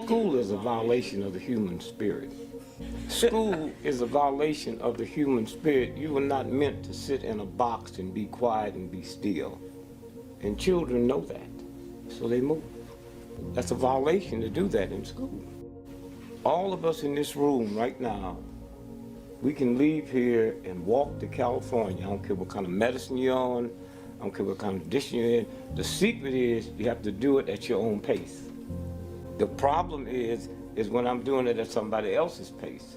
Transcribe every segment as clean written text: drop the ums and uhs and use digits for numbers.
School is a violation of the human spirit. School is a violation of the human spirit. You were not meant to sit in a box and be quiet and be still. And children know that, so they move. That's a violation to do that in school. All of us in this room right now, we can leave here and walk to California. I don't care what kind of medicine you're on. I don't care what kind of condition you're in. The secret is you have to do it at your own pace. The problem is when I'm doing it at somebody else's pace.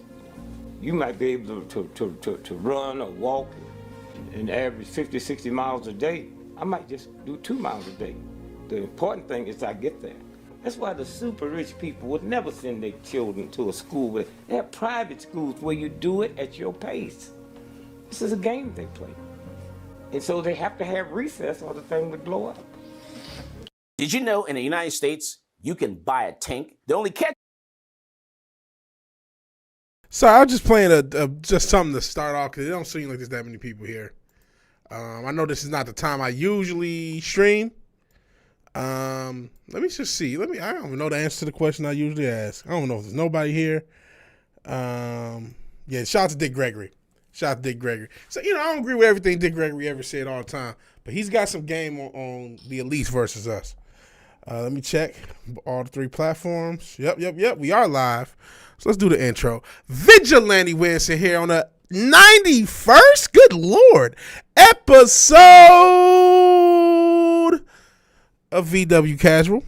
You might be able to run or walk and average 50, 60 miles a day. I might just do 2 miles a day. The important thing is I get there. That's why the super rich people would never send their children to a school. They have private schools where you do it at your pace. This is a game they play. And so they have to have recess or the thing would blow up. Did you know in the United States, you can buy a tank? The only catch. So I was just playing just something to start off because it don't seem like there's that many people here. I know this is not the time I usually stream. Let me just see. I don't even know the answer to the question I usually ask. I don't know if there's nobody here. Yeah, shout out to Dick Gregory. So, I don't agree with everything Dick Gregory ever said all the time, but he's got some game on the Elites versus us. Let me check all the 3 platforms. Yep. We are live. So let's do the intro. VigilanteWilliamson here on the 91st, good Lord, episode of VW Casual.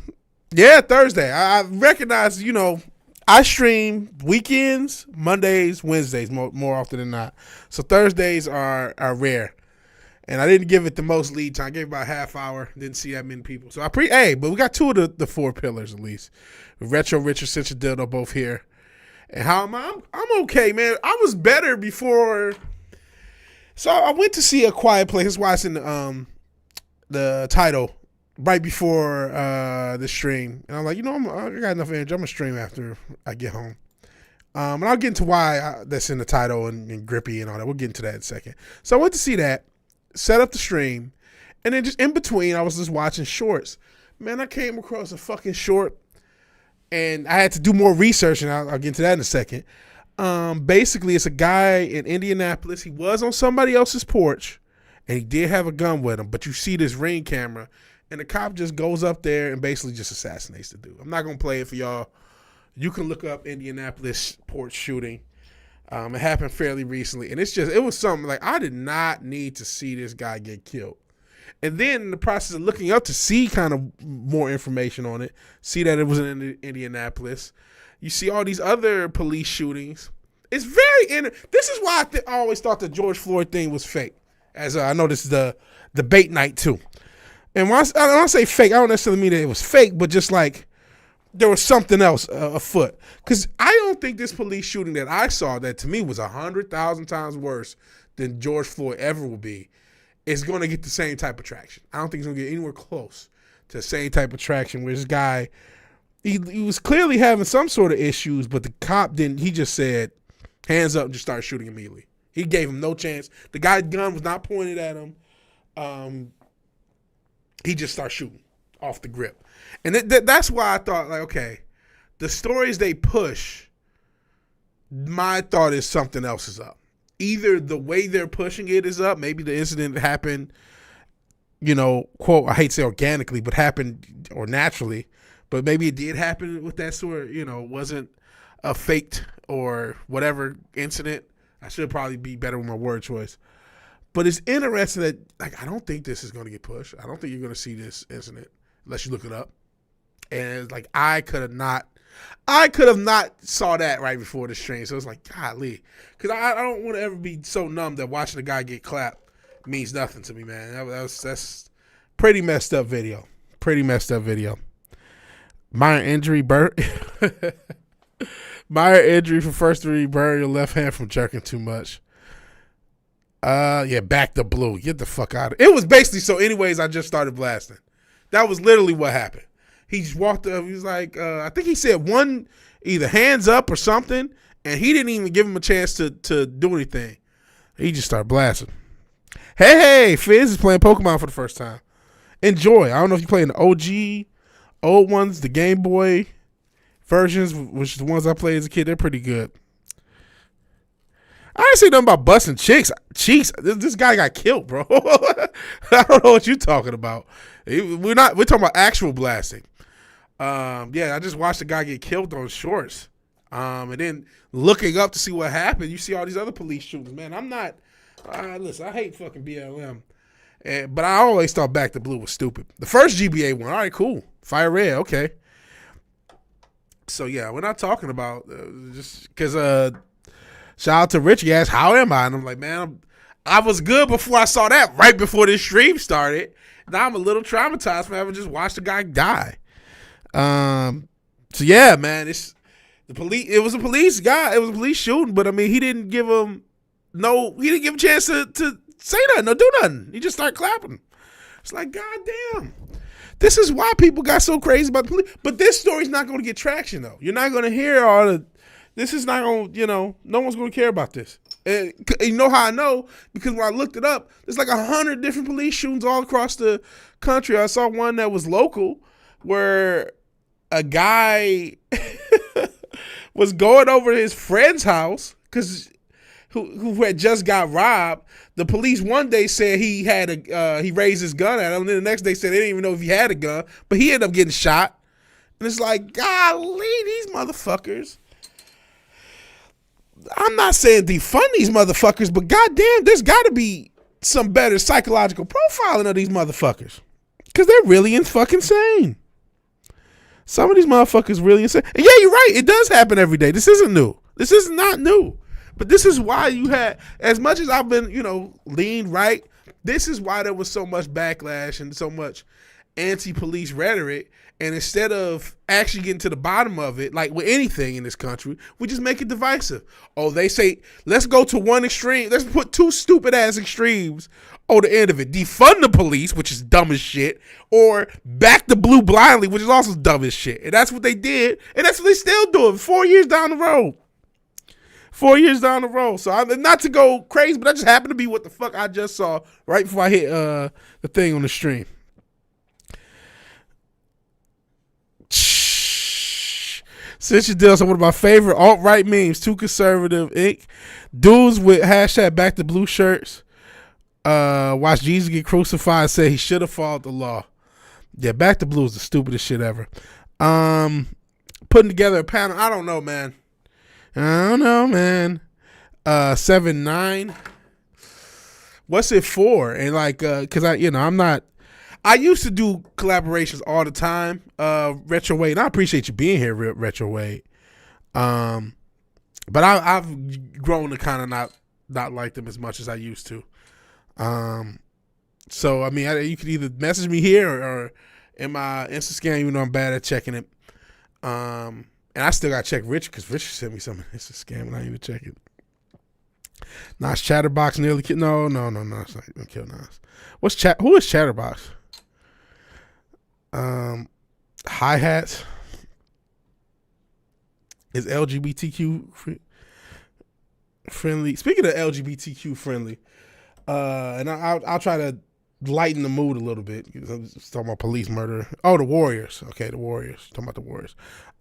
Yeah, Thursday. I recognize, I stream weekends, Mondays, Wednesdays more often than not. So Thursdays are rare. And I didn't give it the most lead time. I gave it about a half hour. Didn't see that many people. So but we got 2 of the 4 pillars at least. Retro Richard, Central Dildo both here. And how am I? I'm okay, man. I was better before. So I went to see A Quiet Place. That's why it's in the title right before the stream. And I'm like, I got enough energy. I'm going to stream after I get home. And I'll get into why that's in the title and Grippy and all that. We'll get into that in a second. So I went to see that, set up the stream, and then just in between, I was just watching shorts. Man, I came across a fucking short, and I had to do more research, and I'll get into that in a second. Basically, it's a guy in Indianapolis. He was on somebody else's porch, and he did have a gun with him, but you see this Ring camera, and the cop just goes up there and basically just assassinates the dude. I'm not going to play it for y'all. You can look up Indianapolis porch shooting. It happened fairly recently, and it was something like I did not need to see this guy get killed. And then in the process of looking up to see kind of more information on it, see that it was in Indianapolis, you see all these other police shootings. It's very this is why I always thought the George Floyd thing was fake. As I know this is the debate night too. And when I say fake, I don't necessarily mean that it was fake, but just like there was something else afoot. Because I don't think this police shooting that I saw that to me was 100,000 times worse than George Floyd ever will be is going to get the same type of traction. I don't think it's going to get anywhere close to the same type of traction where this guy, he was clearly having some sort of issues, but the cop didn't. He just said, hands up, and just started shooting immediately. He gave him no chance. The guy's gun was not pointed at him. He just started shooting off the grip. And that's why I thought, like, okay, the stories they push, my thought is something else is up. Either the way they're pushing it is up. Maybe the incident happened, quote, I hate to say organically, but happened or naturally. But maybe it did happen with that sort, wasn't a faked or whatever incident. I should probably be better with my word choice. But it's interesting that, like, I don't think this is going to get pushed. I don't think you're going to see this incident unless you look it up. And it's like, I could have not saw that right before the stream. So it's like, golly. Because I don't want to ever be so numb that watching a guy get clapped means nothing to me, man. That's pretty messed up video. Minor injury, minor injury for first degree burn your left hand from jerking too much. Back to blue. Get the fuck out of it. It was basically, so anyways, I just started blasting. That was literally what happened. He just walked up. He was like, I think he said one, either hands up or something, and he didn't even give him a chance to do anything. He just started blasting. Hey, Fizz is playing Pokemon for the first time. Enjoy. I don't know if you're playing the OG, old ones, the Game Boy, versions, which is the ones I played as a kid, they're pretty good. I ain't say nothing about busting cheeks. This guy got killed, bro. I don't know what you're talking about. We're talking about actual blasting. I just watched the guy get killed on shorts. And then looking up to see what happened, you see all these other police shootings. Man, I'm not. Listen, I hate fucking BLM. But I always thought Back to Blue was stupid. The first GBA one, all right, cool. Fire Red, okay. So, yeah, we're not talking about just because shout out to Rich. He asked, how am I? And I'm like, man, I was good before I saw that, right before this stream started. Now I'm a little traumatized from having just watched the guy die. So, yeah, man, it was a police guy. It was a police shooting, but, I mean, he didn't give him a chance to say nothing or do nothing. He just started clapping. It's like, God damn. This is why people got so crazy about the police. But this story's not going to get traction, though. You're not going to hear all the... This is not going to, no one's going to care about this. And you know how I know? Because when I looked it up, there's like 100 different police shootings all across the country. I saw one that was local where a guy was going over to his friend's house because... Who had just got robbed. The police one day said he raised his gun at him, and then the next day said they didn't even know if he had a gun, but he ended up getting shot. And it's like, golly, these motherfuckers. I'm not saying defund these motherfuckers, but goddamn, there's got to be some better psychological profiling of these motherfuckers. Because they're really fucking insane. Some of these motherfuckers really insane. And yeah, you're right. It does happen every day. This isn't new. This is not new. But this is why you had, as much as I've been, lean right, this is why there was so much backlash and so much anti-police rhetoric. And instead of actually getting to the bottom of it, like with anything in this country, we just make it divisive. Oh, they say, let's go to one extreme. Let's put two stupid-ass extremes on the end of it. Defund the police, which is dumb as shit, or back the blue blindly, which is also dumb as shit. And that's what they did. And that's what they still doing 4 years down the road. 4 years down the road. So not to go crazy, but that just happened to be what the fuck I just saw right before I hit the thing on the stream. Since you deal, so one of my favorite alt-right memes, too conservative, Inc. Dudes with hashtag back to blue shirts. Watch Jesus get crucified, say he should have followed the law. Yeah, back to blue is the stupidest shit ever. Putting together a panel, I don't know, man. 7-9. What's it for? And like, cause I used to do collaborations all the time. Retro Wade, and I appreciate you being here, Retro Wade. But I've grown to kind of not like them as much as I used to. So I mean, you could either message me here or in my Insta scam, even though I'm bad at checking it. And I still got to check Rich because Rich sent me something. It's a scam and I need to check it. Nas Chatterbox nearly killed. No. It's not going to kill Nas. Who is Chatterbox? Hi-hats. Is LGBTQ friendly. Speaking of LGBTQ friendly, and I'll try to lighten the mood a little bit. I'm just talking about police murder. Oh, the Warriors. Okay, the Warriors. Talking about the Warriors.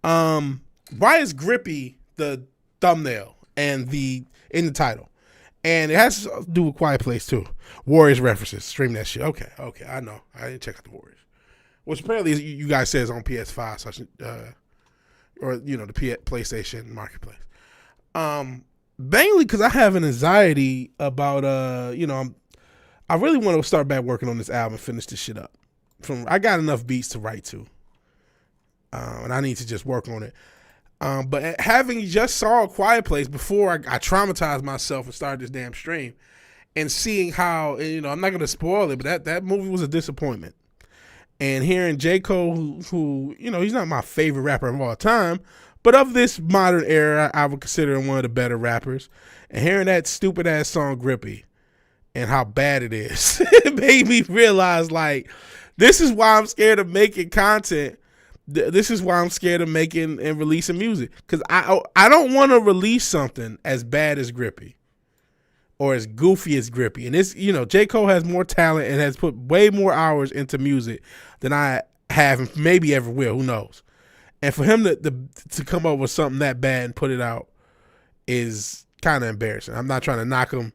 Why is Grippy the thumbnail and in the title? And it has to do with Quiet Place too. Warriors references. Stream that shit. Okay, I know. I didn't check out the Warriors. Which apparently you guys said is on PS5, so I should, or the PlayStation Marketplace. Mainly because I have an anxiety about I really want to start back working on this album and finish this shit up. I got enough beats to write to, and I need to just work on it. But having just saw A Quiet Place before I traumatized myself and started this damn stream, and seeing how I'm not going to spoil it, but that movie was a disappointment. And hearing J. Cole, who he's not my favorite rapper of all time, but of this modern era, I would consider him one of the better rappers. And hearing that stupid ass song Grippy and how bad it is, it made me realize, like, this is why I'm scared of making content. This is why I'm scared of making and releasing music. Because I don't want to release something as bad as Grippy or as goofy as Grippy. And this, J. Cole has more talent and has put way more hours into music than I have and maybe ever will. Who knows? And for him to come up with something that bad and put it out is kind of embarrassing. I'm not trying to knock him.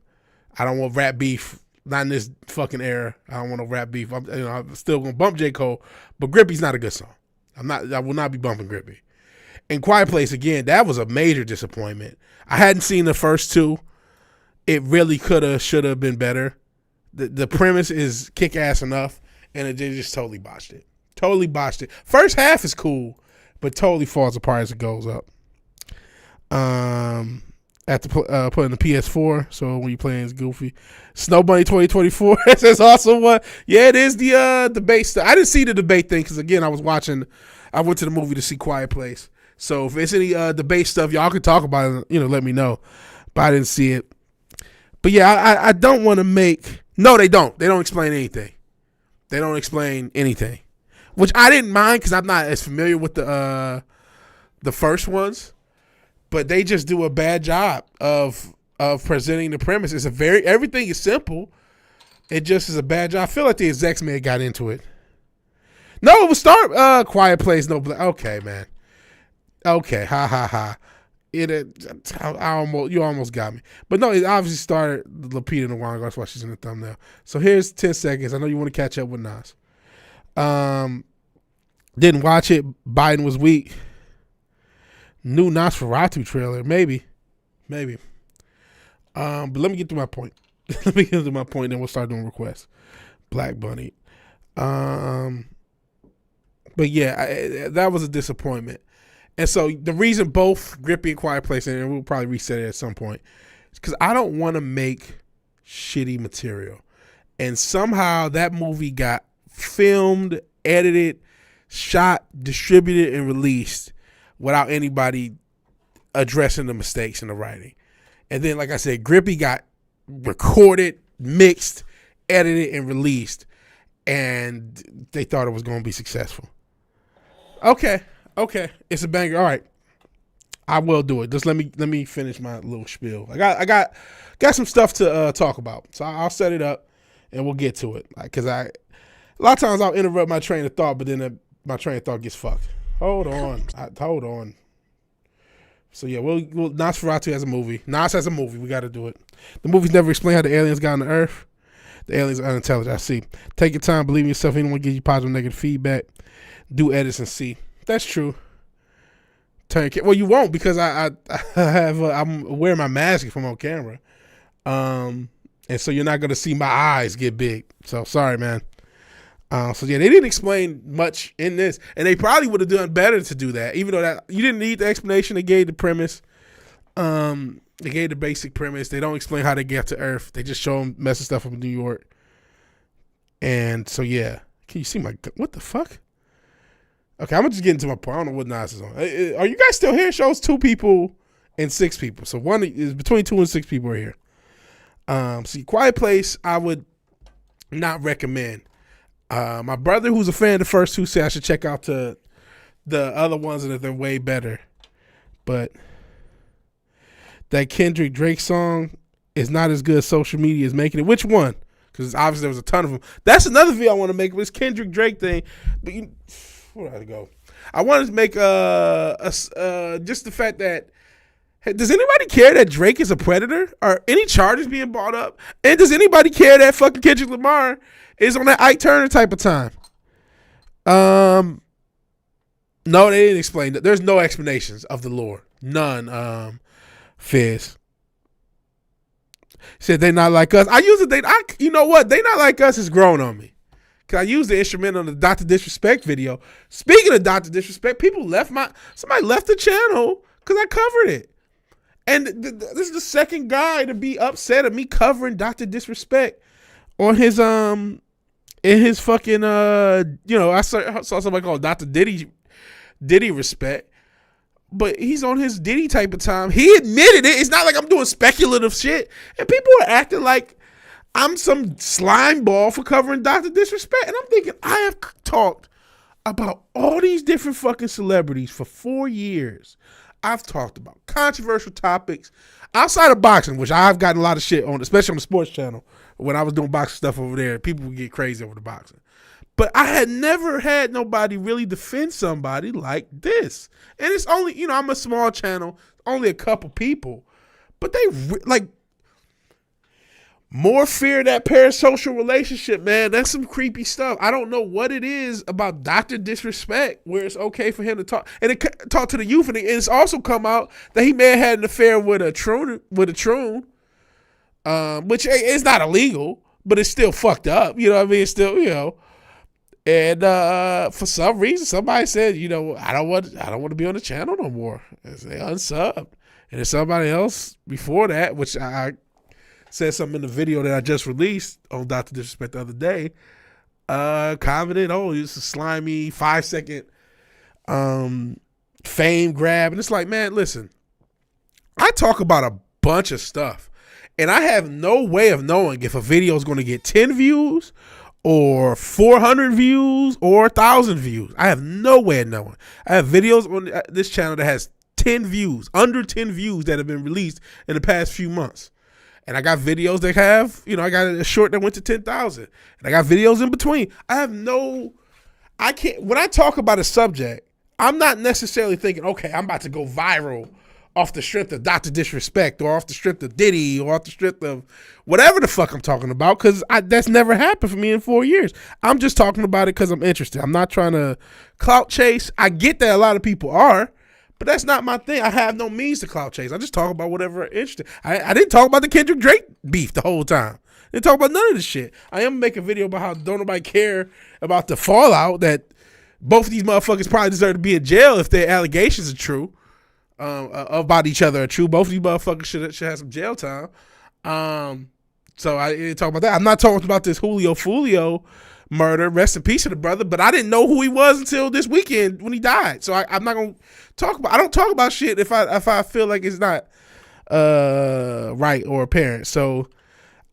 I don't want rap beef. Not in this fucking era. I don't want no rap beef. I'm still gonna bump J. Cole, but Grippy's not a good song. I will not be bumping Grippy. And Quiet Place, again, that was a major disappointment. I hadn't seen the first two. It really should have been better. The premise is kick ass enough, and they just totally botched it. Totally botched it. First half is cool, but totally falls apart as it goes up. At the put in the PS4, so when you playing it's goofy. Snow Bunny 2024. That's also one. Yeah, it is the debate stuff. I didn't see the debate thing because again I went to the movie to see Quiet Place. So if it's any debate stuff, y'all can talk about it. Let me know. But I didn't see it. But yeah, I don't want to make. No, they don't. They don't explain anything. They don't explain anything, which I didn't mind because I'm not as familiar with the first ones. But they just do a bad job of presenting the premise. Everything is simple. It just is a bad job. I feel like the execs may have got into it. No, it was Quiet Place. No, okay, man. Okay, ha ha ha. You almost got me. But no, it obviously started Lupita Nyong'o. That's why she's in the thumbnail. So here's 10 seconds. I know you want to catch up with Nas. Didn't watch it. Biden was weak. New Nosferatu trailer, maybe. But let me get to my point. Then we'll start doing requests. Black Bunny. But yeah, that was a disappointment. And so the reason both Grippy and Quiet Place, and we'll probably reset it at some point, is because I don't want to make shitty material. And somehow that movie got filmed, edited, shot, distributed, and released without anybody addressing the mistakes in the writing. And then, like I said, Grippy got recorded, mixed, edited, and released, and they thought it was going to be successful. Okay, it's a banger. All right, I will do it. Just let me finish my little spiel. I got some stuff to talk about, so I'll set it up and we'll get to it. Because a lot of times I'll interrupt my train of thought, but then my train of thought gets fucked. Hold on. So yeah, we'll Nosferatu has a movie. Nas has a movie. We got to do it. The movies never explain how the aliens got on the Earth. The aliens are unintelligent. I see. Take your time. Believe in yourself. Anyone gives you positive, negative feedback. Do edits and see. That's true. Well, you won't because I'm wearing my mask if I'm on camera, and so you're not gonna see my eyes get big. So sorry, man. So yeah, they didn't explain much in this, and they probably would have done better to do that. Even though that you didn't need the explanation, they gave the premise. They gave the basic premise. They don't explain how they get to Earth. They just show them messing stuff up in New York. And so yeah, can you see what the fuck? Okay, I'm gonna just get into my point. I don't know what Nas is on. Are you guys still here? It shows 2 people and 6 people. So one is between 2 and 6 people are here. See, Quiet Place, I would not recommend. My brother, who's a fan of the first 2, said I should check out the other ones and that they're way better. But that Kendrick Drake song is not as good as social media is making it. Which one? Because obviously there was a ton of them. That's another video I want to make. This Kendrick Drake thing. But where did I go? I wanted to make just the fact that, does anybody care that Drake is a predator? Are any charges being brought up? And does anybody care that fucking Kendrick Lamar is on that Ike Turner type of time? No, they didn't explain that. There's no explanations of the lore. None. Fizz said they not like us. I use it. You know what? They not like us has grown on me. Cause I used the instrument on the Dr. Disrespect video. Speaking of Dr. Disrespect, somebody left the channel because I covered it. And this is the second guy to be upset at me covering Dr. Disrespect on his in his fucking I saw somebody called Dr. Diddy Respect. But he's on his Diddy type of time. He admitted it. It's not like I'm doing speculative shit. And people are acting like I'm some slime ball for covering Dr. Disrespect. And I'm thinking, I have talked about all these different fucking celebrities for 4 years. I've talked about controversial topics outside of boxing, which I've gotten a lot of shit on, especially on the sports channel. When I was doing boxing stuff over there, people would get crazy over the boxing. But I had never had nobody really defend somebody like this. And it's only, I'm a small channel, only a couple people. But they, more fear that parasocial relationship, man. That's some creepy stuff. I don't know what it is about Dr. Disrespect where it's okay for him to talk. And it talk to the youth. And it's also come out that he may have had an affair with a troon, which is not illegal, but it's still fucked up. You know what I mean? It's still, And for some reason, somebody said, I don't want to be on the channel no more. And they unsubbed. And then somebody else before that, which I said something in the video that I just released on Dr. Disrespect the other day, commented, it's a slimy 5-second fame grab. And it's like, man, listen, I talk about a bunch of stuff. And I have no way of knowing if a video is going to get 10 views or 400 views or 1,000 views. I have no way of knowing. I have videos on this channel that has 10 views, under 10 views that have been released in the past few months. And I got videos that have, I got a short that went to 10,000. And I got videos in between. When I talk about a subject, I'm not necessarily thinking, okay, I'm about to go viral off the strength of Dr. Disrespect or off the strength of Diddy or off the strength of whatever the fuck I'm talking about, because that's never happened for me in 4 years. I'm just talking about it because I'm interested. I'm not trying to clout chase. I get that a lot of people are, but that's not my thing. I have no means to clout chase. I just talk about whatever interesting. I didn't talk about the Kendrick Drake beef the whole time. I didn't talk about none of this shit. I am making a video about how don't nobody care about the fallout, that both of these motherfuckers probably deserve to be in jail if their allegations are true. About each other are true. Both of these motherfuckers should have some jail time. So I didn't talk about that. I'm not talking about this Julio Fulio murder. Rest in peace to the brother. But I didn't know who he was until this weekend when he died. So I'm not gonna talk about. I don't talk about shit if I feel like it's not right or apparent. So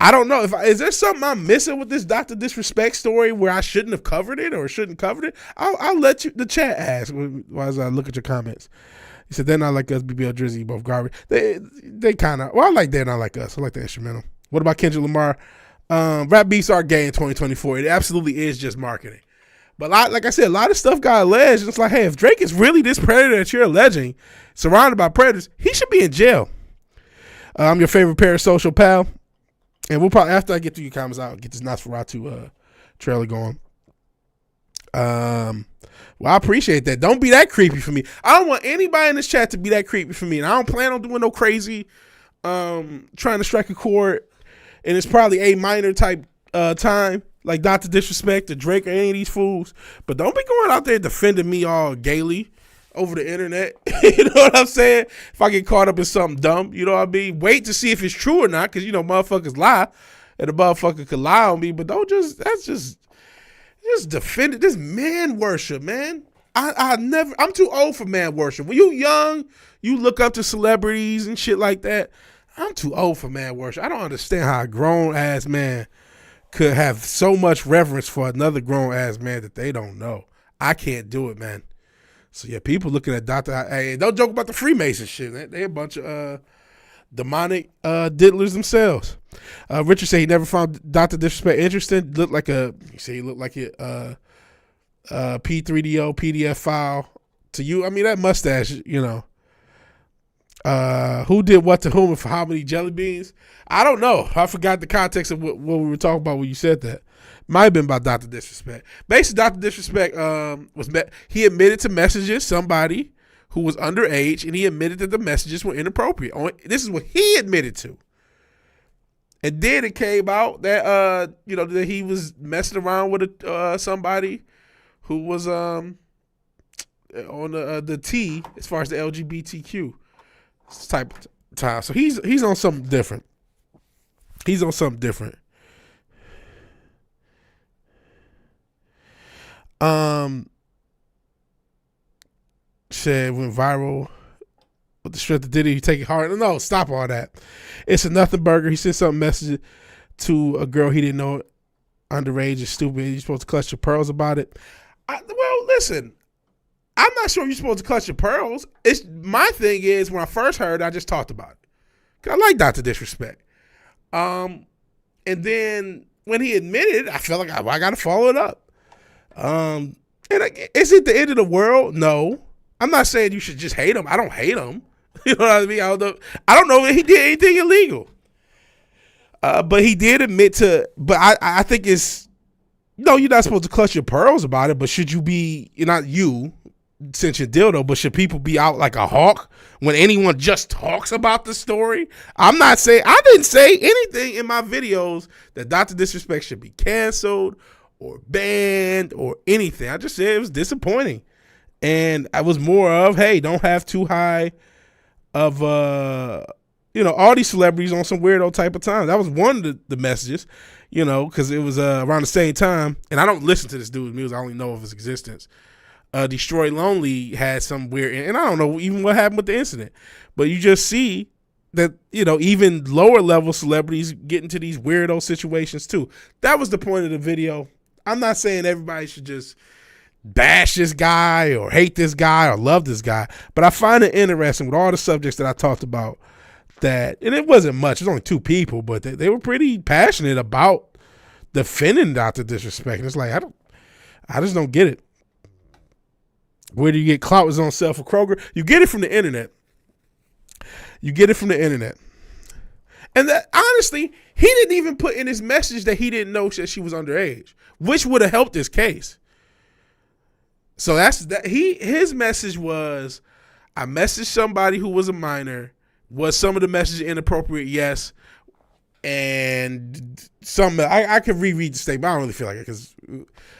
I don't know is there something I'm missing with this Dr. Disrespect story where I shouldn't have covered it or shouldn't covered it. I'll let the chat ask as I look at your comments. He said, they're not like us, BBL Drizzy, both garbage. They kind of, I like they're not like us. I like the instrumental. What about Kendrick Lamar? Rap beats are gay in 2024. It absolutely is just marketing. But like I said, a lot of stuff got alleged. And it's like, hey, if Drake is really this predator that you're alleging, surrounded by predators, he should be in jail. I'm your favorite parasocial pal. And we'll probably, after I get through your comments, I'll get this Nosferatu trailer going. Well, I appreciate that. Don't be that creepy for me. I don't want anybody in this chat to be that creepy for me. And I don't plan on doing no crazy trying to strike a chord. And it's probably A minor type time, like Dr. Disrespect or Drake or any of these fools. But don't be going out there defending me all gaily over the internet. You know what I'm saying? If I get caught up in something dumb, you know what I mean? Wait to see if it's true or not, because, motherfuckers lie. And the motherfucker could lie on me. But that's just defend it. This man worship, man. I'm too old for man worship. When you young, you look up to celebrities and shit like that. I'm too old for man worship. I don't understand how a grown ass man could have so much reverence for another grown ass man that they don't know. I can't do it, man. So yeah, people looking at Dr. Hey, don't joke about the Freemason shit, man. They a bunch of demonic diddlers themselves. Richard said he never found Dr. Disrespect interesting. He looked like a P3DO PDF file to you. I mean, that mustache, who did what to whom and for how many jelly beans? I don't know. I forgot the context of what we were talking about when you said that. Might have been about Dr. Disrespect. Basically, Dr. Disrespect he admitted to messages somebody who was underage, and he admitted that the messages were inappropriate. This is what he admitted to. And then it came out that that he was messing around with somebody who was on the T as far as the LGBTQ type of time. So he's on something different. He's on something different. Said went viral with the strength of Diddy. You take it hard. No, stop all that. It's a nothing burger. He sent some message to a girl he didn't know, underage and stupid. You're supposed to clutch your pearls about it. Well, listen, I'm not sure you're supposed to clutch your pearls. My thing is, when I first heard it, I just talked about it. 'Cause I like Dr. Disrespect. And then when he admitted, I felt like I got to follow it up. Is it the end of the world? No. I'm not saying you should just hate him. I don't hate him. You know what I mean? I don't know if he did anything illegal. But he did admit to, but I think it's, no, you're not supposed to clutch your pearls about it, but should you be, not you, since you're dildo, but should people be out like a hawk when anyone just talks about the story? I didn't say anything in my videos that Dr. Disrespect should be canceled or banned or anything. I just said it was disappointing. And I was more of, hey, don't have too high of, all these celebrities on some weirdo type of time. That was one of the messages, because it was around the same time. And I don't listen to this dude's music. I only know of his existence. Destroy Lonely had some weird, and I don't know even what happened with the incident, but you just see that, even lower level celebrities get into these weirdo situations too. That was the point of the video. I'm not saying everybody should just bash this guy or hate this guy or love this guy, but I find it interesting with all the subjects that I talked about that, and it wasn't much, it was only 2 people, but they were pretty passionate about defending Dr. Disrespect. And it's like, I just don't get it. Where do you get clout? Was on sale for Kroger. You get it from the internet. And that, honestly, he didn't even put in his message that he didn't know that she was underage, which would have helped his case. So his message was, I messaged somebody who was a minor. Was some of the message inappropriate? Yes. And some, I could reread the statement. I don't really feel like it because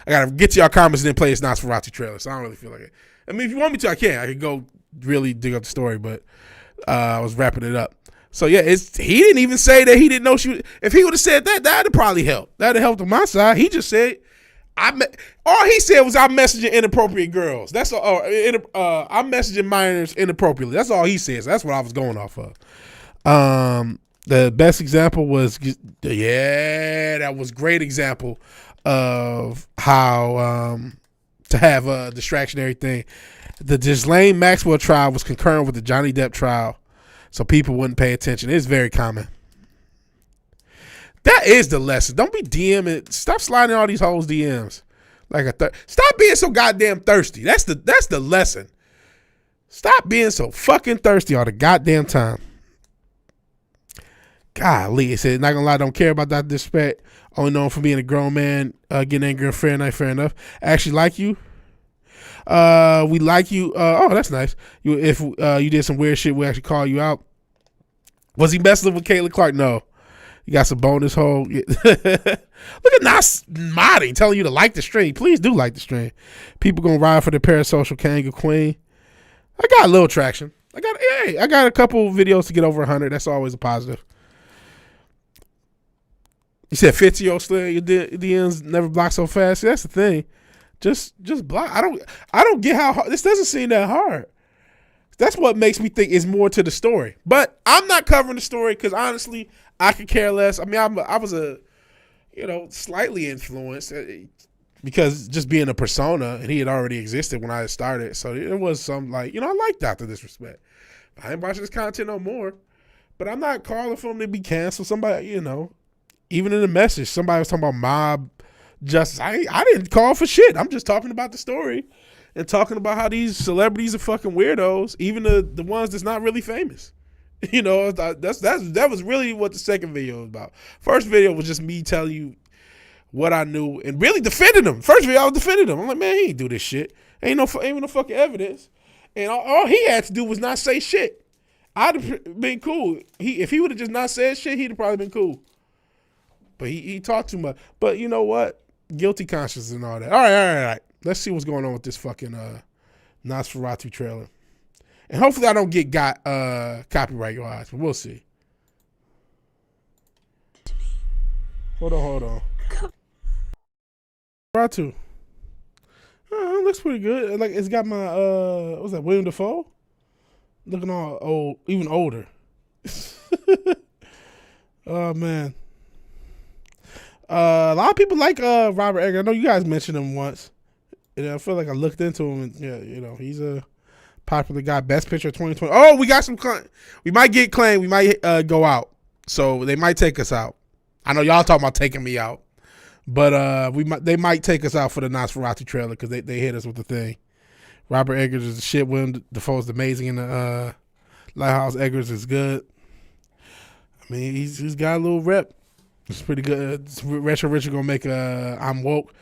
I got to get to y'all comments and then play this Nosferatu trailer. So I don't really feel like it. I mean, if you want me to, I can. I could go really dig up the story, but I was wrapping it up. So yeah, he didn't even say that he didn't know she was. If he would have said that, that'd probably help. That'd have helped on my side. He just said, all he said was, I'm messaging inappropriate girls. That's all. I'm messaging minors inappropriately. That's all he says. That's what I was going off of. The best example was, that was great example of how to have a distractionary thing. The Ghislaine Maxwell trial was concurrent with the Johnny Depp trial, so people wouldn't pay attention. It's very common. That is the lesson. Don't be DMing. Stop sliding all these hoes DMs. Stop being so goddamn thirsty. That's the lesson. Stop being so fucking thirsty all the goddamn time. Golly, it said, not gonna lie, don't care about that disrespect. Only known for being a grown man, getting angry and fair enough. Actually like you. We like you. Oh, that's nice. If you did some weird shit, we actually call you out. Was he messing with Caitlin Clark? No. You got some bonus hole. Look at Nas modding, telling you to like the stream. Please do like the stream. People gonna ride for the parasocial Kanga Queen. I got a little traction. I got a couple videos to get over 100. That's always a positive. You said 50-year-old still your DMs never block so fast. See, that's the thing. Just block. I don't get how hard. This doesn't seem that hard. That's what makes me think is more to the story. But I'm not covering the story because honestly, I could care less. I mean, I was slightly influenced because just being a persona, and he had already existed when I started. So it was some I like Dr. Disrespect. I ain't watching this content no more. But I'm not calling for him to be canceled. Somebody, even in the message, somebody was talking about mob justice. I didn't call for shit. I'm just talking about the story and talking about how these celebrities are fucking weirdos, even the ones that's not really famous. That was really what the second video was about. First video was just me telling you what I knew and really defending him. First video I was defending him. I'm like, man, he ain't do this shit. Ain't no fucking evidence. And all he had to do was not say shit. I'd have been cool. If he would have just not said shit, he'd have probably been cool. But he talked too much. But you know what? Guilty conscience and all that. All right. Let's see what's going on with this fucking Nosferatu trailer. And hopefully I don't get copyright wise, but we'll see. Hold on. Nosferatu. Looks pretty good. Like it's got my what's that, William Dafoe? Looking all old, even older. Oh man. A lot of people like Robert Eggers. I know you guys mentioned him once. And I feel like I looked into him and he's a popular guy. Best picture of 2020. Oh, we got some we might get claimed. We might go out. So they might take us out. I know y'all talking about taking me out. But they might take us out for the Nosferatu trailer because they hit us with the thing. Robert Eggers is the shit. Willem Dafoe's amazing in the Lighthouse. Eggers is good. I mean, he's got a little rep. It's pretty good. Retro Richard gonna make a I'm Woke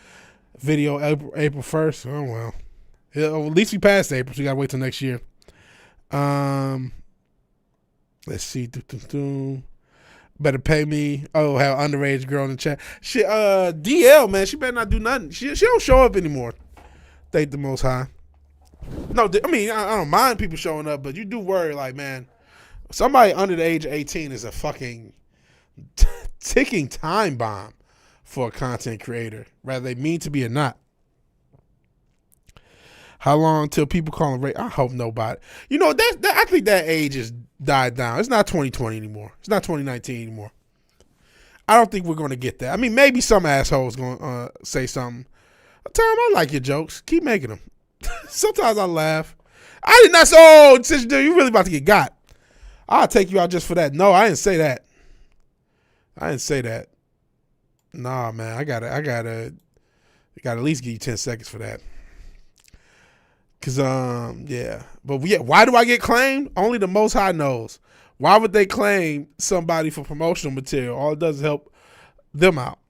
video April 1st. Oh well. At least we passed April, so we gotta wait till next year. Let's see. Better pay me. Oh, have underage girl in the chat. Shit, DL, man, she better not do nothing. She don't show up anymore. Thank the Most High. No, I mean, I don't mind people showing up, but you do worry, like, man, somebody under the age of 18 is a fucking ticking time bomb for a content creator, whether they mean to be or not. How long till people call them rape? I hope nobody. You know, I think that age has died down. It's not 2020 anymore. It's not 2019 anymore. I don't think we're going to get that. I mean, maybe some asshole's going to say something. Tom, I like your jokes. Keep making them. Sometimes I laugh. I did not say, oh, sister, you really about to get got. I'll take you out just for that. No, I didn't say that. Nah, man, I gotta at least give you 10 seconds for that. Cause yeah, but yeah, why do I get claimed? Only the Most High knows. Why would they claim somebody for promotional material? All it does is help them out.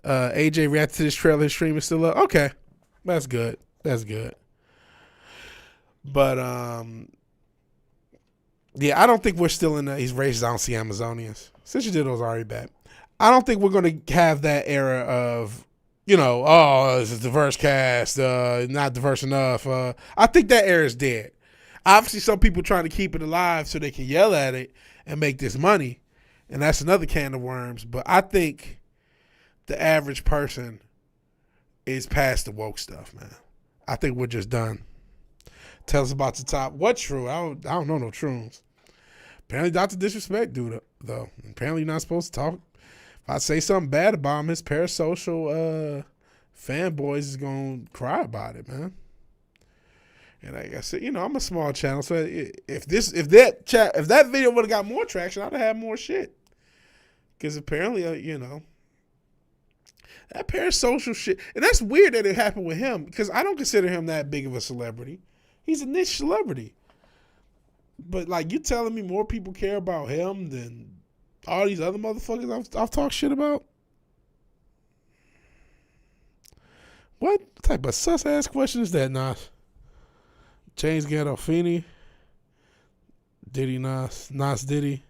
AJ reacted to this trailer. His stream is still up. Okay, that's good. But yeah, I don't think we're still in he's racist. I don't see Amazonians. Since you did those already bad. I don't think we're going to have that era of, you know, oh, it's a diverse cast, not diverse enough. I think that era is dead. Obviously, some people trying to keep it alive so they can yell at it and make this money, and that's another can of worms. But I think the average person is past the woke stuff, man. I think we're just done. Tell us about the top. What's true? I don't know no truths. Apparently, Dr. Disrespect do though. Apparently, you're not supposed to talk. If I say something bad about him, his parasocial fanboys is gonna cry about it, man. And like I said, you know, I'm a small channel, so if that video would have got more traction, I'd have had more shit. Because apparently, you know, that parasocial shit, and that's weird that it happened with him. Because I don't consider him that big of a celebrity. He's a niche celebrity. But like, you telling me more people care about him than all these other motherfuckers I've talked shit about? What type of sus ass question is that, Nas? James Gandolfini, Diddy Nas Diddy.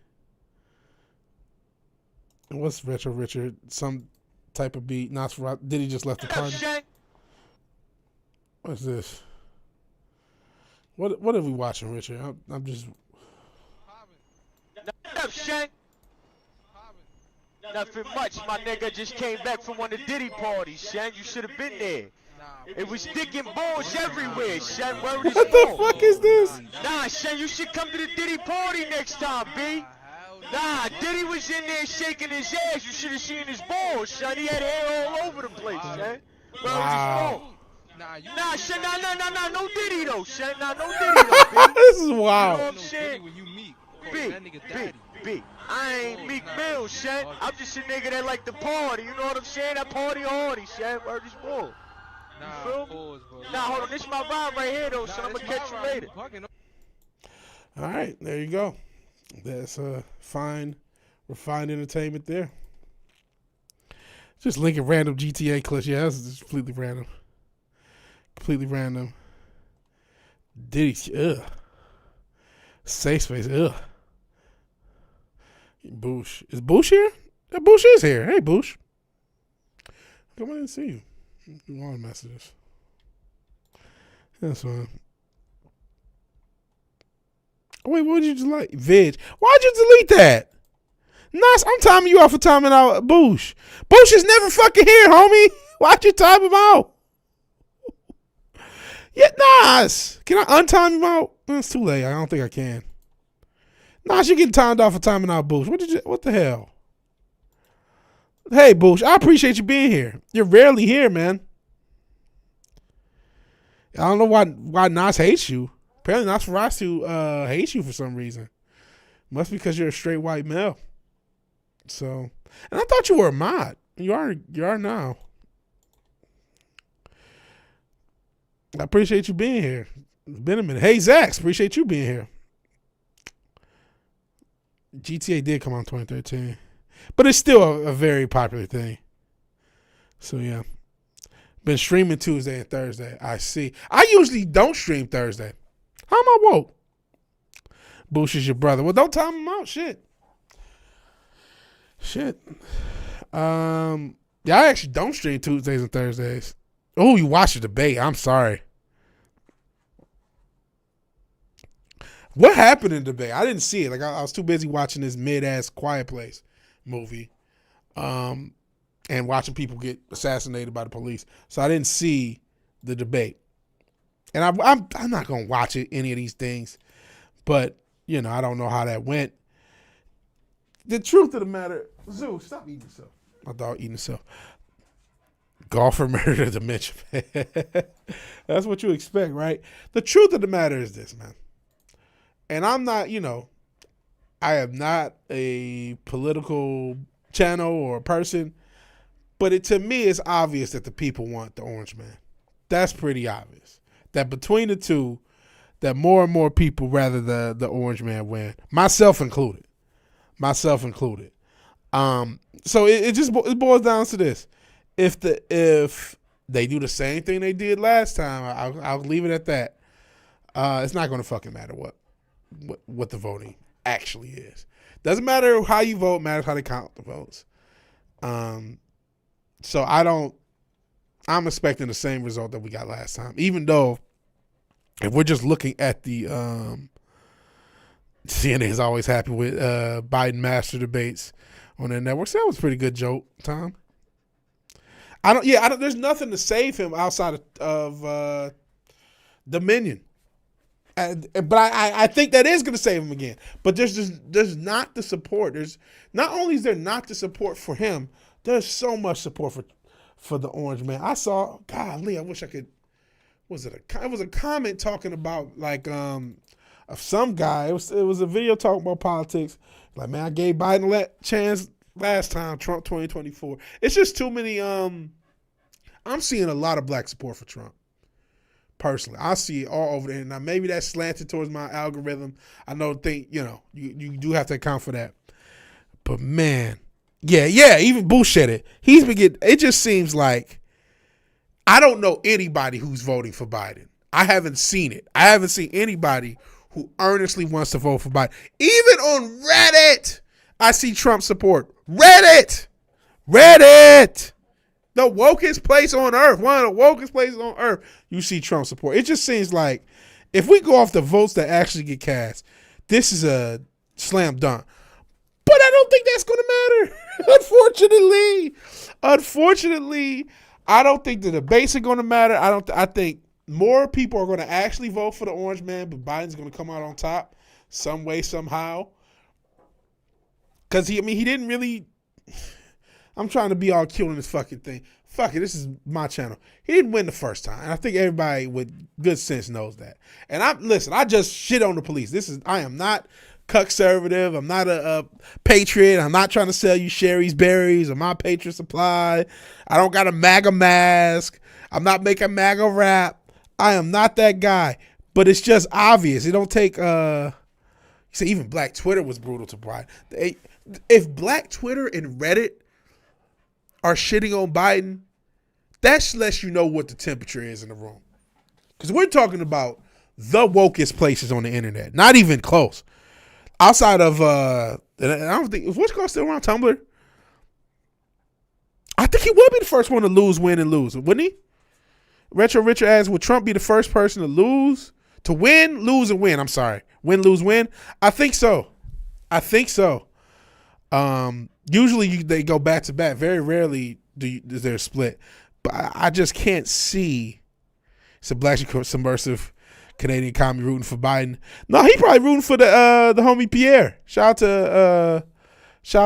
And what's Retro Richard? Some type of beat. Nas Diddy just left the party. What's this? What are we watching, Richard? I'm just. Nothing much, my nigga. Just came back from one of the Diddy parties, Shen. You should have been there. It was dick and balls everywhere, Shen. Word is What the fuck is this? Nah, Shen, you should come to the Diddy party next time, B. Nah, Diddy was in there shaking his ass. You should have seen his balls, Shen. He had hair all over the place, Shen. Wow. Nah, Shen, nah, no Diddy though, Shen. Nah, no Diddy though, B. This is You know wild. what I'm saying? B. I ain't Meek Mill, Shen. I'm just a nigga that like to party. You know what I'm saying? I party hardy, Shen. Word is bull. You feel me? Nah, hold on. This is my vibe right here, though, son. I'm gonna catch you later. All right, there you go. That's fine, refined entertainment there. Just linking random GTA clips. Yeah, that's just completely random. Completely random. Diddy, ugh. Safe space, ugh. Boosh. Is Boosh here? Yeah, Boosh is here. Hey, Boosh. Come on and see you. Long messages. That's fine. Oh, wait, what did you delete? Vig. Why'd you delete that? Nas, I'm timing you out for timing out Boosh. Boosh is never fucking here, homie. Why'd you time him out? Yeah, Nas. Can I untime him out? It's too late. I don't think I can. Nas, you're getting timed off for timing out Boosh. What the hell? Hey, Boosh, I appreciate you being here. You're rarely here, man. I don't know why Nas hates you. Apparently, Nosferatu hates you for some reason. Must be because you're a straight white male. So, and I thought you were a mod. You are now. I appreciate you being here. It's been a minute. Hey, Zax, appreciate you being here. GTA did come out in 2013. But it's still a very popular thing. So, yeah. Been streaming Tuesday and Thursday. I see. I usually don't stream Thursday. How am I woke? Boosh is your brother. Well, don't time him out. Shit. Yeah, I actually don't stream Tuesdays and Thursdays. Oh, you watched the debate. I'm sorry. What happened in the debate? I didn't see it. Like I was too busy watching this mid-ass Quiet Place movie, and watching people get assassinated by the police. So I didn't see the debate. And I'm not gonna watch it, any of these things, but you know I don't know how that went. The truth of the matter, Zoo, stop eating yourself. My dog eating himself. Golfer murder dementia. That's what you expect, right? The truth of the matter is this, man. And I'm not, I am not a political channel or a person, but to me, it's obvious that the people want the Orange Man. That's pretty obvious. That between the two, that more and more people rather the Orange Man win, myself included. So it boils down to this: if they do the same thing they did last time, I'll leave it at that. It's not going to fucking matter what the voting actually is. Doesn't matter how you vote; matters how they count the votes. So I'm expecting the same result that we got last time, even though if we're just looking at the CNN is always happy with Biden master debates on their network. So that was a pretty good joke, Tom. There's nothing to save him outside of Dominion. But I think that is going to save him again. But there's not the support. There's not only is there not the support for him, there's so much support for the Orange Man. I saw, golly, I wish I could. It was a comment talking about like of some guy. It was a video talking about politics. Like, man, I gave Biden a chance last time. Trump 2024. It's just too many. I'm seeing a lot of black support for Trump. Personally, I see it all over there. Now, maybe that's slanted towards my algorithm. I know, you do have to account for that. But man, yeah, even bullshit it. He's been getting. It just seems like I don't know anybody who's voting for Biden. I haven't seen it. I haven't seen anybody who earnestly wants to vote for Biden. Even on Reddit, I see Trump support. Reddit. The wokest place on earth, one of the wokest places on earth, you see Trump support. It just seems like if we go off the votes that actually get cast, this is a slam dunk. But I don't think that's going to matter. Unfortunately, I don't think the debates are going to matter. I think more people are going to actually vote for the Orange Man, but Biden's going to come out on top some way, somehow. Because he didn't really. I'm trying to be all cute in this fucking thing. Fuck it, this is my channel. He didn't win the first time. And I think everybody with good sense knows that. And I just shit on the police. I am not conservative. I'm not a patriot. I'm not trying to sell you Sherry's berries or my Patriot Supply. I don't got a MAGA mask. I'm not making MAGA rap. I am not that guy. But it's just obvious. It don't take see, even Black Twitter was brutal to Biden. If Black Twitter and Reddit are shitting on Biden, that lets you know what the temperature is in the room. Because we're talking about the wokest places on the internet. Not even close. Outside of, I don't think, is What's still around Tumblr? I think he would be the first one to win and lose, wouldn't he? Retro Richard asks, would Trump be the first person to lose? To win, lose, and win. I'm sorry. Win, lose, win? I think so. Usually they go back to back. Very rarely is there a split. But I just can't see some black submersive Canadian commie rooting for Biden. No, he probably rooting for the homie Pierre. Shout out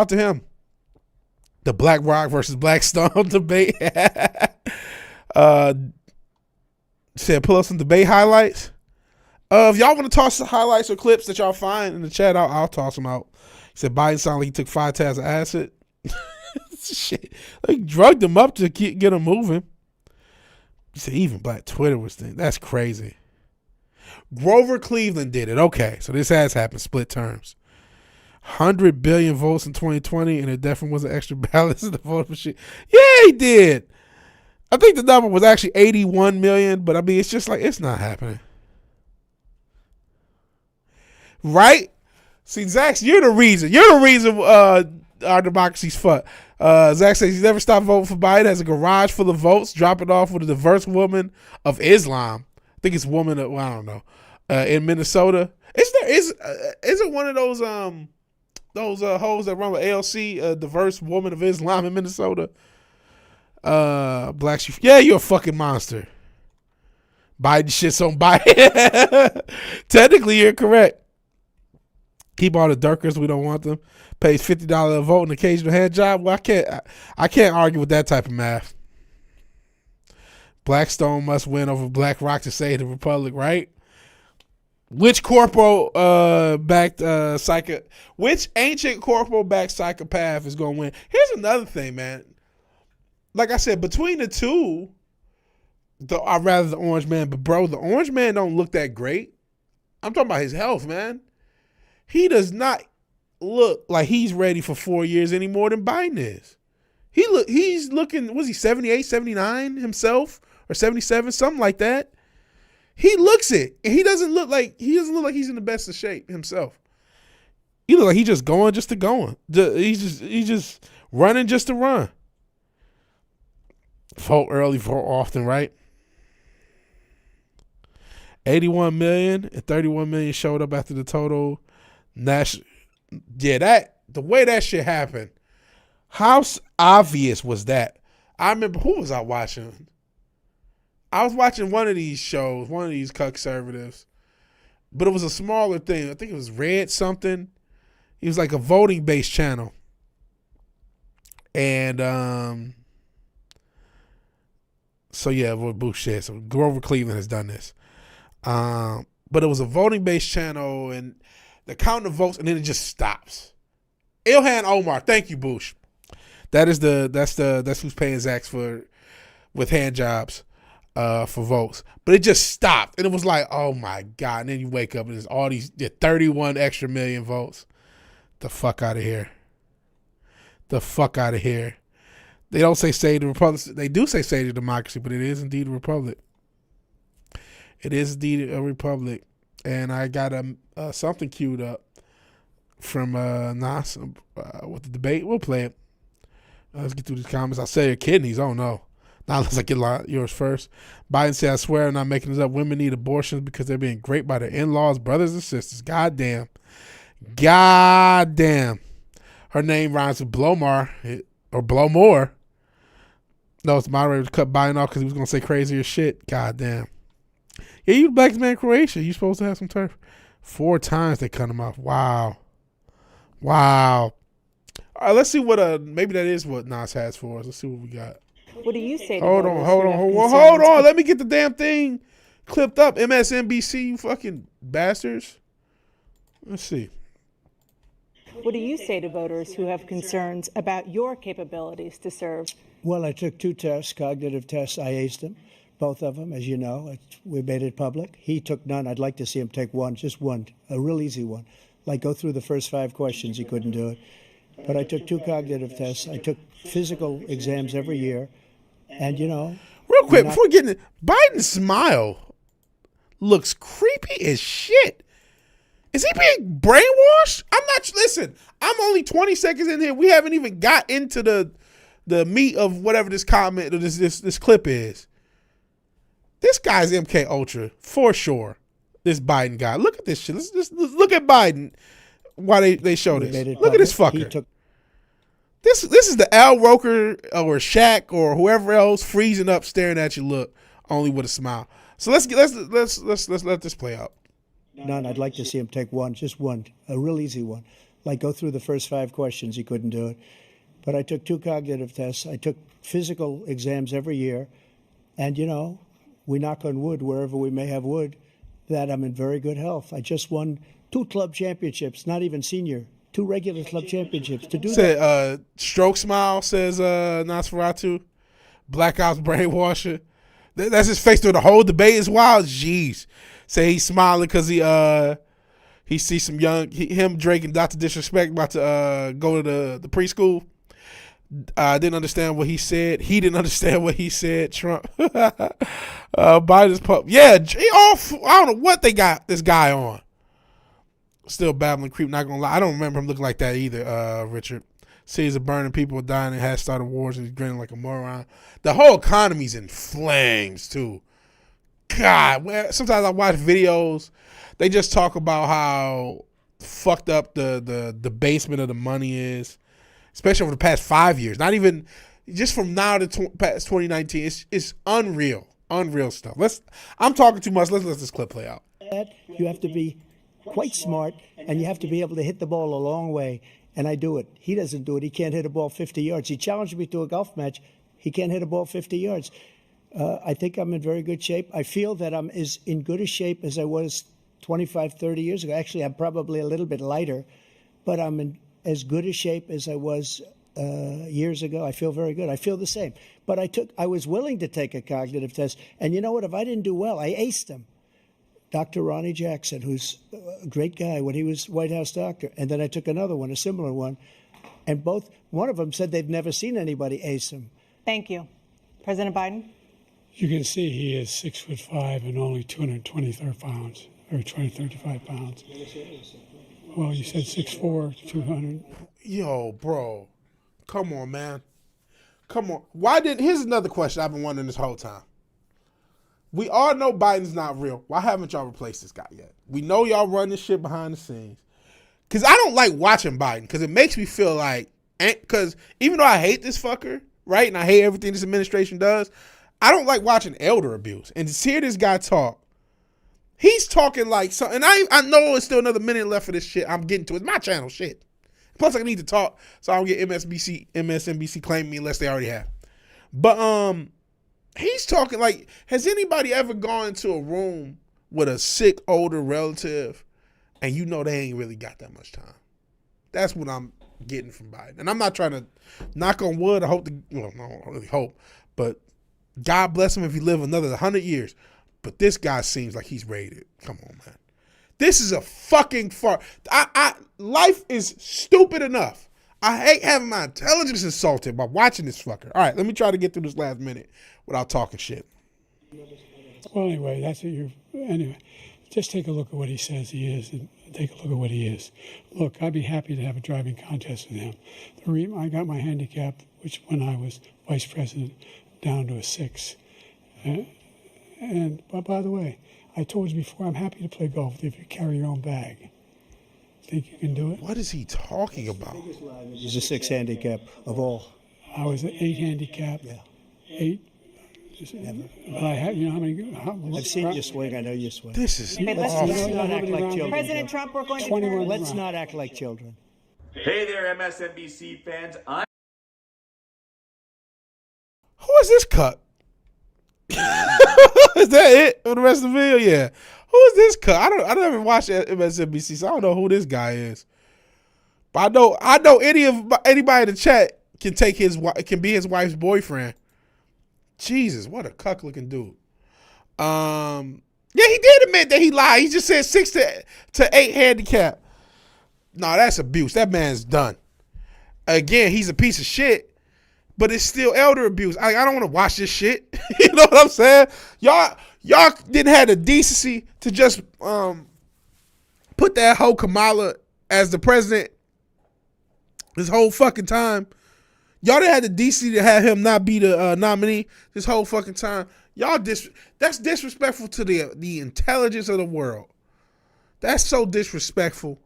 to him. The Black Rock versus Black Stone debate. Said pull up some debate highlights. If y'all want to toss the highlights or clips that y'all find in the chat, I'll toss them out. He said Biden sounded like he took 5 tabs of acid. Shit, they drugged him up to get him moving. You say even Black Twitter was thing. That's crazy. Grover Cleveland did it. Okay, so this has happened. Split terms. 100 billion votes in 2020, and there definitely wasn't extra ballots in the vote machine. Yeah, he did. I think the number was actually 81 million, but I mean, it's just like, it's not happening. Right? See, Zach, you're the reason. You're the reason our democracy's fucked. Zach says he's never stopped voting for Biden. Has a garage full of votes, drop it off with a diverse woman of Islam. I think it's woman. Well, I don't know. In Minnesota, is it one of those hoes that run with ALC? A diverse woman of Islam in Minnesota. Black sheep. Yeah, you're a fucking monster. Biden shits on Biden. Technically, you're correct. Keep all the Durkers. We don't want them. Pays $50 a vote and occasional hand job. Well, I can't argue with that type of math. Blackstone must win over BlackRock to save the republic, right? Which corporal-backed which ancient corporal-backed psychopath is going to win? Here's another thing, man. Like I said, between the two, I'd rather the Orange Man. But, bro, the Orange Man don't look that great. I'm talking about his health, man. He does not look like he's ready for 4 years any more than Biden is. He's looking, was he 78, 79 himself? Or 77, something like that. He looks it. And he doesn't look like he's in the best of shape himself. He look like he's just going just to going. He's just running just to run. Vote early, vote often, right? 81 million and 31 million showed up after the total national. Yeah, the way that shit happened. How obvious was that? I remember, who was I watching? I was watching one of these shows, one of these conservatives, but it was a smaller thing. I think it was Red something. It was like a voting-based channel. And so yeah, bullshit. So Grover Cleveland has done this. But it was a voting-based channel, and the counting of votes, and then it just stops. Ilhan Omar, thank you, Bush. That's who's paying Zach with hand jobs. For votes, but it just stopped, and it was like, oh my god! And then you wake up and there's all these 31 extra million votes. The fuck out of here! The fuck out of here! They don't say save the republic. They do say save the democracy, but it is indeed a republic. It is indeed a republic, and I got something queued up from Nas with the debate. We'll play it. Let's get through these comments. I'll say your kidneys. Oh no. Now let's get yours first. Biden said, I swear I'm not making this up. Women need abortions because they're being raped by their in-laws, brothers, and sisters. God damn. God damn. Her name rhymes with Blomar or Blowmore. No, it's moderator to cut Biden off because he was going to say crazier shit. God damn. Yeah, you the blackest man in Croatia. You supposed to have some turf. 4 times they cut him off. Wow. Wow. All right, let's see what, maybe that is what Nas has for us. Let's see what we got. What do you say to Hold voters on. Let me get the damn thing clipped up. MSNBC, you fucking bastards. Let's see. What do you say to voters who have concerns about your capabilities to serve? Well, I took 2 tests, cognitive tests. I aced them, both of them, as you know. We made it public. He took none. I'd like to see him take one, just one, a real easy one. Like go through the first 5 questions. He couldn't do it. But I took 2 cognitive tests. I took physical exams every year. And, real quick, before getting it, Biden's smile looks creepy as shit. Is he being brainwashed? Listen, I'm only 20 seconds in here. We haven't even got into the meat of whatever this comment or this clip is. This guy's MK Ultra, for sure. This Biden guy. Look at this shit. Let's look at Biden while they show this. Look at this fucker. This is the Al Roker or Shaq or whoever else freezing up, staring at you. Look, only with a smile. So let's let this play out. None. I'd like to see him take one, just one, a real easy one. Like go through the first 5 questions. He couldn't do it. But I took 2 cognitive tests. I took physical exams every year, and we knock on wood wherever we may have wood, that I'm in very good health. I just won 2 club championships, not even senior 2 regular club championships. To do that. Said, stroke smile, says Nosferatu. Black Ops brainwasher. That's his face through the whole debate is wild. Jeez. Say he's smiling because he sees some him, Drake, and Dr. Disrespect about to go to the preschool. Didn't understand what he said. He didn't understand what he said. Trump. Biden's pup. Yeah, I don't know what they got this guy on. Still babbling creep, not gonna lie. I don't remember him looking like that either, Richard. Cities are burning, people are dying, and has started wars, and he's grinning like a moron. The whole economy's in flames, too. God, sometimes I watch videos, they just talk about how fucked up the basement of the money is, especially over the past 5 years. Not even, just from now to past 2019, it's unreal stuff. I'm talking too much, let's let this clip play out. You have to be quite smart, and you have to be able to hit the ball a long way, and I do it. He doesn't do it. He can't hit a ball 50 yards. He challenged me to a golf match. He can't hit a ball 50 yards. I think I'm in very good shape. I feel that I'm as in good a shape as I was 25, 30 years ago. Actually, I'm probably a little bit lighter, but I'm in as good a shape as I was years ago. I feel very good. I feel the same. But I was willing to take a cognitive test, and you know what? If I didn't do well, I aced him. Dr. Ronnie Jackson, who's a great guy when he was White House doctor. And then I took another one, a similar one. And one of them said they've never seen anybody ace him. Thank you. President Biden? You can see he is 6'5" and only 223 pounds, or 235 pounds. Well, you said 6'4", 200. Yo, bro. Come on, man. Come on. Here's another question I've been wondering this whole time. We all know Biden's not real. Why haven't y'all replaced this guy yet? We know y'all run this shit behind the scenes. Because I don't like watching Biden, because it makes me feel like, because even though I hate this fucker, right, and I hate everything this administration does, I don't like watching elder abuse. And to hear this guy talk, he's talking like something. I know it's still another minute left for this shit. I'm getting to it. It's my channel, shit. Plus, I need to talk so I don't get MSNBC claiming me unless they already have. But, he's talking like, has anybody ever gone into a room with a sick older relative and you know they ain't really got that much time? That's what I'm getting from Biden. And I'm not trying to knock on wood. I hope no, I don't really hope, but God bless him if he live another 100 years. But this guy seems like he's ready to, come on, man. This is a fucking life is stupid enough. I hate having my intelligence insulted by watching this fucker. All right, let me try to get through this last minute without talking shit. Well, anyway, anyway, just take a look at what he says he is, and take a look at what he is. Look, I'd be happy to have a driving contest with him. I got my handicap, which when I was vice president, down to a 6. But by the way, I told you before, I'm happy to play golf if you carry your own bag. Think you can do it? What is he talking about? He's a 6 handicap of all. I was an 8 handicap. Yeah. 8. But I have, you know how many? I've seen you swing. I know you swing. This is Okay, Let's not act like children. President Trump, we're going to 21 turn. Let's not act like children. Hey there, MSNBC fans. Who is this cut? Is that it for the rest of the video? Yeah. Who is this cut? I don't ever watch MSNBC, so I don't know who this guy is. But I know anybody in the chat can be his wife's boyfriend. Jesus, what a cuck looking dude. Yeah, he did admit that he lied. He just said 6 to 8 handicap. No, that's abuse. That man's done. Again, he's a piece of shit, but it's still elder abuse. I don't want to watch this shit. You know what I'm saying? Y'all didn't have the decency to just put that whole Kamala as the president this whole fucking time. Y'all didn't have the decency to have him not be the nominee this whole fucking time. That's disrespectful to the intelligence of the world. That's so disrespectful.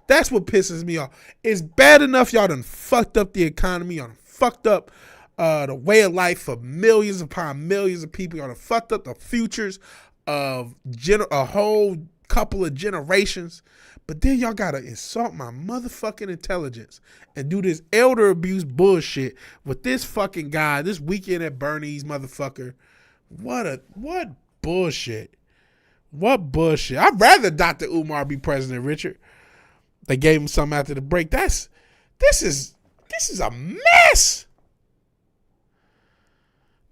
That's what pisses me off. It's bad enough y'all done fucked up the economy. Y'all done fucked up the way of life for millions upon millions of people. Y'all done fucked up the futures of a whole couple of generations. But then y'all gotta insult my motherfucking intelligence and do this elder abuse bullshit with this fucking guy, this weekend at Bernie's motherfucker. What bullshit. What bullshit. I'd rather Dr. Umar be president, Richard. They gave him something after the break. This is a mess.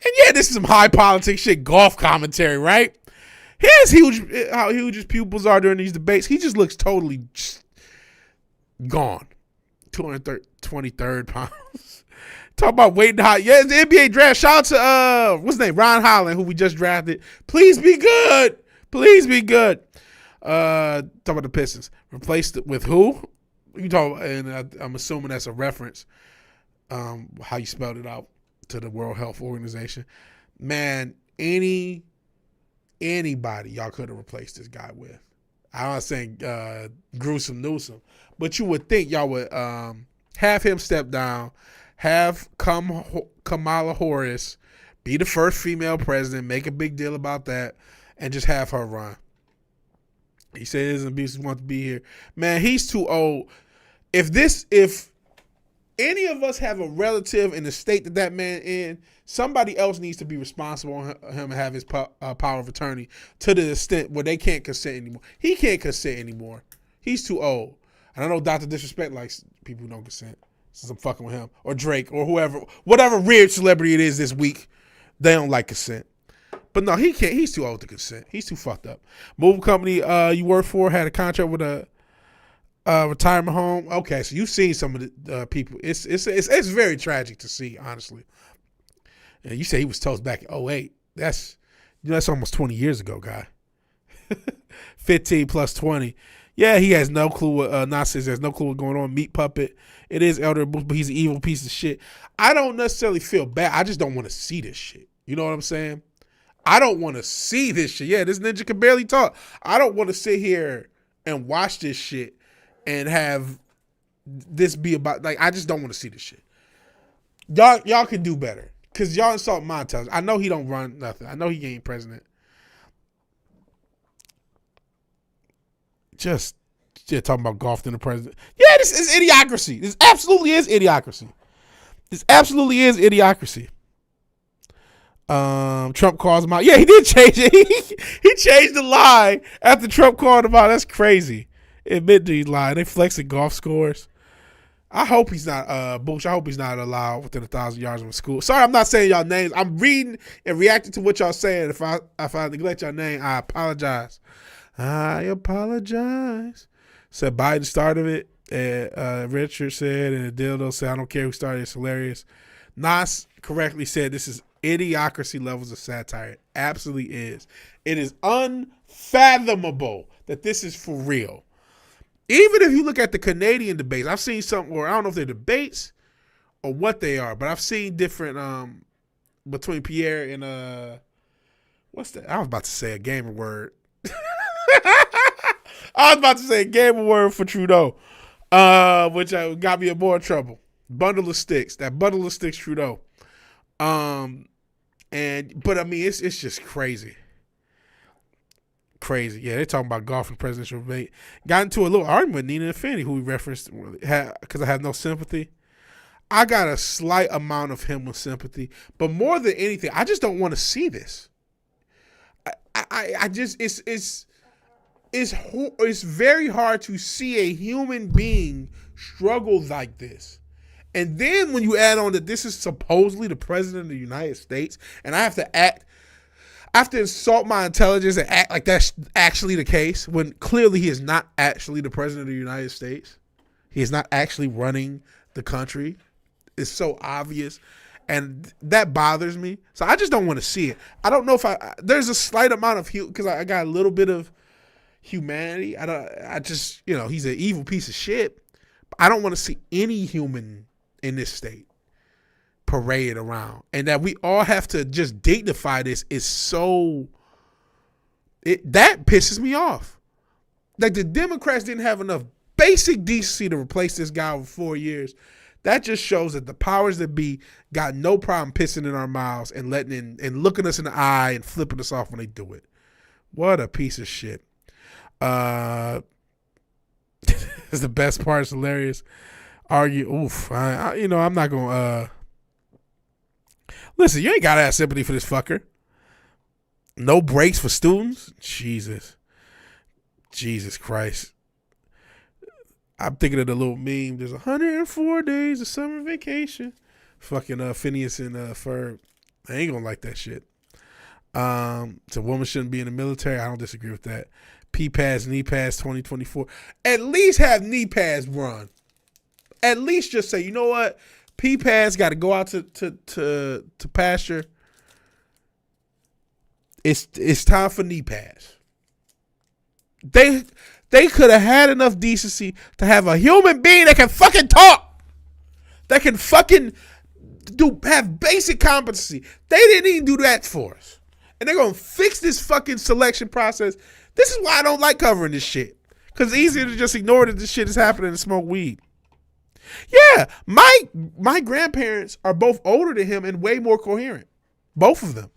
And yeah, this is some high politics shit, golf commentary, right? Here's how huge his pupils are during these debates. He just looks totally gone. 223rd pounds. Talk about waiting hot. Yeah, it's the NBA draft. Shout out to what's his name? Ron Holland, who we just drafted. Please be good. Please be good. Talk about the Pistons. Replaced it with who? You talk, and I'm assuming that's a reference. How you spelled it out to the World Health Organization. Man, anybody y'all could have replaced this guy with. I'm not saying gruesome Newsom, but you would think y'all would have him step down, have Kamala Harris be the first female president, make a big deal about that, and just have her run. He said his abuses want to be here. Man, he's too old. If any of us have a relative in the state that man in, somebody else needs to be responsible on him and have his power of attorney to the extent where they can't consent anymore. He can't consent anymore. He's too old. And I know Dr. Disrespect likes people who don't consent, since I'm fucking with him, or Drake, or whoever, whatever weird celebrity it is this week, they don't like consent. But no, he can't. He's too old to consent. He's too fucked up. Moving company you work for had a contract with a retirement home. Okay, so you've seen some of the people. It's very tragic to see, honestly. And you say he was toast back in 2008. That's almost 20 years ago, guy. 15 plus 20. Yeah, he has no clue what nonsense. Has no clue what's going on. Meat puppet. It is Elder Bruce, but he's an evil piece of shit. I don't necessarily feel bad. I just don't want to see this shit. You know what I'm saying? I don't want to see this shit. Yeah, this ninja can barely talk. I don't want to sit here and watch this shit and have this be about, like, I just don't want to see this shit. Y'all can do better. Because y'all insult my intelligence. I know he don't run nothing. I know he ain't president. Just talking about golf in the president. Yeah, this is idiocracy. This absolutely is idiocracy. Trump calls him out. Yeah, he did change it. He changed the lie after Trump called him out. That's crazy. Admit he's lying. They flexing golf scores. I hope he's not bullshit. I hope he's not allowed within 1,000 yards of a school. Sorry, I'm not saying y'all names. I'm reading and reacting to what y'all saying. If I neglect your name, I apologize. Said Biden started it. And Richard said, and Dildo said, I don't care who started it. It's hilarious. Nas correctly said this is idiocracy levels of satire. It absolutely is. It is unfathomable that this is for real. Even if you look at the Canadian debates, I've seen some, or I don't know if they're debates or what they are, but I've seen different between Pierre and what's that? I was about to say a gamer word. For Trudeau, which got me in more trouble. Bundle of sticks, Trudeau. But I mean, it's just crazy. Yeah, they're talking about golf and presidential debate. Got into a little argument with Nina Fanny, who we referenced, because I have no sympathy. I got a slight amount of him with sympathy, but more than anything, I just don't want to see this. It's very hard to see a human being struggle like this. And then when you add on that this is supposedly the president of the United States, and I have to insult my intelligence and act like that's actually the case, when clearly he is not actually the president of the United States. He is not actually running the country. It's so obvious. And that bothers me. So I just don't want to see it. I don't know if there's a slight amount of, because I got a little bit of humanity. I just, he's an evil piece of shit. I don't want to see any human in this state parade around. And that we all have to just dignify this is that pisses me off. Like, the Democrats didn't have enough basic decency to replace this guy over 4 years. That just shows that the powers that be got no problem pissing in our mouths and looking us in the eye and flipping us off when they do it. What a piece of shit. It's the best part. It's hilarious. Argue. Oof. I'm not going to listen, you ain't got to have sympathy for this fucker. No breaks for students? Jesus Christ. I'm thinking of the little meme. There's 104 days of summer vacation. Fucking Phineas and Ferb. I ain't gonna like that shit. So woman shouldn't be in the military. I don't disagree with that. P-Pads, knee pads 2024. At least have knee pads run. At least just say, you know what? P-Pads got to go out to pasture. It's time for knee pads. They could have had enough decency to have a human being that can fucking talk. That can fucking have basic competency. They didn't even do that for us. And they're going to fix this fucking selection process. This is why I don't like covering this shit. Because it's easier to just ignore that this shit is happening and smoke weed. Yeah, my grandparents are both older than him and way more coherent. Both of them.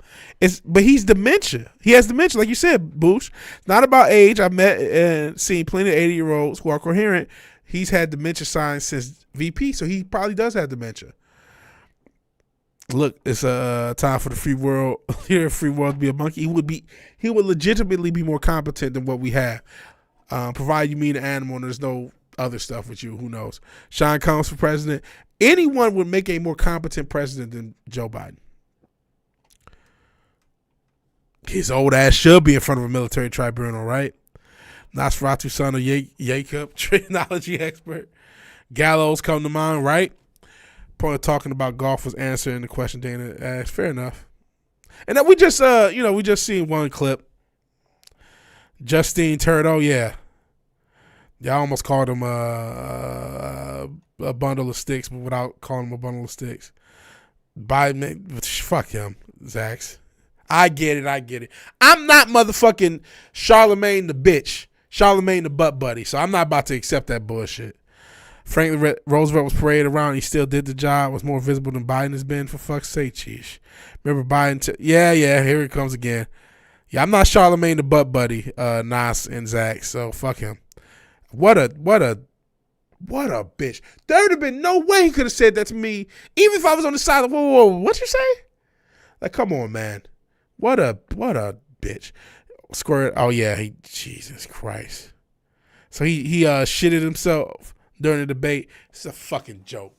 But he's dementia. He has dementia, like you said, Boosh. It's not about age. I've met and seen plenty of 80-year-olds who are coherent. He's had dementia signs since VP, so he probably does have dementia. Look, it's a time for the free world to be a monkey. He would legitimately be more competent than what we have. Provided you mean an animal and there's no other stuff with you. Who knows? Sean Combs for president. Anyone would make a more competent president than Joe Biden. His old ass should be in front of a military tribunal, right? Nosferatu son of Jacob, technology expert. Gallows come to mind, right? Point of talking about golf was answering the question Dana asked. Fair enough. And then we just seen one clip. Justine Turdo, yeah. Y'all almost called him a bundle of sticks, but without calling him a bundle of sticks. Biden, fuck him, Zax. I get it. I'm not motherfucking Charlemagne the bitch. Charlemagne the butt buddy. So I'm not about to accept that bullshit. Franklin Roosevelt was paraded around. He still did the job. Was more visible than Biden has been. For fuck's sake, cheesh. Remember Biden? Yeah. Here it comes again. Yeah, I'm not Charlemagne the butt buddy, Nas and Zach. So fuck him. What a bitch. There would have been no way he could have said that to me, even if I was on the side of whoa, what you say? Like, come on, man. What a bitch. Squirt. Oh yeah, Jesus Christ. So he shitted himself during the debate. It's a fucking joke.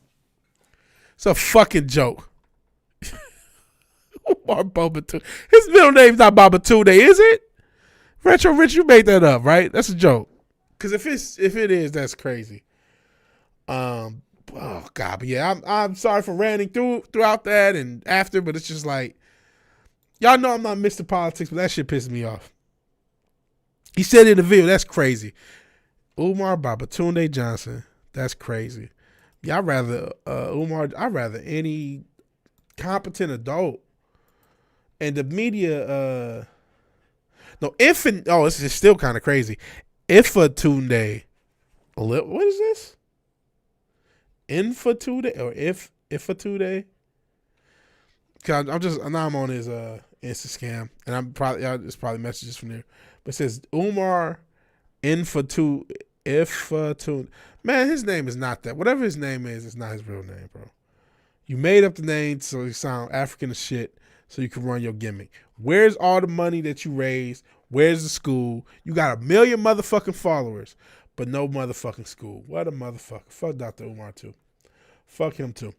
Omar Babatunde. His middle name's not Babatunde, is it? Retro Rich, you made that up, right? That's a joke. Because if it is, that's crazy. Oh God, but yeah, I'm sorry for ranting throughout that and after, but it's just like, y'all know I'm not Mr. Politics, but that shit pisses me off. He said in the video, that's crazy. Umar Babatunde Johnson, that's crazy. Yeah, I'd rather any competent adult. And the media, this is still kind of crazy. Ifatunde, what is this? Infatude or Ifatunde? I'm on his Instagram, and it's probably messages from there. But it says Umar Infatude. Man, his name is not that. Whatever his name is, it's not his real name, bro. You made up the name so you sound African as shit, so you can run your gimmick. Where's all the money that you raised? Where's the school? You got 1 million motherfucking followers, but no motherfucking school. What a motherfucker. Fuck Dr. Umar too. Fuck him too.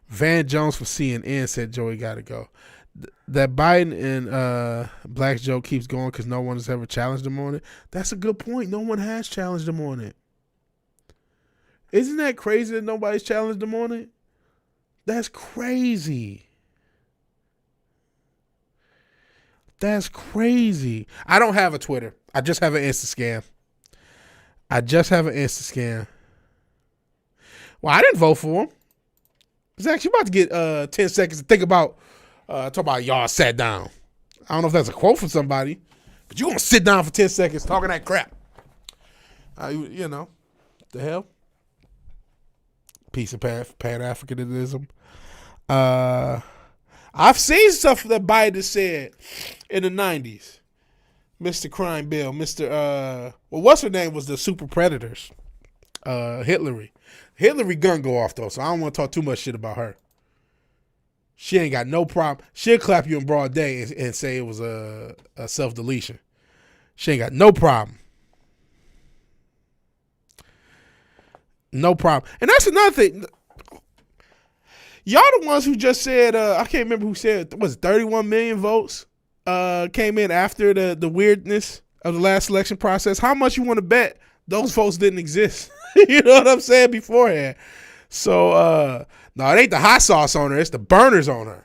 Van Jones for CNN said Joey got to go. That Biden and Black joke keeps going because no one has ever challenged him on it. That's a good point. No one has challenged him on it. Isn't that crazy that nobody's challenged him on it? That's crazy. That's crazy. I don't have a Twitter. I just have an Instagram. Well, I didn't vote for him. Zach, you about to get 10 seconds to think about talk about y'all sat down. I don't know if that's a quote from somebody, but you gonna sit down for 10 seconds talking that crap. You know, the hell? Piece of Pan-Africanism. I've seen stuff that Biden said in the 90s. Mr. Crime Bill, what's her name was the Super Predators? Hillary. Hillary gun go off though, so I don't want to talk too much shit about her. She ain't got no problem. She'll clap you in broad day and say it was a self-deletion. She ain't got no problem. No problem. And that's another thing. Y'all the ones who just said, I can't remember who said, was it 31 million votes came in after the weirdness of the last election process. How much you want to bet those votes didn't exist? You know what I'm saying? Beforehand. So, no, it ain't the hot sauce on her. It's the burners on her.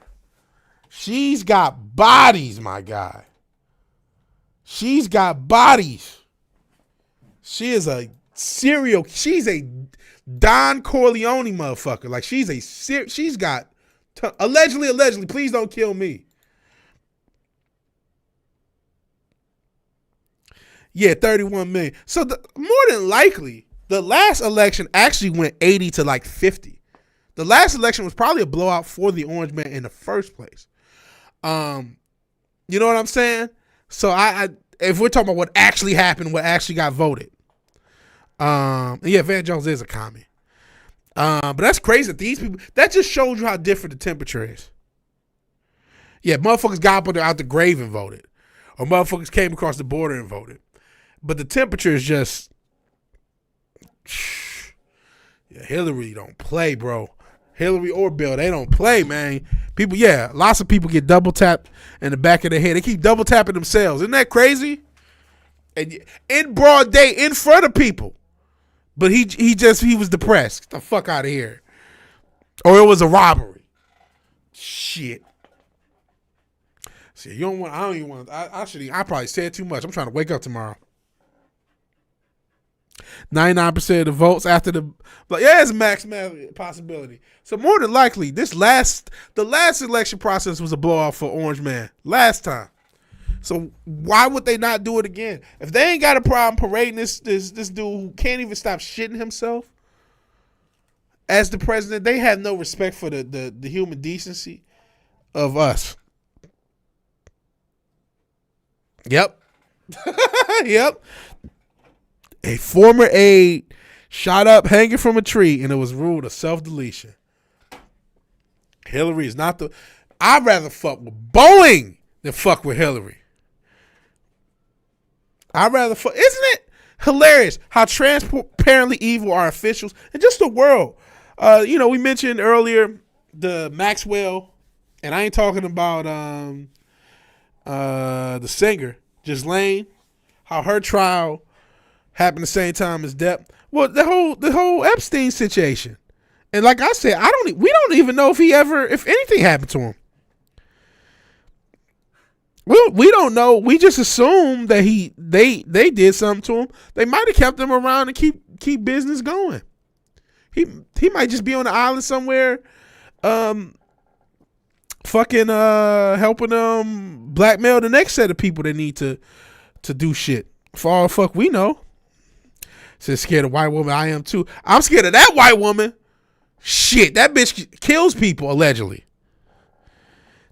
She's got bodies, my guy. She's got bodies. She is a she's a Don Corleone motherfucker. Like, she's got, allegedly, please don't kill me. Yeah, 31 million. So more than likely, the last election actually went 80 to like 50. The last election was probably a blowout for the Orange Man in the first place. You know what I'm saying? So I if we're talking about what actually happened, what actually got voted. Yeah, Van Jones is a commie. But that's crazy that these people, that just shows you how different the temperature is. Yeah, motherfuckers got up out the grave and voted. Or motherfuckers came across the border and voted. But the temperature is just, yeah, Hillary don't play, bro. Hillary or Bill, they don't play, man. People, yeah, lots of people get double tapped in the back of their head. They keep double tapping themselves. Isn't that crazy? And in broad day, in front of people. But he was depressed. Get the fuck out of here. Or it was a robbery. Shit. See, you don't want. I don't even want. I probably said too much. I'm trying to wake up tomorrow. 99% of the votes after it's a max possibility. So more than likely, the last election process was a blowout for Orange Man last time. So why would they not do it again? If they ain't got a problem parading this dude who can't even stop shitting himself as the president, they have no respect for the human decency of us. Yep. Yep. A former aide shot up hanging from a tree, and it was ruled a self-deletion. Hillary is not I'd rather fuck with Boeing than fuck with Hillary. I'd rather fuck. Isn't it hilarious how transparently evil our officials and just the world? We mentioned earlier the Maxwell, and I ain't talking about the singer, Ghislaine, how her trial happened the same time as Depp. Well, the whole Epstein situation, and like I said, we don't even know if anything happened to him. We don't know. We just assume that they did something to him. They might have kept him around and keep business going. He might just be on the island somewhere, fucking helping them blackmail the next set of people that need to do shit. For all the fuck we know. Says scared of white woman. I am too. I'm scared of that white woman. Shit, that bitch kills people allegedly.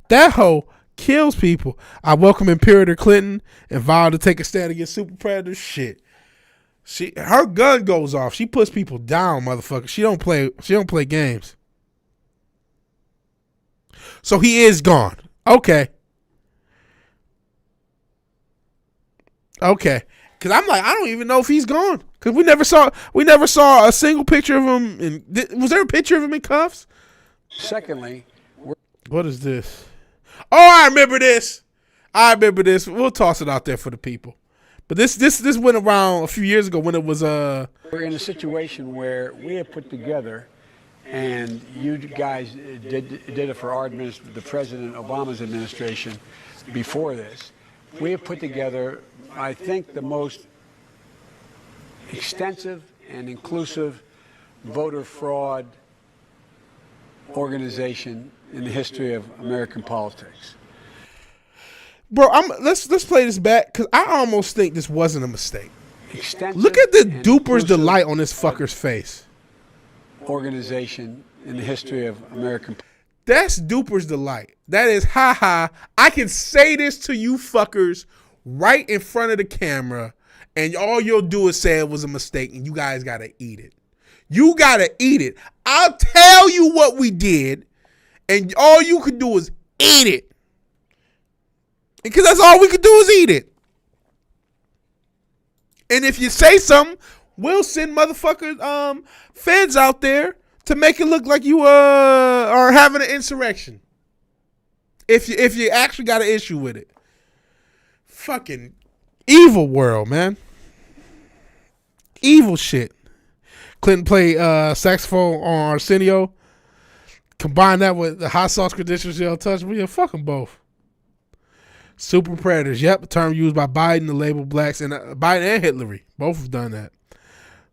That hoe kills people. I welcome Imperator Clinton and vowed to take a stand against super predators. Shit. Her gun goes off. She puts people down, motherfucker. She don't play games. So he is gone. Okay. Cause I'm like, I don't even know if he's gone. Cause we never saw a single picture of him. Was there a picture of him in cuffs? Secondly, what is this? Oh, I remember this. We'll toss it out there for the people. But this went around a few years ago when it was we're in a situation where we have put together, and you guys did it for our administration, the President Obama's administration before this. We have put together, I think, the most extensive and inclusive voter fraud organization in the history of American politics. Bro, let's play this back because I almost think this wasn't a mistake. Extensive. Look at the duper's delight on this fucker's face. Organization in the history of American. That's duper's delight. That is haha. I can say this to you fuckers right in front of the camera, and all you'll do is say it was a mistake, and you guys gotta eat it. You gotta eat it. I'll tell you what we did, and all you can do is eat it. Because that's all we could do is eat it. And if you say something, we'll send motherfucking feds out there to make it look like you are having an insurrection. If you actually got an issue with it. Fucking evil world, man. Evil shit. Clinton played saxophone on Arsenio. Combine that with the hot sauce credentials, you'll touch me. Fuck them both. Super predators. Yep, a term used by Biden to label blacks, and Biden and Hitler. Both have done that.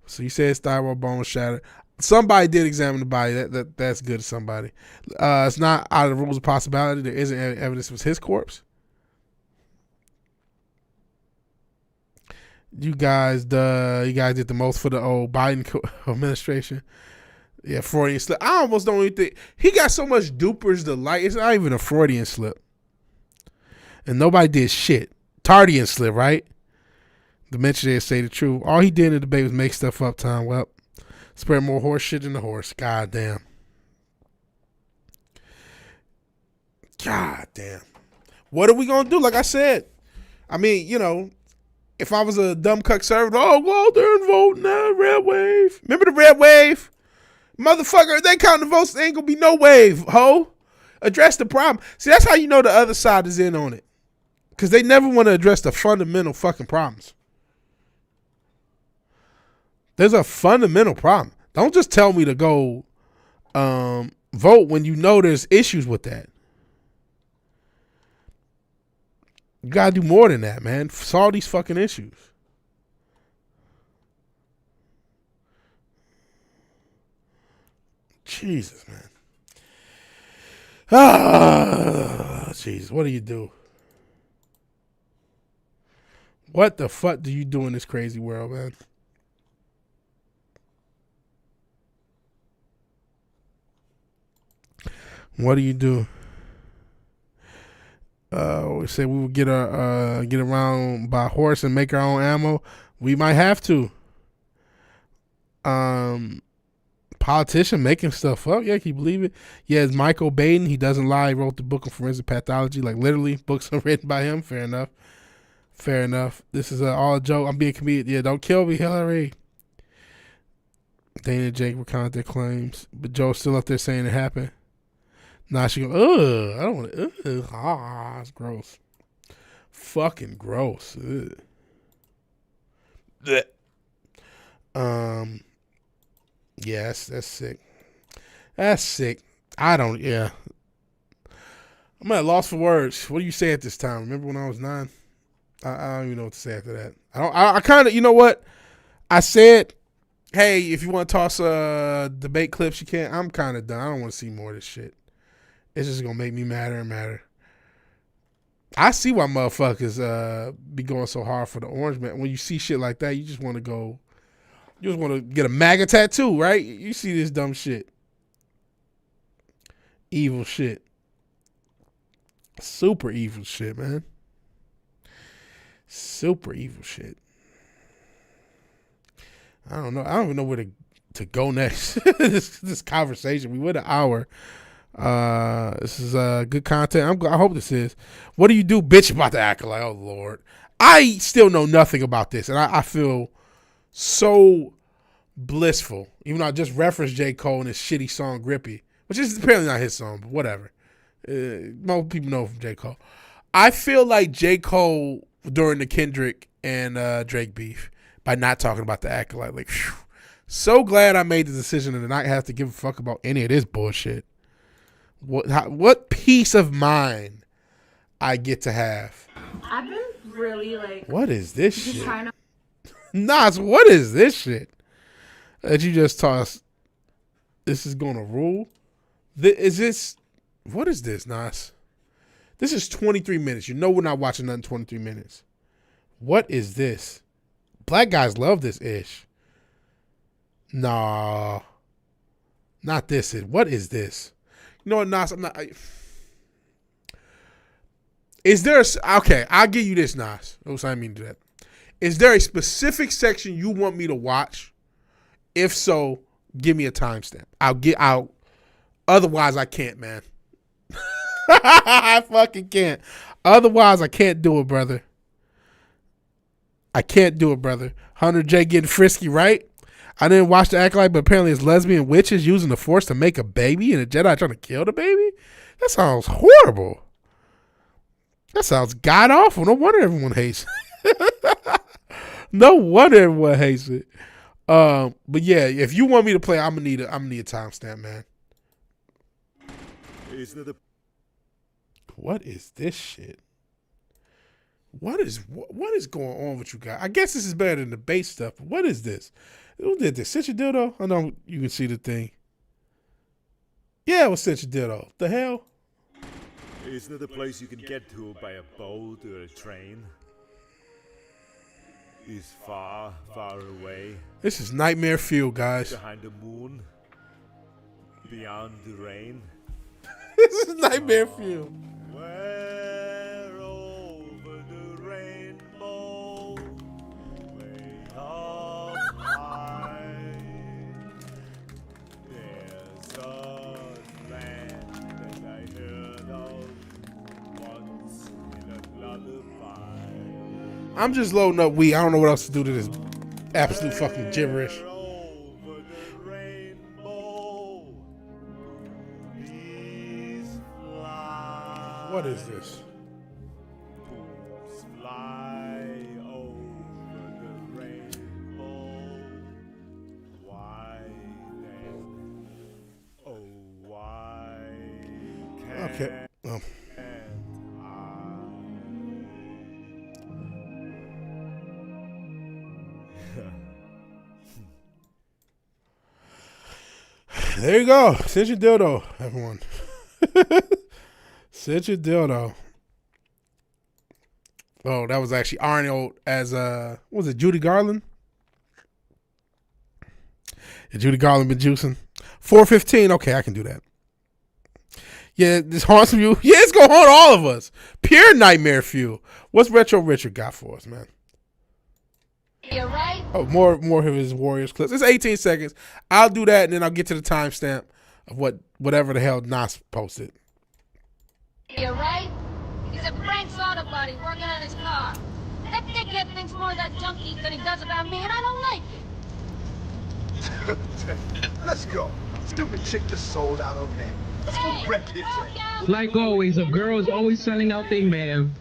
So he says thyroid bone was shattered. Somebody did examine the body. That's good to somebody. It's not out of the rules of possibility. There isn't any evidence it was his corpse. You guys did the most for the old Biden administration. Yeah, Freudian slip. I almost don't even think he got so much dupers to like. It's not even a Freudian slip, and nobody did shit. Tardian slip, right? The mention there say the truth. All he did in the debate was make stuff up. Time well, spread more horse shit than the horse. God damn. God damn. What are we gonna do? Like I said, I mean, you know. If I was a dumb cuck servant, go out there and vote now, red wave. Remember the red wave? Motherfucker, if they count the votes, there ain't gonna be no wave, ho. Address the problem. See, that's how you know the other side is in on it. Because they never want to address the fundamental fucking problems. There's a fundamental problem. Don't just tell me to go vote when you know there's issues with that. You gotta do more than that, man. Solve these fucking issues. Jesus, man. Ah, Jesus. What do you do? What the fuck do you do in this crazy world, man? What do you do? We said we would get around by horse and make our own ammo. We might have to. Politician making stuff up. Yeah, can you believe it? Yeah, it's Michael Baden. He doesn't lie. He wrote the book of forensic pathology. Like literally, books are written by him. Fair enough. Fair enough. This is all a joke. I'm being comedic. Yeah, don't kill me, Hillary. Dana and Jake recount their claims, but Joe's still up there saying it happened. Nah, she go, ugh, I don't want to, it's gross. Fucking gross. Ugh. Yeah, that's sick. That's sick. I'm at a loss for words. What do you say at this time? Remember when I was 9? I don't even know what to say after that. I kind of, you know what? I said, hey, if you want to toss debate clips, you can. I'm kind of done. I don't want to see more of this shit. It's just going to make me madder and madder. I see why motherfuckers be going so hard for the orange man. When you see shit like that, you just want to go, you just want to get a MAGA tattoo, right? You see this dumb shit. Evil shit. Super evil shit, man. Super evil shit. I don't know. I don't even know where to go next. this conversation. We went an hour. This is good content. I hope this is. What do you do, bitch, about the acolyte? Oh Lord, I still know nothing about this, and I feel so blissful. Even though I just referenced J. Cole and his shitty song "Grippy," which is apparently not his song, but whatever. Most people know from J. Cole. I feel like J. Cole during the Kendrick and Drake beef by not talking about the acolyte. Like, whew, so glad I made the decision to not have to give a fuck about any of this bullshit. What peace of mind I get to have. I've been really like. What is this shit? Trying to. Nas, what is this shit that you just tossed? This is gonna rule. Is this? What is this, Nas? This is 23 minutes. You know we're not watching nothing 23 minutes. What is this? Black guys love this ish. Nah, not this. What is this? You know what, Nas? I'm not. Is there okay? I'll give you this, Nas. I didn't mean to do that. Is there a specific section you want me to watch? If so, give me a timestamp. I'll. Otherwise, I can't, man. I fucking can't. Otherwise, I can't do it, brother. I can't do it, brother. Hunter J getting frisky, right? I didn't watch the Act Like, but apparently it's lesbian witches using the Force to make a baby and a Jedi trying to kill the baby? That sounds horrible. That sounds god-awful. No wonder everyone hates it. No wonder everyone hates it. But yeah, if you want me to play, I'm gonna need a timestamp, man. What is this shit? What is going on with you guys? I guess this is better than the base stuff. But what is this? Who did this? Cinch your dildo? I know you can see the thing. Yeah, it was Cinch your dildo. The hell? Isn't it a place you can get to by a boat or a train? Is far, far away. This is nightmare fuel, guys. Behind the moon. Beyond the rain. This is nightmare fuel. Where over the rainbow, way up high, there's a land that I heard of once in a lullaby. I'm just loading up weed. I don't know what else to do to this absolute fucking gibberish. What is this? Fly over the rainbow. Why then? Oh, why can't Okay. Oh. There you go. Cinch your dildo, everyone. Cinch your dildo. Oh, that was actually Arnold as what was it, Judy Garland? Yeah, Judy Garland been juicing. 4:15. Okay, I can do that. Yeah, this haunts you. Yeah, it's gonna haunt all of us. Pure nightmare fuel. What's Retro Richard got for us, man? You're right. Oh, more of his Warriors clips. It's 18 seconds. I'll do that, and then I'll get to the timestamp of whatever the hell Nas posted. You're right. He's a prank soda buddy working on his car. That dickhead thinks more of that junk eat than he does about me, and I don't like it. Let's go. Stupid chick just sold out over there. Let's go rep his way. Like always, a girl's always selling out their man.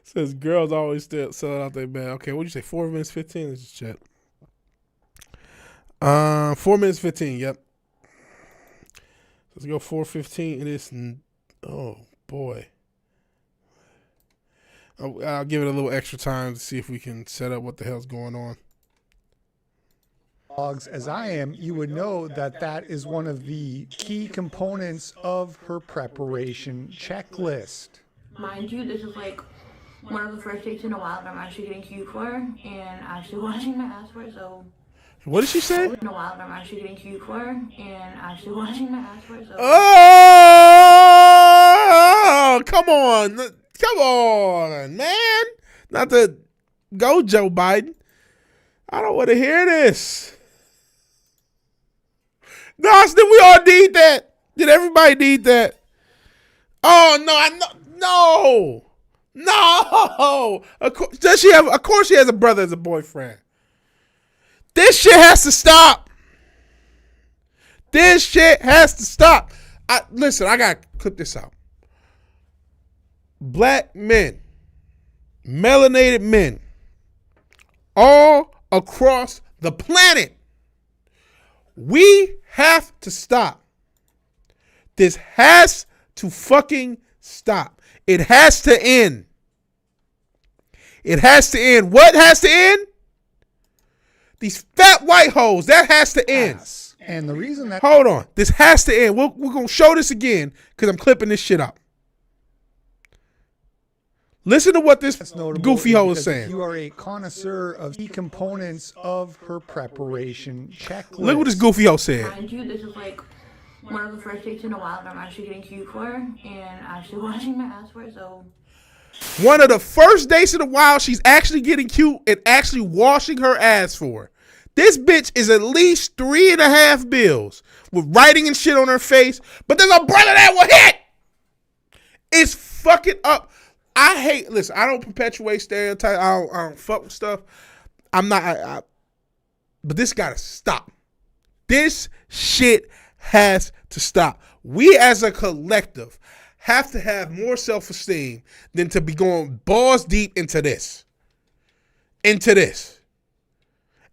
Says girls always still selling out their man. Okay, what'd you say? 4 minutes 15? Let's just check. 4 minutes 15, yep. Let's go 4:15. It is, oh boy. I'll give it a little extra time to see if we can set up what the hell's going on. As I am, you would know that that is one of the key components of her preparation checklist. Mind you, this is like one of the first dates in a while that I'm actually getting cute for, and actually washing my ass for, so. What did she say? In a while that I'm actually getting cute for, and actually washing my ass for, so. Oh, come on. Come on, man. Not to go Joe Biden. I don't want to hear this. No, did we all need that? Did everybody need that? Oh, no. Of course, of course she has a brother as a boyfriend. This shit has to stop. This shit has to stop. Listen, I got to clip this out. Black men, melanated men, all across the planet, we have to stop. This has to fucking stop. It has to end. It has to end. What has to end? These fat white hoes. That has to end. And the reason that... Hold on. This has to end. We're going to show this again because I'm clipping this shit up. Listen to what this goofy hoe is saying. You are a connoisseur of key components of her preparation checklist. Look what this goofy hoe said. Mind you, this is like one of the first dates in a while that I'm actually getting cute for, and actually washing my ass for, so. One of the first dates in a while she's actually getting cute and actually washing her ass for. This bitch is at least 3.5 bills with writing and shit on her face, but there's a brother that will hit. It's fucking up. I hate. Listen, I don't perpetuate stereotypes. I don't fuck with stuff. I'm not. But this gotta stop. This shit has to stop. We as a collective have to have more self-esteem than to be going balls deep into this.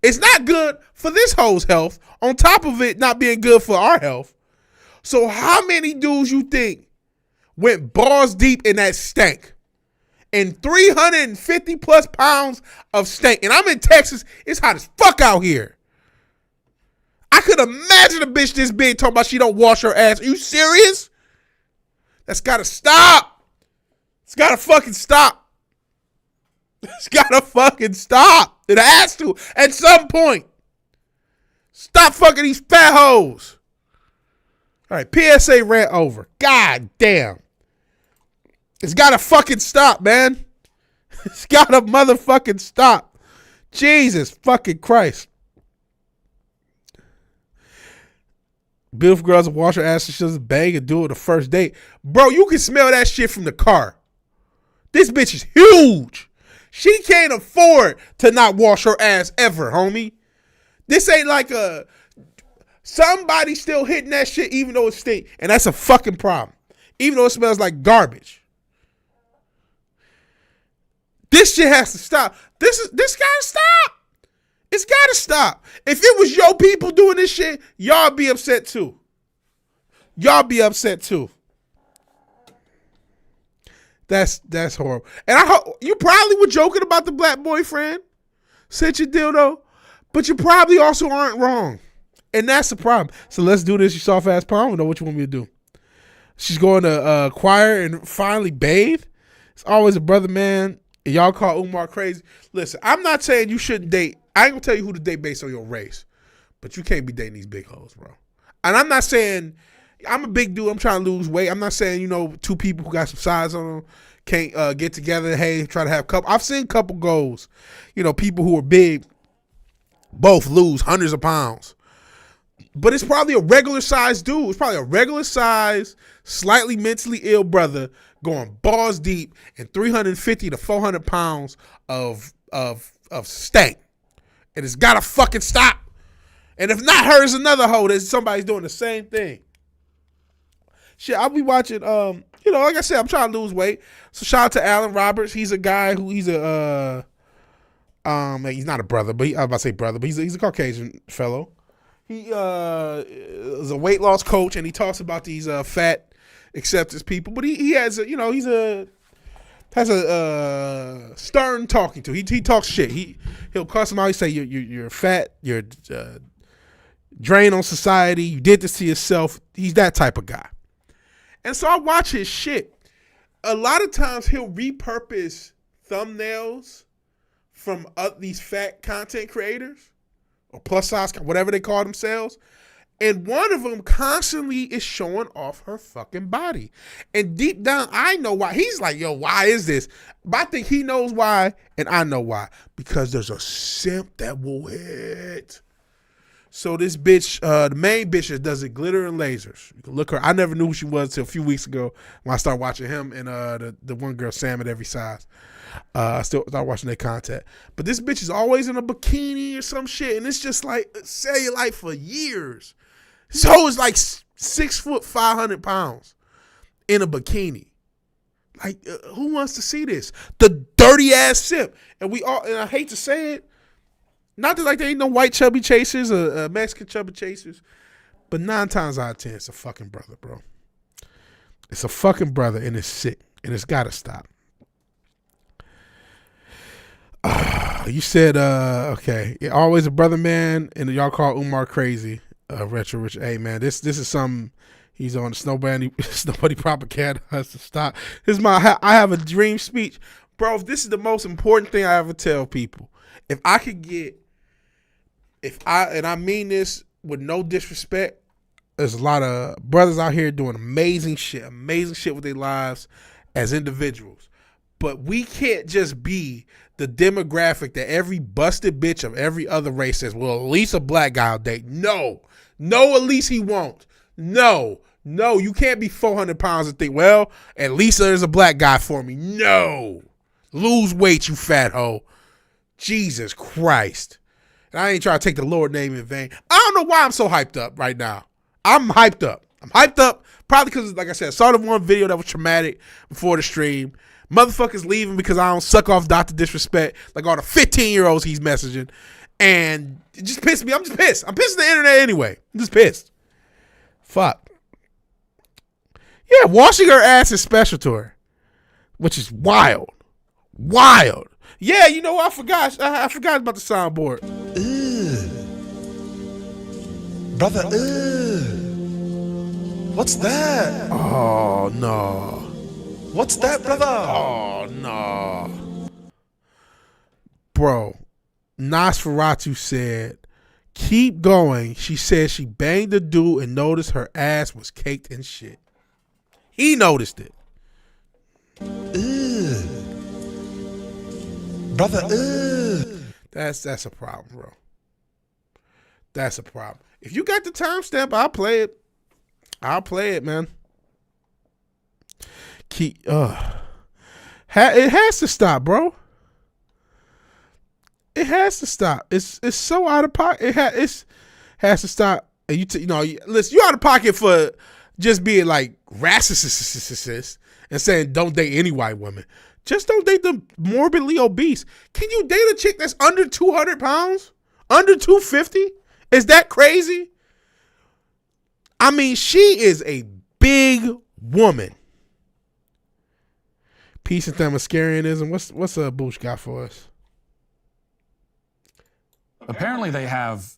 It's not good for this hoe's health, on top of it not being good for our health. So how many dudes you think went balls deep in that stank? And 350 plus pounds of stank. And I'm in Texas. It's hot as fuck out here. I could imagine a bitch this big talking about she don't wash her ass. Are you serious? That's gotta stop. It's gotta fucking stop. It's gotta fucking stop. It has to at some point. Stop fucking these fat hoes. All right, PSA rant over. God damn. It's gotta fucking stop, man. It's gotta motherfucking stop. Jesus fucking Christ. Beautiful girls wash her ass and she doesn't bang and do it the first date. Bro, you can smell that shit from the car. This bitch is huge. She can't afford to not wash her ass ever, homie. This ain't like somebody still hitting that shit even though it stink. And that's a fucking problem. Even though it smells like garbage. This shit has to stop. This gotta stop. It's gotta stop. If it was your people doing this shit, y'all be upset too. Y'all be upset too. That's horrible. And I hope you probably were joking about the black boyfriend. Sent your dildo. But you probably also aren't wrong. And that's the problem. So let's do this, you soft ass palm. I don't know what you want me to do. She's going to choir and finally bathe. It's always a brother, man. And y'all call Umar crazy. Listen, I'm not saying you shouldn't date. I ain't gonna tell you who to date based on your race. But you can't be dating these big hoes, bro. And I'm not saying, I'm a big dude, I'm trying to lose weight. I'm not saying, two people who got some size on them can't get together, hey, try to have a couple. I've seen couple goals, people who are big, both lose hundreds of pounds. But it's probably a regular size dude. It's probably a regular size, slightly mentally ill brother going balls deep in 350 to 400 pounds of stank. And it's gotta fucking stop. And if not her, it's another hoe that somebody's doing the same thing. Shit, I'll be watching, like I said, I'm trying to lose weight. So shout out to Alan Roberts. He's a guy who he's not a brother, but I was about to say brother, but he's a Caucasian fellow. He is a weight loss coach, and he talks about these fat acceptance people. But he has has a stern talking to. He talks shit. He'll cuss them out. He say you're fat. You're drain on society. You did this to yourself. He's that type of guy. And so I watch his shit. A lot of times he'll repurpose thumbnails from these fat content creators or plus size, whatever they call themselves. And one of them constantly is showing off her fucking body. And deep down, I know why. He's like, yo, why is this? But I think he knows why, and I know why. Because there's a simp that will hit. So this bitch, the main bitch that does it, Glitter and Lasers. You can look her. I never knew who she was until a few weeks ago when I started watching him and the one girl, Sam at Every Size. I still start watching their content. But this bitch is always in a bikini or some shit, and it's just like cellulite for years. So it's like 6 foot 500 pounds in a bikini. Like, who wants to see this? The dirty ass simp. And I hate to say it, not that like there ain't no white chubby chasers or Mexican chubby chasers, but 9 times out of 10, it's a fucking brother, bro. It's a fucking brother, and it's sick, and it's gotta stop. You said, okay, always a brother, man, and y'all call Umar crazy. Retro Rich, hey man, this is something. He's on the Snowbody propaganda has to stop. This is I have a dream speech, bro. If this is the most important thing I ever tell people. If I could get, and I mean this with no disrespect, there's a lot of brothers out here doing amazing shit with their lives as individuals. But we can't just be the demographic that every busted bitch of every other race says, well, at least a black guy will date. No, at least he won't. No, No, you can't be 400 pounds and think, well, at least there's a black guy for me. No. Lose weight, you fat hoe. Jesus Christ. And I ain't trying to take the Lord name in vain. I don't know why I'm so hyped up right now. I'm hyped up. Probably because, like I said, I saw the one video that was traumatic before the stream. Motherfuckers leaving because I don't suck off Dr. Disrespect like all the 15-year-olds he's messaging. And it just pissed me. I'm just pissed. I'm pissed at the internet anyway. I'm just pissed. Fuck. Yeah, washing her ass is special to her, which is wild. Wild. Yeah, you know what? I forgot about the soundboard. Brother, what's that? Oh, no. What's that, brother? Oh, no. Bro, Nosferatu said, keep going. She said she banged the dude and noticed her ass was caked in shit. He noticed it. Brother, That's a problem, bro. That's a problem. If you got the timestamp, I'll play it. I'll play it, man. It has to stop, bro. It has to stop. It's so out of pocket. It has to stop. And listen, you out of pocket for just being like racist and saying don't date any white woman. Just don't date the morbidly obese. Can you date a chick that's under 200 pounds? Under 250? Is that crazy? I mean, she is a big woman. Peace and Themyscirianism. What's Bush got for us? Apparently they have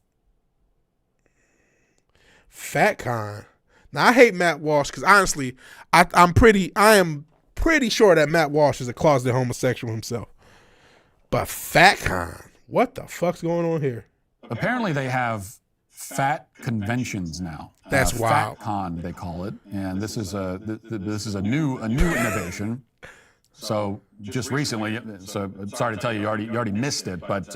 FatCon. Now I hate Matt Walsh because honestly, I am pretty sure that Matt Walsh is a closeted homosexual himself. But FatCon, what the fuck's going on here? Apparently they have fat conventions now. That's wild. FatCon they call it, and this is a new innovation. So just recently, so sorry to tell you, you already missed it, but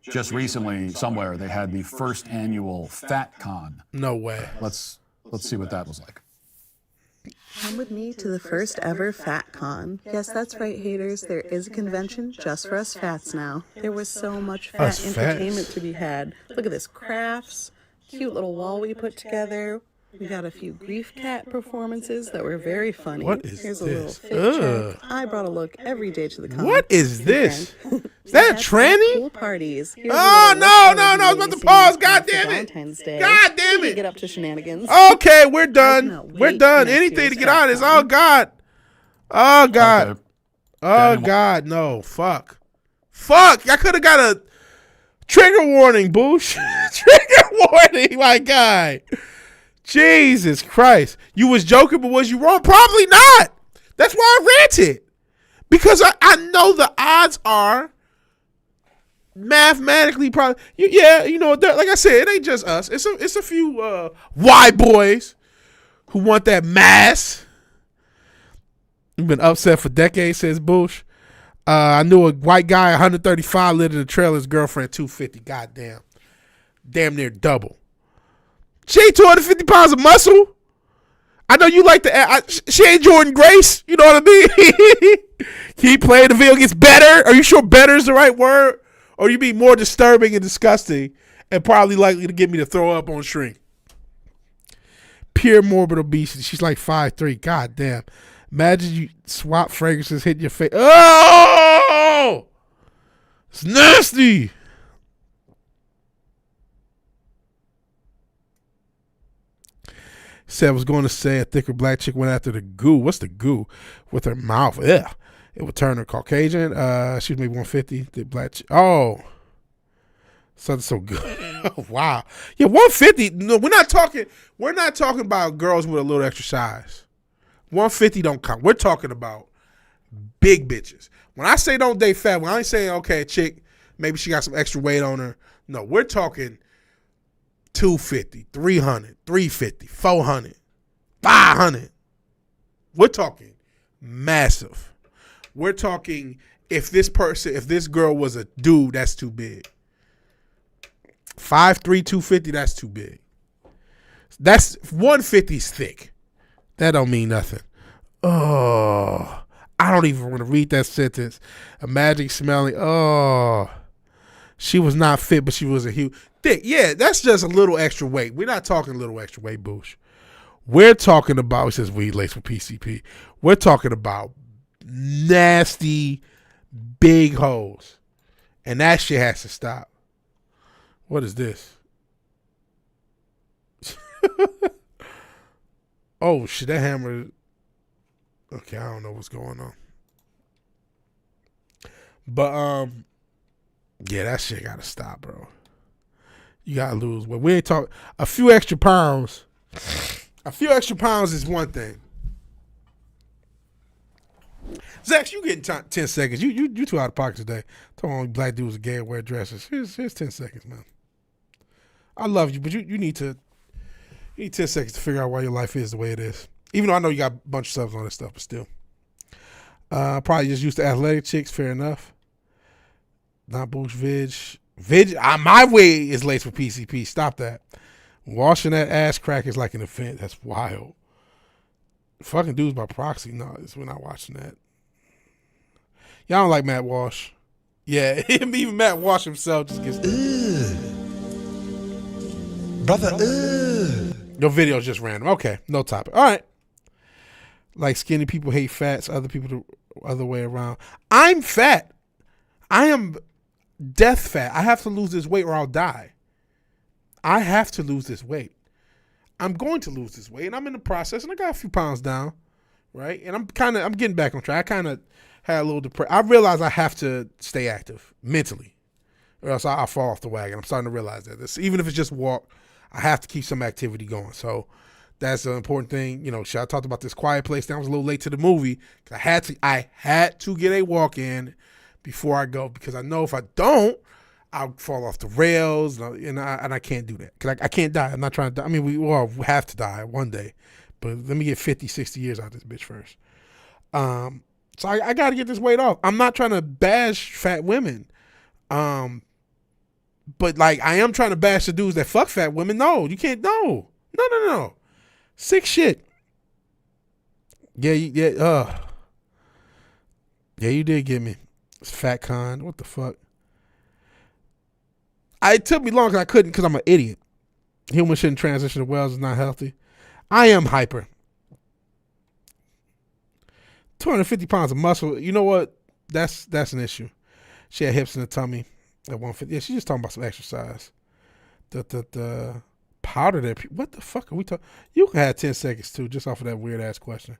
just recently somewhere they had the first annual FatCon. No way. Let's see what that was like. Come with me to the first ever FatCon. Yes, that's right, haters. There is a convention just for us fats now. There was so much fat entertainment to be had. Look at this, crafts, cute little wall we put together. We got a few grief cat performances that were very funny. What is Here's this? a little fit check. I brought a look every day to the con. What is this? Is that a tranny? Cool parties. Oh, no. I was about to pause. God damn it. God damn it. Get up to shenanigans. Okay, we're done. We're done. Anything to get out of this. Oh, God. Oh, God. Okay. Oh, God. No. Fuck. I could have got a trigger warning, Boosh. Trigger warning, my guy. Jesus Christ. You was joking, but was you wrong? Probably not. That's why I ranted. Because I know the odds are mathematically probably, like I said, it ain't just us. It's a few white boys who want that mass. We've been upset for decades, says Bush. I knew a white guy, 135, lived in a trailer, his girlfriend, 250. Goddamn. Damn near double. She ain't 250 pounds of muscle. I know you like she ain't Jordan Grace. You know what I mean? Keep playing, the video gets better. Are you sure better is the right word? Or you be more disturbing and disgusting and probably likely to get me to throw up on shrink? Pure morbid obesity. She's like 5'3". God damn. Imagine you swap fragrances hitting your face. Oh! It's nasty. Said I was going to say a thicker black chick went after the goo. What's the goo? With her mouth. Yeah. It would turn her Caucasian. She was maybe 150. The black chick. Oh. Something so good. Oh, wow. Yeah, 150. No, we're not talking about girls with a little extra size. 150 don't count. We're talking about big bitches. When I say don't date fat, when I ain't saying, okay, chick, maybe she got some extra weight on her. No, we're talking 250, 300, 350, 400, 500. We're talking massive. We're talking if this girl was a dude, that's too big. 5'3", 250, that's too big. That's 150's thick. That don't mean nothing. Oh, I don't even want to read that sentence. Imagine smelling. Oh, she was not fit, but she was a huge thick. Yeah, that's just a little extra weight. We're not talking a little extra weight, Boosh. We're talking about, it says weed laced with PCP. We're talking about nasty, big hoes. And that shit has to stop. What is this? Oh, shit, that hammer. Okay, I don't know what's going on. But, yeah, that shit got to stop, bro. You got to lose. But we ain't talking. A few extra pounds is one thing. Zach, you getting 10 seconds. You too out of pocket today. Talking only black dudes are gay and wear dresses. Here's 10 seconds, man. I love you, but you need 10 seconds to figure out why your life is the way it is. Even though I know you got a bunch of subs on this stuff, but still. Probably just used to athletic chicks, fair enough. Not Boosh Vig. My way is laced with PCP. Stop that. Washing that ass crack is like an event. That's wild. Fucking dudes by proxy. No, we're not watching that. Y'all don't like Matt Walsh. Yeah, even Matt Walsh himself just gets... Brother, Your video's just random. Okay, no topic. All right. Like skinny people hate fats, other people the other way around. I'm fat. I am death fat. I have to lose this weight or I'll die. I have to lose this weight. I'm going to lose this weight, and I'm in the process, and I got a few pounds down, right? And I'm getting back on track. I kind of had a little depression. I realized I have to stay active mentally, or else I'll fall off the wagon. I'm starting to realize that. Even if it's just walk, I have to keep some activity going. So that's an important thing. You know, I talked about this Quiet Place. I was a little late to the movie. I had to get a walk in before I go, because I know if I don't, I'll fall off the rails, and I can't do that. Because I can't die. I'm not trying to die. I mean, we all have to die one day. But let me get 50, 60 years out of this bitch first. So I got to get this weight off. I'm not trying to bash fat women. But, like, I am trying to bash the dudes that fuck fat women. No, you can't. No. Sick shit. Yeah, yeah, you did get me. Fat con. What the fuck? It took me long because I couldn't, because I'm an idiot. Humans shouldn't transition to whales. Is not healthy. I am hyper. 250 pounds of muscle. You know what? That's an issue. She had hips in the tummy at 150. Yeah, she's just talking about some exercise. The powder that. What the fuck are we talking? You can have 10 seconds too, just off of that weird ass question.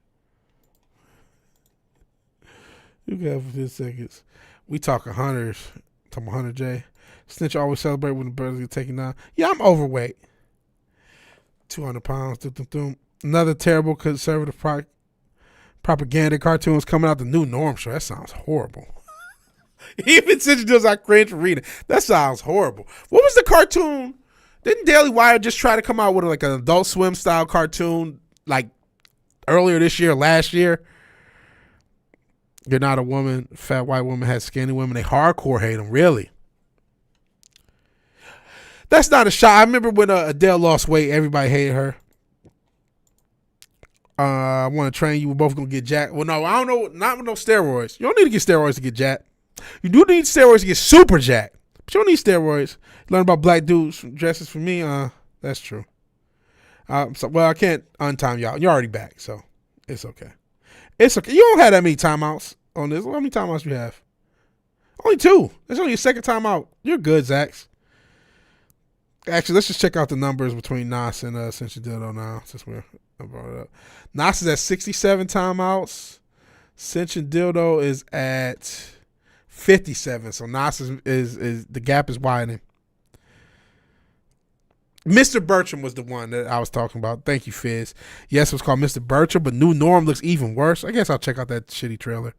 You can have 10 seconds. We talking hunters. Talking 100 J. Snitch always celebrate when the birds get taken down. Yeah, I'm overweight. 200 pounds. Another terrible conservative propaganda cartoons coming out, the new Norm show. That sounds horrible. Even since it does, I cringe for reading. That sounds horrible. What was the cartoon? Didn't Daily Wire just try to come out with like an Adult Swim style cartoon like earlier this year, last year? You're not a woman. Fat white woman has skinny women. They hardcore hate them. Really? That's not a shot. I remember when Adele lost weight, everybody hated her. I want to train you. We're both going to get jacked. Well, no, I don't know. Not with no steroids. You don't need to get steroids to get jacked. You do need steroids to get super jacked. But you don't need steroids. Learn about black dudes dresses for me. That's true. Well, I can't untime y'all. You're already back, so it's okay. It's okay. You don't have that many timeouts on this. How many timeouts you have? Only 2. That's only your second timeout. You're good, Zax. Actually, let's just check out the numbers between Nas and Ascension Dildo now, since I brought it up. Nas is at 67 timeouts. Ascension Dildo is at 57. So Nas is the gap is widening. Mr. Bertram was the one that I was talking about. Thank you, Fizz. Yes, it was called Mr. Bertram, but New Norm looks even worse. I guess I'll check out that shitty trailer.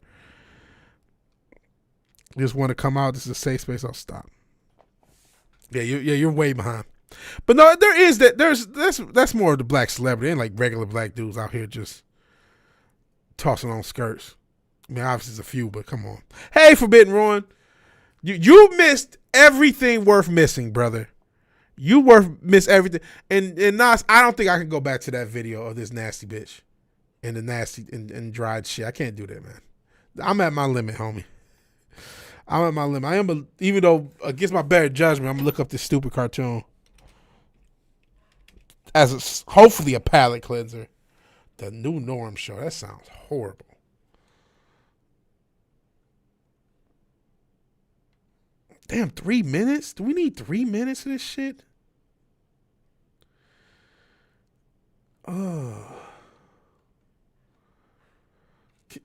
You just want to come out. This is a safe space. I'll stop. Yeah, you're way behind. But no, there is that. That's more of the black celebrity, and like regular black dudes out here just tossing on skirts. I mean, obviously there's a few, but come on. Hey, Forbidden Ruin, you missed everything worth missing, brother. You miss everything. And Nas, I don't think I can go back to that video of this nasty bitch and the nasty and dried shit. I can't do that, man. I'm at my limit, homie. I'm at my limit. Even though against my better judgment, I'm gonna look up this stupid cartoon as hopefully a palate cleanser. The New Norm Show. That sounds horrible. Damn, 3 minutes? Do we need 3 minutes of this shit?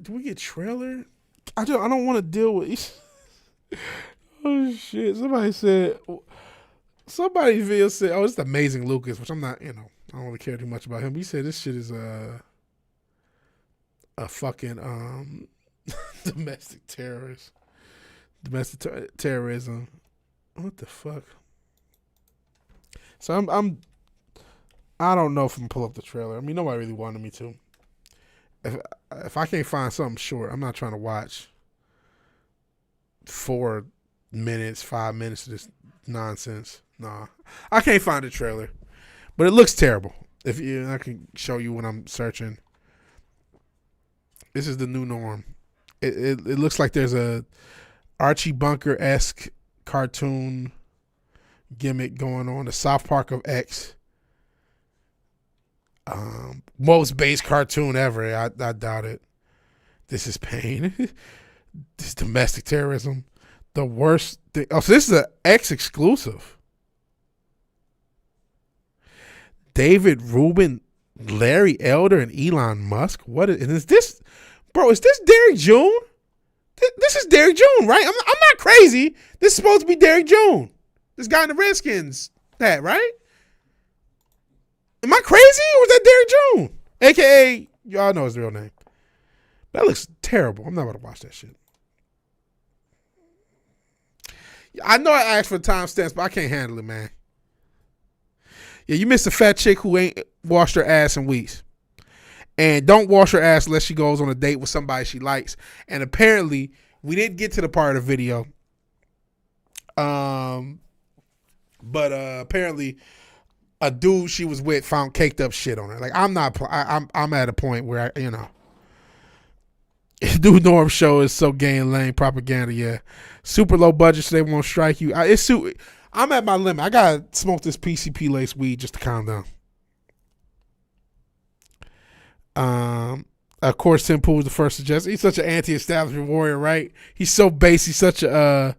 Do we get trailer? I don't want to deal with. Oh shit! Somebody's video said, "Oh, it's Amazing Lucas," which I'm not. I don't really care too much about him. He said this shit is a fucking domestic terrorist. Domestic terrorism. What the fuck? So I don't know if I'm gonna pull up the trailer. I mean, nobody really wanted me to. If I can't find something short, I'm not trying to watch 4 minutes, 5 minutes of this nonsense. Nah, I can't find the trailer, but it looks terrible. I can show you when I'm searching. This is the new norm. It looks like there's a Archie Bunker-esque cartoon gimmick going on. The South Park of X. Most base cartoon ever. I doubt it. This is pain. This is domestic terrorism. The worst thing. Oh, so this is an X exclusive. David Rubin, Larry Elder, and Elon Musk. And is this, bro? Is this Derek June? This is Derek June, right? I'm not crazy. This is supposed to be Derek June. This guy in the Redskins hat, right? Am I crazy, or was that Derek June? AKA, y'all know his real name. That looks terrible. I'm not about to watch that shit. I know I asked for timestamps, but I can't handle it, man. Yeah, you missed a fat chick who ain't washed her ass in weeks. And don't wash her ass unless she goes on a date with somebody she likes. And apparently, we didn't get to the part of the video. But apparently, a dude she was with found caked up shit on her. Like, I'm at a point where Dude Norm Show is so gay and lame propaganda. Yeah, super low budget, so they won't strike you. I'm at my limit. I gotta smoke this PCP lace weed just to calm down. Of course, Tim Pool was the first to suggest. He's such an anti-establishment warrior, right? He's so base. He's such a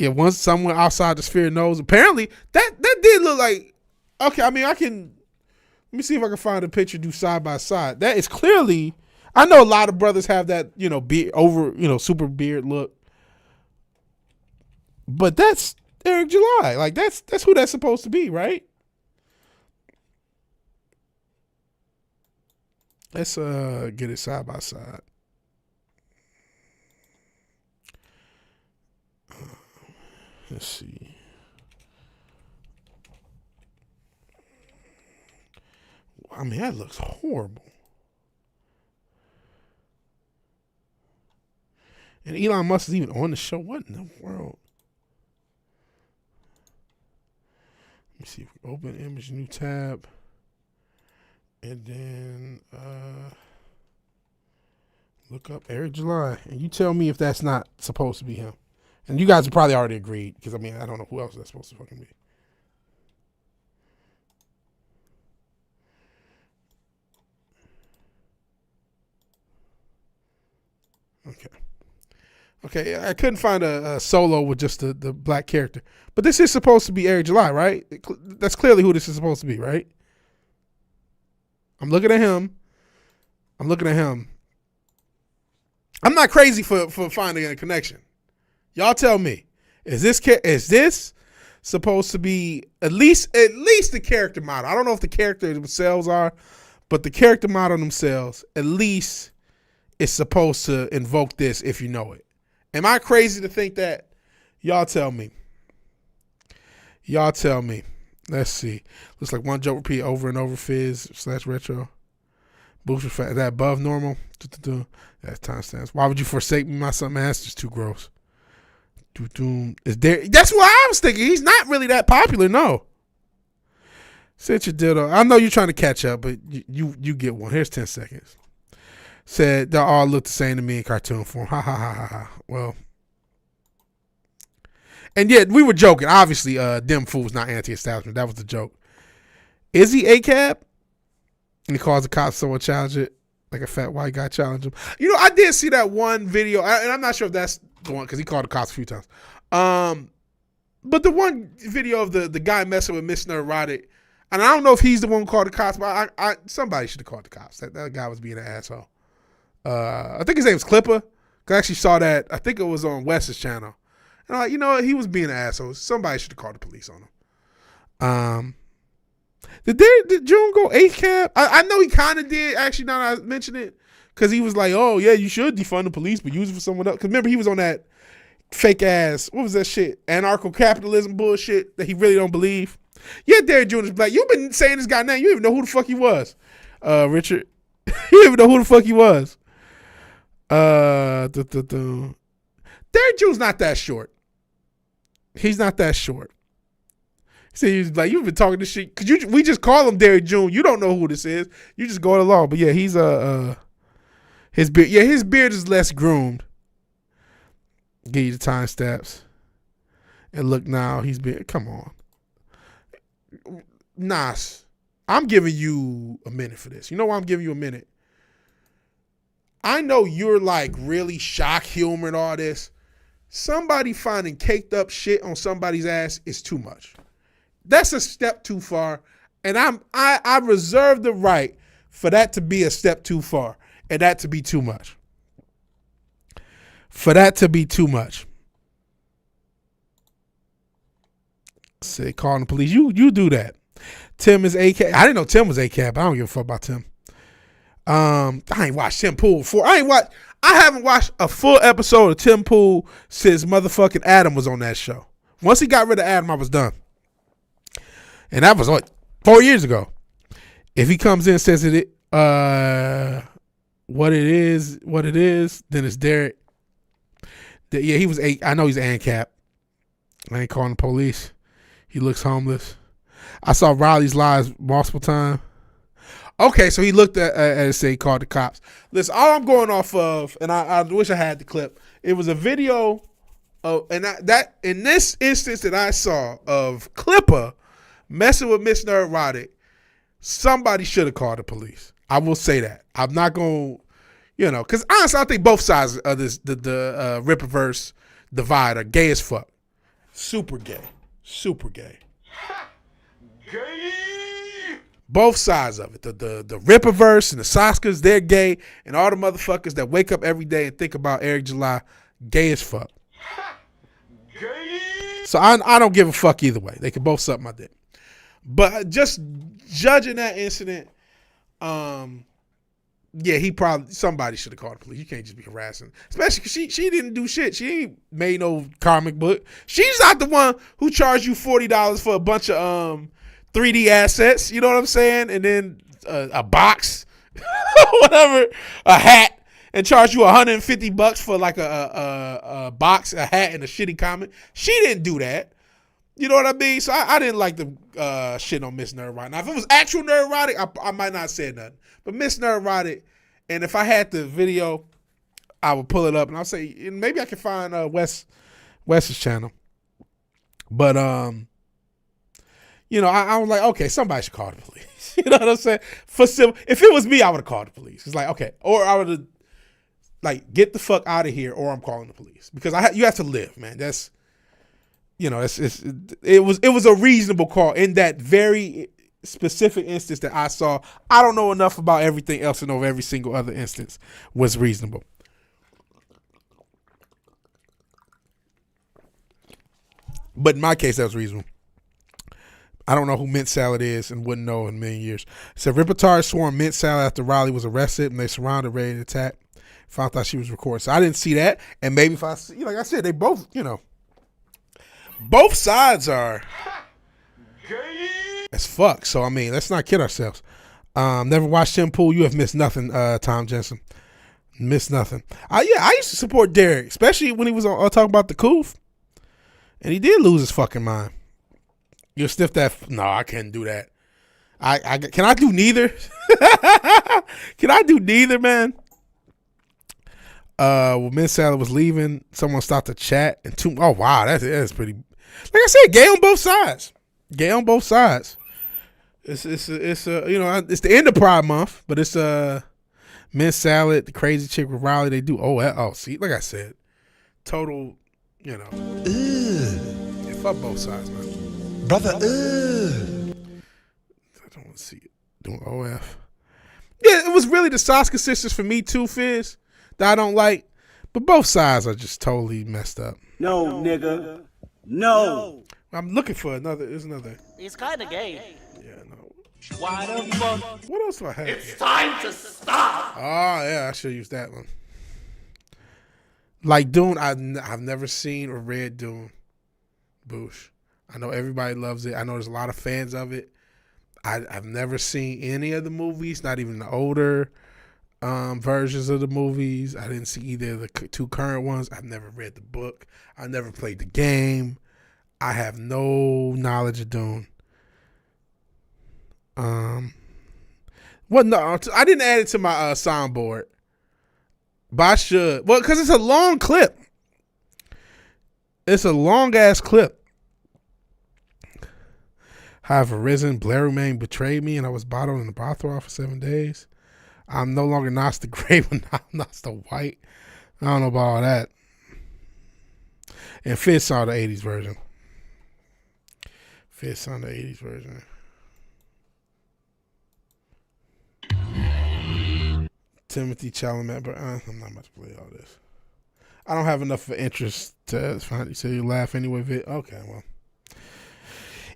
once someone outside the sphere knows. Apparently, that did look like, okay, I mean, let me see if I can find a picture, do side by side. That is clearly, I know a lot of brothers have that, beard over, super beard look. But that's Eric July. Like, that's who that's supposed to be, right? Let's get it side by side. Let's see. I mean, that looks horrible. And Elon Musk is even on the show. What in the world? Let me see. Open image, new tab. And then look up Eric July. And you tell me if that's not supposed to be him. And you guys have probably already agreed, because, I mean, I don't know who else that's supposed to fucking be. Okay, I couldn't find a solo with just the black character. But this is supposed to be Eric July, right? That's clearly who this is supposed to be, right? I'm looking at him. I'm not crazy for finding a connection. Y'all tell me, is this supposed to be at least the character model? I don't know if the characters themselves are, but the character model themselves at least is supposed to invoke this if you know it. Am I crazy to think that? Y'all tell me. Let's see. Looks like one joke repeat over and over. Fizz / retro. Booster fat. Is that above normal? That's timestamps. Why would you forsake me, my son? Man, that's just too gross. Is there? That's what I was thinking. He's not really that popular, no. Said your ditto. I know you're trying to catch up, but you get one. Here's 10 seconds. Said they all look the same to me in cartoon form. Ha ha ha ha ha. Well, and yeah, we were joking. Obviously, them fools not anti-establishment. That was the joke. Is he ACAB? And he calls the cops. Someone challenge it, like a fat white guy challenge him. You know, I did see that one video, and I'm not sure if that's the one because he called the cops a few times. But the one video of the guy messing with Miss Neurotic, and I don't know if he's the one who called the cops, but somebody should have called the cops. That guy was being an asshole. I think his name was Clipper. I actually saw that. I think it was on Wes's channel. And I'm like, you know what? He was being an asshole. Somebody should have called the police on him. Did June go ACAB? I know he kind of did, actually, now that I mention it. Because he was like, oh, yeah, you should defund the police, but use it for someone else. Because remember, he was on that fake ass, what was that shit? Anarcho-capitalism bullshit that he really don't believe. Yeah, Derek Jr. is black. You've been saying this guy name. You didn't even know who the fuck he was, Richard. You didn't even know who the fuck he was. Derek Jr.'s not that short. He's not that short. He said he's like, you've been talking this shit. Because we just call him Derek Jr. You don't know who this is. You just going along. But yeah, he's his beard. Yeah, his beard is less groomed. Give you the time stamps. And look now, he's been, come on. Nas, I'm giving you a minute for this. You know why I'm giving you a minute? I know you're like really shock humor and all this. Somebody finding caked up shit on somebody's ass is too much. That's a step too far. And I reserve the right for that to be a step too far and that to be too much. For that to be too much. Say calling the police. You do that. Tim is ACAB. I didn't know Tim was ACAB. I don't give a fuck about Tim. I ain't watched Tim Pool before. I haven't watched a full episode of Tim Pool since motherfucking Adam was on that show. Once he got rid of Adam, I was done. And that was like 4 years ago. If he comes in and says what it is, then it's Derek. Yeah, he was I know he's ANCAP. I ain't calling the police. He looks homeless. I saw Riley's lives multiple times. Okay, so he looked at it, say he called the cops. Listen, all I'm going off of, and I wish I had the clip. It was a video of, that in this instance that I saw of Clipper messing with Miss Neurotic. Somebody should have called the police. I will say that. I'm not going to, because honestly, I think both sides of this, the Rippaverse divide are gay as fuck. Super gay. Super gay. Gay. Both sides of it. The Rippaverse and the Saskas, they're gay. And all the motherfuckers that wake up every day and think about Eric July, gay as fuck. Gay. So I don't give a fuck either way. They can both suck my dick. But just judging that incident, yeah, somebody should have called the police. You can't just be harassing. Especially because she didn't do shit. She ain't made no comic book. She's not the one who charged you $40 for a bunch of 3D assets, you know what I'm saying? And then a box, whatever, a hat, and charge you $150 for like a box, a hat, and a shitty comic. She didn't do that. You know what I mean? So I didn't like the shit on Miss Neurotic. Now, if it was actual Neurotic, I might not say nothing. But Miss Neurotic, and if I had the video, I would pull it up and I'll say, maybe I can find Wes's channel. But I was like, okay, somebody should call the police. You know what I'm saying? If it was me, I would have called the police. It's like, okay, or I would have like get the fuck out of here, or I'm calling the police because you have to live, man. That's it was a reasonable call in that very specific instance that I saw. I don't know enough about everything else to know if every single other instance was reasonable. But in my case, that was reasonable. I don't know who Mint Salad is and wouldn't know in a million years. It said Ripatard sworn Mint Salad after Riley was arrested and they surrounded, ready to attack. Found out she was recording. So I didn't see that. And maybe if I see, like I said, they both, both sides are as fuck. So, I mean, let's not kid ourselves. Never watched Tim Pool. You have missed nothing, Tom Jensen. Missed nothing. I used to support Derek, especially when he was on talking about the Coof. And he did lose his fucking mind. You'll stiff that. No, I can't do that. Can I do neither? Can I do neither, man? When Miss Salad was leaving, someone stopped to chat and oh wow, that's pretty. Like I said, gay on both sides. Gay on both sides. It's the end of Pride Month, but it's Miss Salad, the crazy chick with Riley. They do see, like I said, total, Yeah, fuck both sides, man. Brother, I don't want to see it doing OF. Yeah, it was really the Saskia sisters for me too, Fizz, that I don't like. But both sides are just totally messed up. No, nigga. No. I'm looking for another. There's another. It's kind of gay. Yeah, no. Why the fuck? What else do I have? It's time to stop. Oh, yeah, I should use that one. Like Dune, I've never seen or read Dune. Boosh. I know everybody loves it. I know there's a lot of fans of it. I've never seen any of the movies, not even the older versions of the movies. I didn't see either of the two current ones. I've never read the book. I never played the game. I have no knowledge of Dune. No, I didn't add it to my soundboard, but I should. Well, because it's a long clip. It's a long ass clip. Have arisen, Blair remained betrayed me, and I was bottled in the brothel for 7 days. I'm no longer Nas the Gray, but now I'm Nas the White. I don't know about all that. And Fizz saw the 80s version. Fizz saw the 80s version. Timothy Chalamet, but I'm not about to play all this. I don't have enough of an interest to find you. So you laugh anyway, Vic. Okay, well.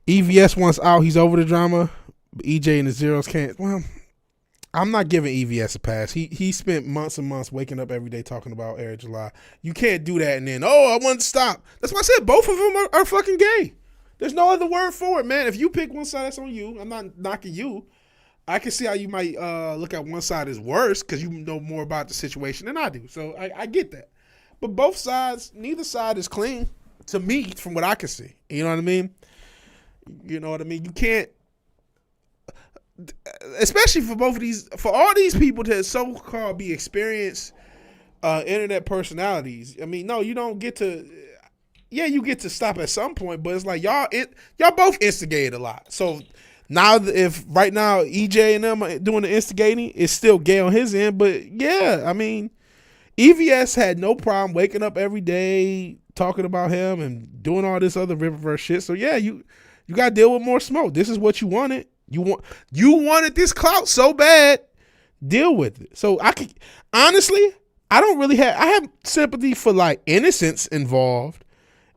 EVS wants out. He's over the drama. But EJ and the Zeros can't. Well, I'm not giving EVS a pass. He spent months and months waking up every day talking about Eric July. You can't do that and then, I want to stop. That's why I said both of them are fucking gay. There's no other word for it, man. If you pick one side, that's on you. I'm not knocking you. I can see how you might look at one side as worse because you know more about the situation than I do. So I get that. But both sides, neither side is clean to me from what I can see. You know what I mean? You know what I mean? You can't, especially for all these people to so-called be experienced internet personalities. I mean, no, you don't get to, you get to stop at some point, but it's like y'all both instigated a lot. So now, if right now EJ and them are doing the instigating, it's still gay on his end. But yeah, I mean, EVS had no problem waking up every day talking about him and doing all this other Riververse shit. So yeah, you got to deal with more smoke. This is what you wanted. You wanted this clout so bad. Deal with it. So honestly, I have sympathy for like innocents involved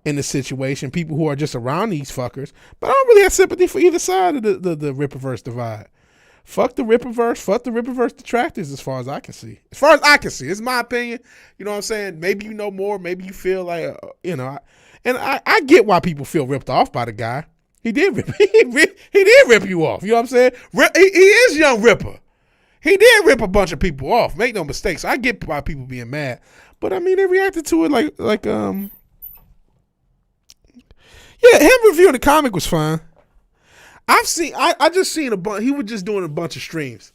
in the situation, people who are just around these fuckers, but I don't really have sympathy for either side of the Ripperverse divide. Fuck the Ripperverse detractors as far as I can see. As far as I can see, it's my opinion. You know what I'm saying? Maybe you know more, maybe you feel like, I get why people feel ripped off by the guy. He did rip you off. You know what I'm saying? He is Young Ripper. He did rip a bunch of people off. Make no mistakes. I get why people being mad, but I mean they reacted to it like him reviewing the comic was fine. I just seen a bunch. He was just doing a bunch of streams.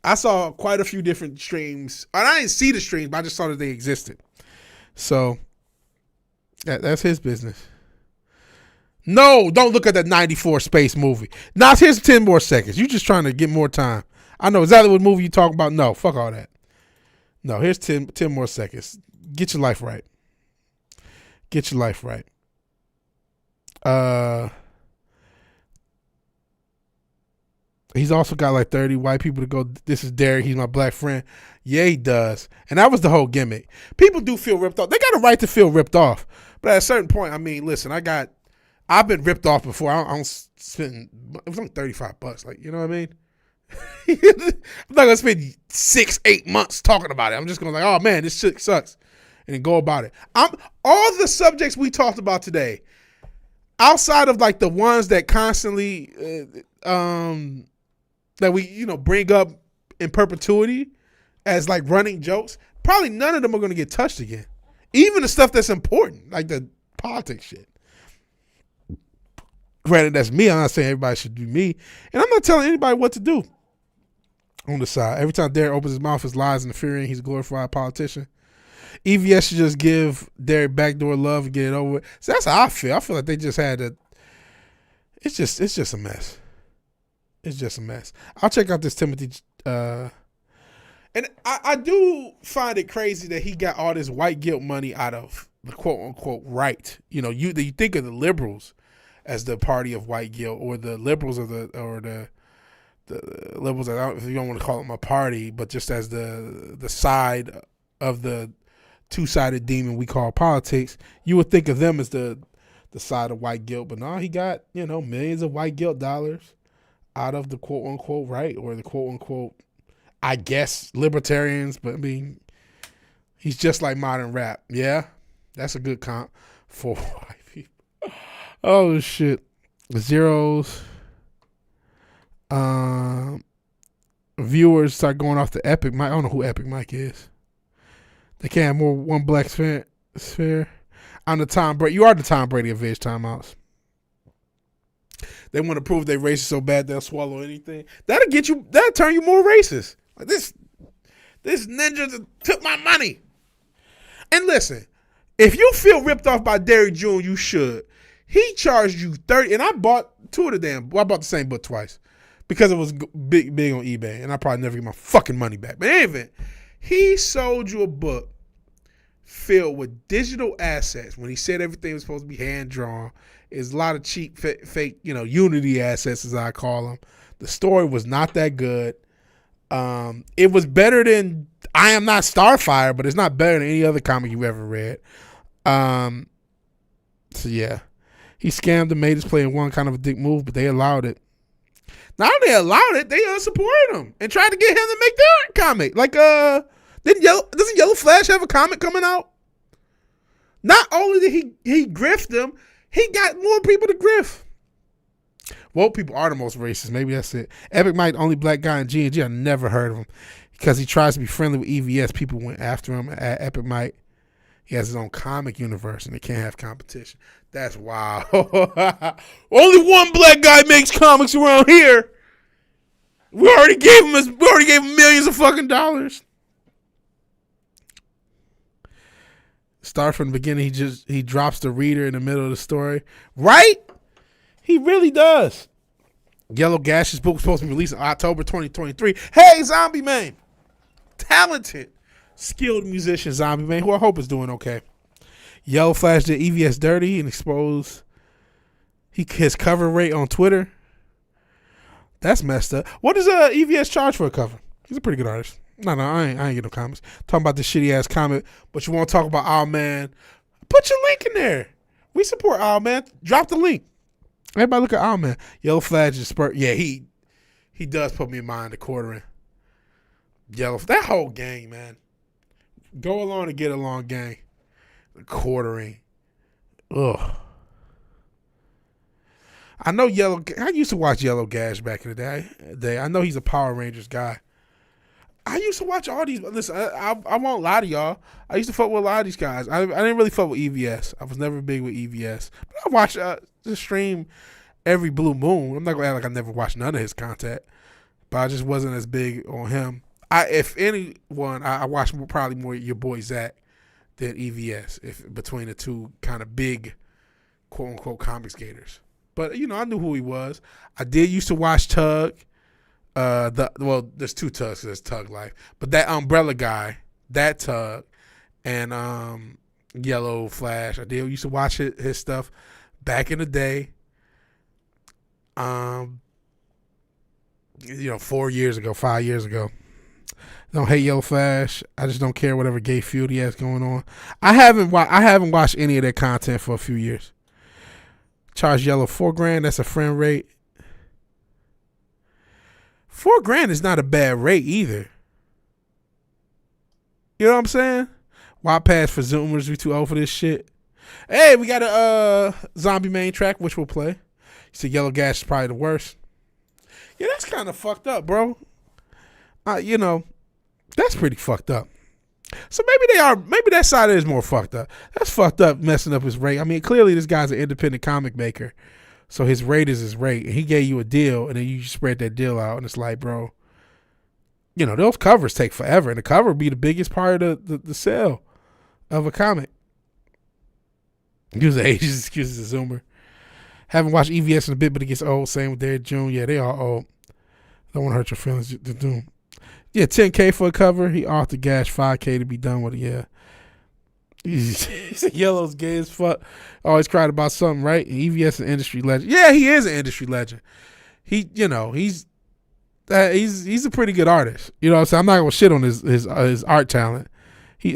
I saw quite a few different streams, and I didn't see the streams, but I just saw that they existed. So that's his business. No, don't look at that 94 space movie. Now here's 10 more seconds. You just trying to get more time. I know exactly what movie you talking about. No, fuck all that. No, here's 10 more seconds. Get your life right. Get your life right. He's also got like 30 white people to go, this is Derek, he's my black friend. Yeah, he does. And that was the whole gimmick. People do feel ripped off. They got a right to feel ripped off. But at a certain point, I mean, listen, I've been ripped off before. I don't spend, it was only $35. Like, you know what I mean? I'm not going to spend 6-8 months talking about it. I'm just going to oh man, this shit sucks. And then go about it. All the subjects we talked about today, outside of like the ones that constantly, that we, bring up in perpetuity as like running jokes, probably none of them are going to get touched again. Even the stuff that's important, like the politics shit. Granted, that's me. I'm not saying everybody should do me. And I'm not telling anybody what to do on the side. Every time Derek opens his mouth, it's lies and infuriating. He's a glorified politician. EVS should just give Derek backdoor love and get it over with. So that's how I feel. I feel like they just had a... It's just a mess. It's just a mess. I'll check out this Timothy... And I do find it crazy that he got all this white guilt money out of the quote-unquote right. You know, you think of the liberals as the party of white guilt, or the liberals the liberals, if you don't want to call them a party, but just as the side of the two-sided demon we call politics, you would think of them as the side of white guilt. But no, he got, millions of white guilt dollars out of the quote-unquote right, or the quote-unquote, I guess, libertarians. But I mean, he's just like modern rap. Yeah, that's a good comp for white people. Oh shit. Zeros. Viewers start going off the Epic Mike. I don't know who Epic Mike is. They can't have more one black sphere. I'm the Tom Brady. You are the Tom Brady of Veg timeouts. They want to prove they racist so bad they'll swallow anything. That'll turn you more racist. Like this ninja took my money. And listen, if you feel ripped off by Derrick June, you should. He charged you $30, and I bought two of the damn. I bought the same book twice because it was big on eBay, and I probably never get my fucking money back. But in any event, he sold you a book filled with digital assets when he said everything was supposed to be hand drawn. It's a lot of cheap, fake, Unity assets, as I call them. The story was not that good. It was better than I Am Not Starfire, but it's not better than any other comic you've ever read. So yeah. He scammed and made his play in one kind of a dick move, but they allowed it. Not only they allowed it, they supported him and tried to get him to make their comic. Like, doesn't Yellow Flash have a comic coming out? Not only did he grift them, he got more people to grift. Woke people are the most racist. Maybe that's it. Epic Mike, the only black guy in G&G. I never heard of him because he tries to be friendly with EVS. People went after him at Epic Mike. He has his own comic universe, and they can't have competition. That's wild. Only one black guy makes comics around here. We already gave him millions of fucking dollars. Start from the beginning. He drops the reader in the middle of the story, right? He really does. Yellow Gash's book was supposed to be released in October 2023. Hey, Zombie Man, talented, skilled musician Zombie Man, who I hope is doing okay. Yellow Flash did EVS dirty and exposed his cover rate on Twitter. That's messed up. What does EVS charge for a cover? He's a pretty good artist. No, I ain't getting no comments. Talking about this shitty ass comment, but you want to talk about Owl Man? Put your link in there. We support Owl Man. Drop the link. Everybody look at Owl Man. Yellow Flash is spurt. Yeah, he does put me in mind of quartering. That whole gang, man. Go along to get along gang. Quartering. Ugh. I know I used to watch Yellow Gash back in the day. I know he's a Power Rangers guy. I used to watch all these. Listen, I won't lie to y'all. I used to fuck with a lot of these guys. I didn't really fuck with EVS. I was never big with EVS. But I watch the stream every blue moon. I'm not going to act like I never watched none of his content. But I just wasn't as big on him. If anyone, I watched probably more your boy Zach than EVS, between the two kind of big, quote-unquote, comic skaters. But, I knew who he was. I did used to watch Tug. There's two Tugs. There's Tug Life. But that Umbrella guy, that Tug, and Yellow Flash, I did used to watch his stuff back in the day. 4 years ago, 5 years ago. Don't hate Yellow Flash. I just don't care whatever gay feud he has going on. I haven't watched any of their content for a few years. Charge Yellow $4,000. That's a friend rate. $4,000 is not a bad rate either. You know what I'm saying? Why pass for Zoomers? We too old for this shit. Hey, we got a Zombie main track, which we'll play. You said Yellow Gash is probably the worst. Yeah, that's kind of fucked up, bro. That's pretty fucked up. So maybe that side is more fucked up. That's fucked up, messing up his rate. I mean, clearly this guy's an independent comic maker. So his rate is his rate. And he gave you a deal, and then you spread that deal out, and it's like, bro, you know, those covers take forever, and the cover would be the biggest part of the sale of a comic. Use the ages, excuses the Zoomer. Haven't watched EVS in a bit, but it gets old. Same with Derek June. Yeah, they all old. Don't want to hurt your feelings. Doom. Yeah, $10K for a cover. He off the gas, $5K to be done with it. Yeah. He said Yellow's gay as fuck. Always cried about something, right? EVS an industry legend. Yeah, he is an industry legend. He, you know, he's a pretty good artist. You know what I'm saying? I'm not gonna shit on his art talent.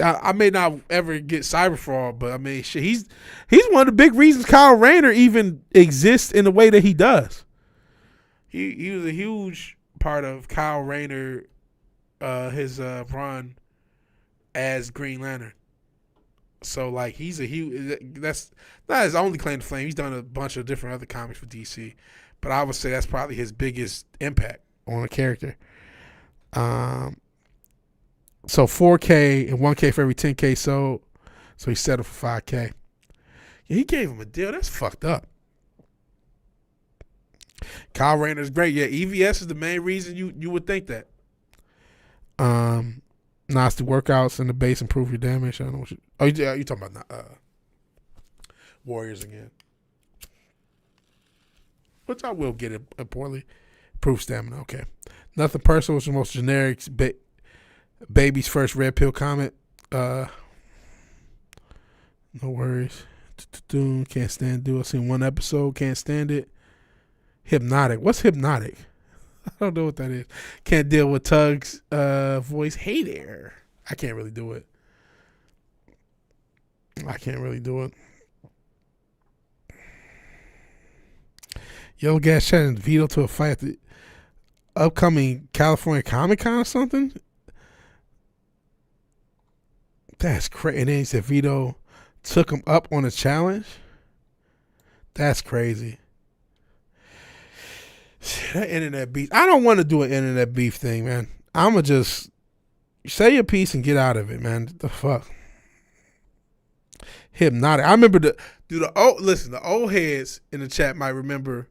I may not ever get Cyberfraud, but I mean, shit, he's one of the big reasons Kyle Rayner even exists in the way that he does. He was a huge part of Kyle Rayner, his run as Green Lantern. So like he's a huge. That's not his only claim to fame. He's done a bunch of different other comics for DC, but I would say that's probably his biggest impact on a character. So 4K and 1K for every 10K sold. So he settled for 5K. Yeah, he gave him a deal. That's fucked up. Kyle Rayner's great. Yeah, EVS is the main reason you would think that. Nah, it's the workouts and the base improve your damage. I don't know what you talking about Warriors again. Which I will get it poorly. Improve stamina. Okay. Nothing personal. It's the most generic baby's first red pill comment. No worries. Can't stand do. I've seen one episode. Can't stand it. Hypnotic. What's hypnotic? I don't know what that is. Can't deal with Tug's voice. Hey there. I can't really do it. Yellow Gas challenged Vito to a fight at the upcoming California Comic Con or something? That's crazy. And then he said Vito took him up on a challenge? That's crazy. That internet beef. I don't want to do an internet beef thing, man. I'ma just say your piece and get out of it, man. What the fuck? Hypnotic. I remember the old heads in the chat might remember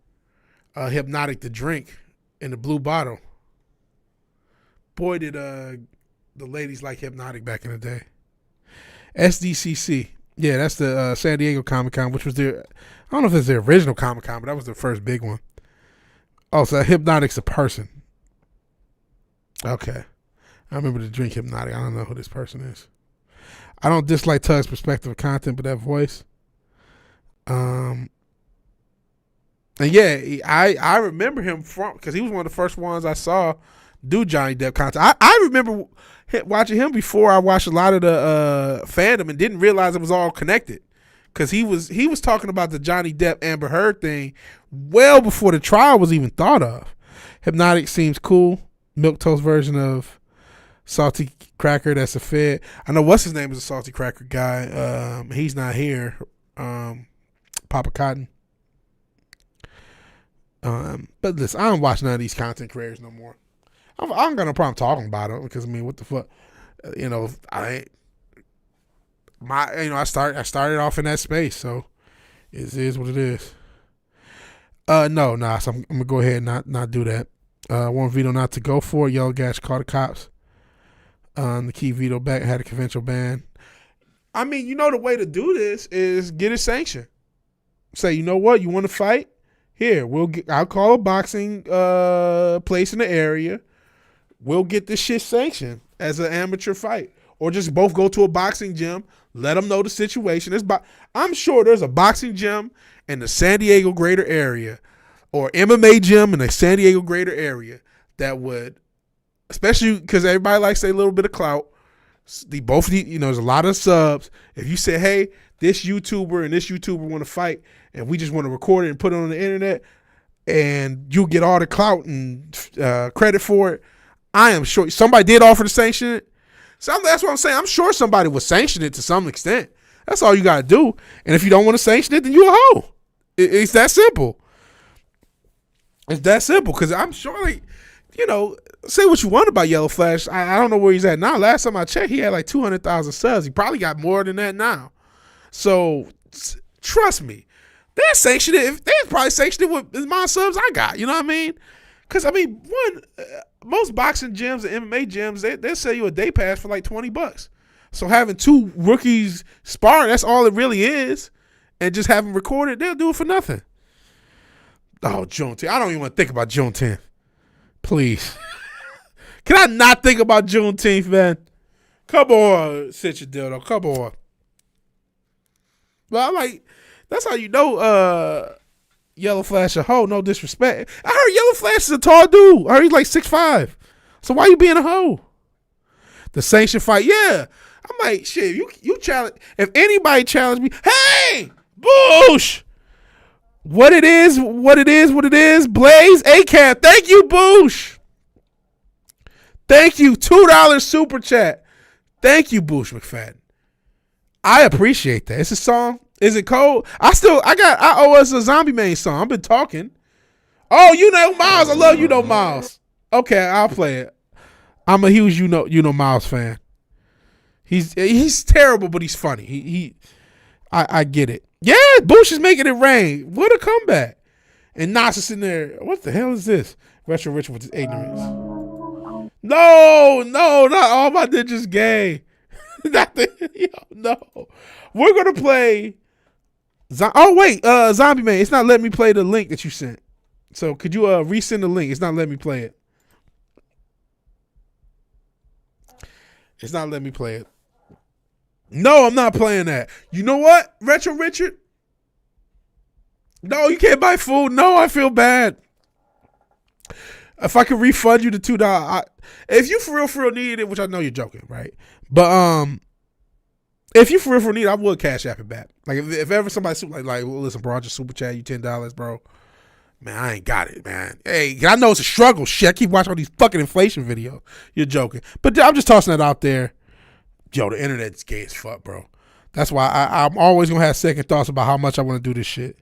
Hypnotic the drink in the blue bottle. Boy, did the ladies like Hypnotic back in the day. SDCC. Yeah, that's the San Diego Comic Con, which was their, I don't know if it's their original Comic Con, but that was their first big one. Oh, so Hypnotic's a person. Okay. I remember the drink Hypnotic. I don't know who this person is. I don't dislike Tug's perspective of content, but that voice. And yeah, I remember him because he was one of the first ones I saw do Johnny Depp content. I remember watching him before I watched a lot of the fandom and didn't realize it was all connected. Because he was talking about the Johnny Depp Amber Heard thing well before the trial was even thought of. Hypnotic seems cool. Milquetoast version of Salty Cracker, that's a Fed. I know what's his name is a Salty Cracker guy. He's not here. Papa Cotton. But listen, I don't watch none of these content creators no more. I don't got no problem talking about them because I mean, what the fuck, I started off in that space, so it is what it is. So I'm gonna go ahead and not do that. I want Vito not to go for it. Yellow Gas called the cops. The key Vito back had a conventional ban. I mean, the way to do this is get it sanctioned. Say, you know what, you want to fight? Here, I'll call a boxing place in the area. We'll get this shit sanctioned as an amateur fight. Or just both go to a boxing gym, let them know the situation. I'm sure there's a boxing gym in the San Diego greater area or MMA gym in the San Diego greater area that would, especially because everybody likes a little bit of clout, there's a lot of subs. If you say, hey, this YouTuber and this YouTuber want to fight and we just want to record it and put it on the internet and you get all the clout and credit for it, I am sure somebody did offer to sanction it. So that's what I'm saying. I'm sure somebody would sanction it to some extent. That's all you got to do. And if you don't want to sanction it, then you a hoe. It's that simple. It's that simple because I'm sure, say what you want about Yellow Flash. I don't know where he's at now. Last time I checked, he had like 200,000 subs. He probably got more than that now. So trust me, They'll sanction it. They'll probably sanction it with as amount of subs I got. You know what I mean? Because, I mean, most boxing gyms and MMA gyms, they'll sell you a day pass for like $20. So having 2 rookies sparring, that's all it really is, and just have them recorded, they'll do it for nothing. Oh, Juneteenth. I don't even want to think about Juneteenth. Please. Can I not think about Juneteenth, man? Come on, sit your dildo. Come on. Well, I'm like, that's how you know Yellow Flash a hoe, no disrespect. I heard Yellow Flash is a tall dude. I heard he's like 6'5". So why you being a hoe? The sanction fight, yeah. I'm like, shit, you challenge. If anybody challenge me, hey, Boosh. What it is. Blaze ACAB. Thank you, Boosh. Thank you. $2 super chat. Thank you, Boosh McFadden. I appreciate that. It's a song. Is it cold? I owe us a Zombie Man song. I've been talking. Oh, you know Miles. I love you know Miles. Okay, I'll play it. I'm a huge you know Miles fan. He's terrible, but he's funny. I get it. Yeah, Bush is making it rain. What a comeback. And Nas is in there. What the hell is this? Retro Richard with his ignorance. No, not all my ninjas gay. No. We're going to play. Zombie Man. It's not letting me play the link that you sent. So could you resend the link? It's not letting me play it. It's not letting me play it. No, I'm not playing that. You know what, Retro Richard? No, you can't buy food. No, I feel bad. If I could refund you the $2, if you for real need it, which I know you're joking, right? But if you for real need it, I would cash app it back. Like if ever somebody like well, listen, bro, I just super chat you $10, bro. Man, I ain't got it, man. Hey, I know it's a struggle. Shit, I keep watching all these fucking inflation videos. You're joking, but I'm just tossing that out there. Yo, the internet's gay as fuck, bro. That's why I'm always gonna have second thoughts about how much I want to do this shit.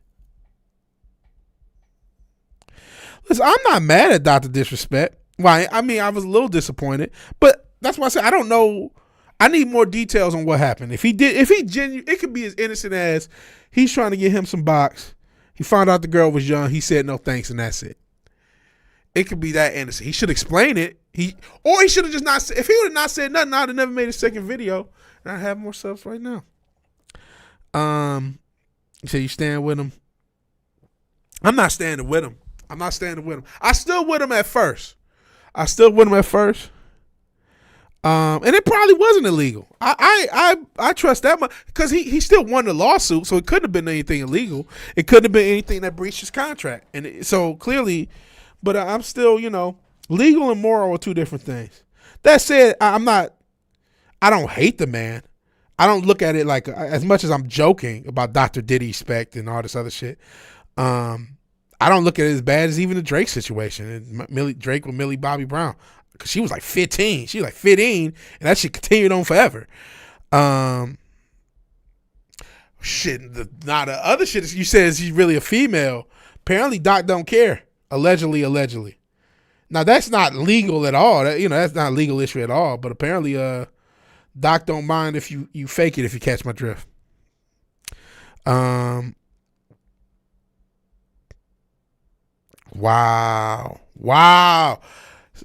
Listen, I'm not mad at Dr. Disrespect. Why? I mean, I was a little disappointed, but that's why I said I don't know. I need more details on what happened. If he genuine, it could be as innocent as he's trying to get him some box. He found out the girl was young. He said no thanks, and that's it. It could be that innocent. He should explain it. He should have just not. If he would have not said nothing, I'd have never made a second video, and I have more subs right now. You say you stand with him. I'm not standing with him. I stood with him at first. And it probably wasn't illegal. I trust that much because he still won the lawsuit, so it couldn't have been anything illegal. It couldn't have been anything that breached his contract, and so clearly. But I'm still, legal and moral are two different things. That said, I don't hate the man. I don't look at it like, as much as I'm joking about Dr. Diddy Spect and all this other shit. I don't look at it as bad as even the Drake situation. And Drake with Millie Bobby Brown. Because she was like 15. She was like 15, and that shit continued on forever. The other shit you said is he's really a female. Apparently, Doc don't care. Allegedly. Now that's not legal at all. That's not a legal issue at all. But apparently, Doc don't mind if you fake it if you catch my drift. Wow.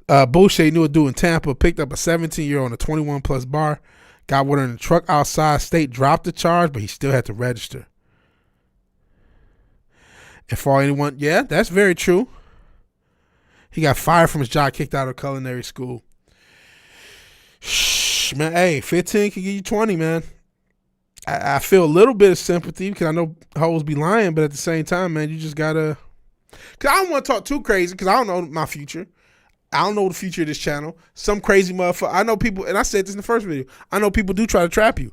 Boucher knew a dude in Tampa picked up a 17-year-old on a 21+ bar, got with her in the truck outside state, dropped the charge, but he still had to register. And for anyone, yeah, that's very true. He got fired from his job, kicked out of culinary school. Shh, man, hey, 15 can give you 20, man. I feel a little bit of sympathy because I know hoes be lying, but at the same time, man, you just gotta. Because I don't want to talk too crazy because I don't know my future. I don't know the future of this channel. Some crazy motherfucker. I know people, and I said this in the first video. I know people do try to trap you.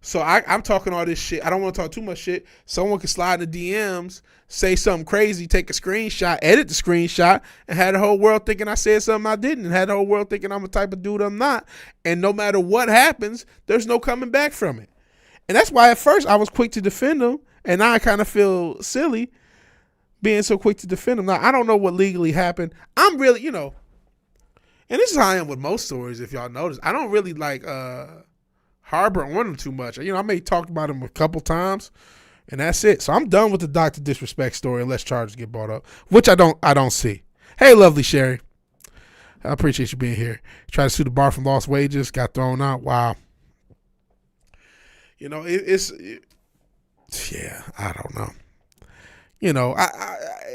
So I'm talking all this shit. I don't want to talk too much shit. Someone can slide in the DMs, say something crazy, take a screenshot, edit the screenshot, and had the whole world thinking I said something I didn't, and had the whole world thinking I'm the type of dude I'm not. And no matter what happens, there's no coming back from it. And that's why at first I was quick to defend him, and now I kind of feel silly being so quick to defend him. Now, I don't know what legally happened. I'm really, and this is how I am with most stories, if y'all notice. I don't really harbor on him too much. I may talk about him a couple times, And that's it. So I'm done with the Dr. Disrespect story unless charges get brought up, which I don't see. Hey, lovely Sherry. I appreciate you being here. Tried to sue the bar from lost wages, got thrown out. Wow. You know, yeah, I don't know. You know,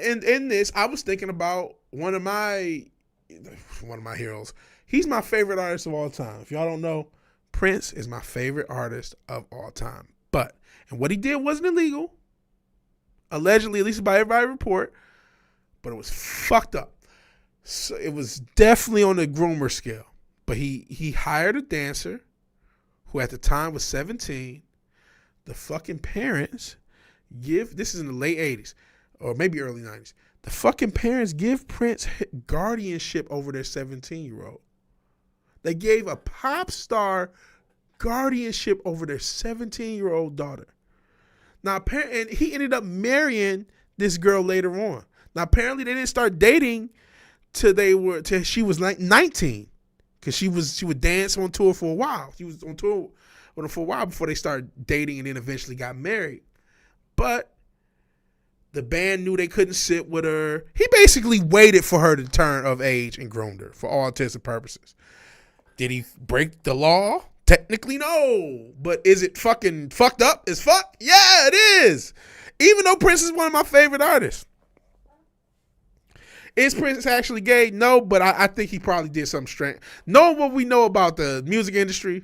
in this, I was thinking about one of my heroes. He's my favorite artist of all time. If y'all don't know, Prince is my favorite artist of all time. And what he did wasn't illegal, allegedly, at least by everybody's report, but it was fucked up. So it was definitely on the groomer scale. But he hired a dancer who at the time was 17. The fucking parents this is in the late 80s or maybe early 90s. The fucking parents give Prince guardianship over their 17-year-old. They gave a pop star guardianship over their 17-year-old daughter. Now, and he ended up marrying this girl later on. Now, apparently, they didn't start dating till she was like 19, because she would dance on tour for a while. She was on tour with him for a while before they started dating, and then eventually got married. But the band knew they couldn't sit with her. He basically waited for her to turn of age and groomed her for all intents and purposes. Did he break the law? Technically, no. But is it fucking fucked up as fuck? Yeah, it is. Even though Prince is one of my favorite artists. Is Prince actually gay? No, but I think he probably did something strange. Knowing what we know about the music industry,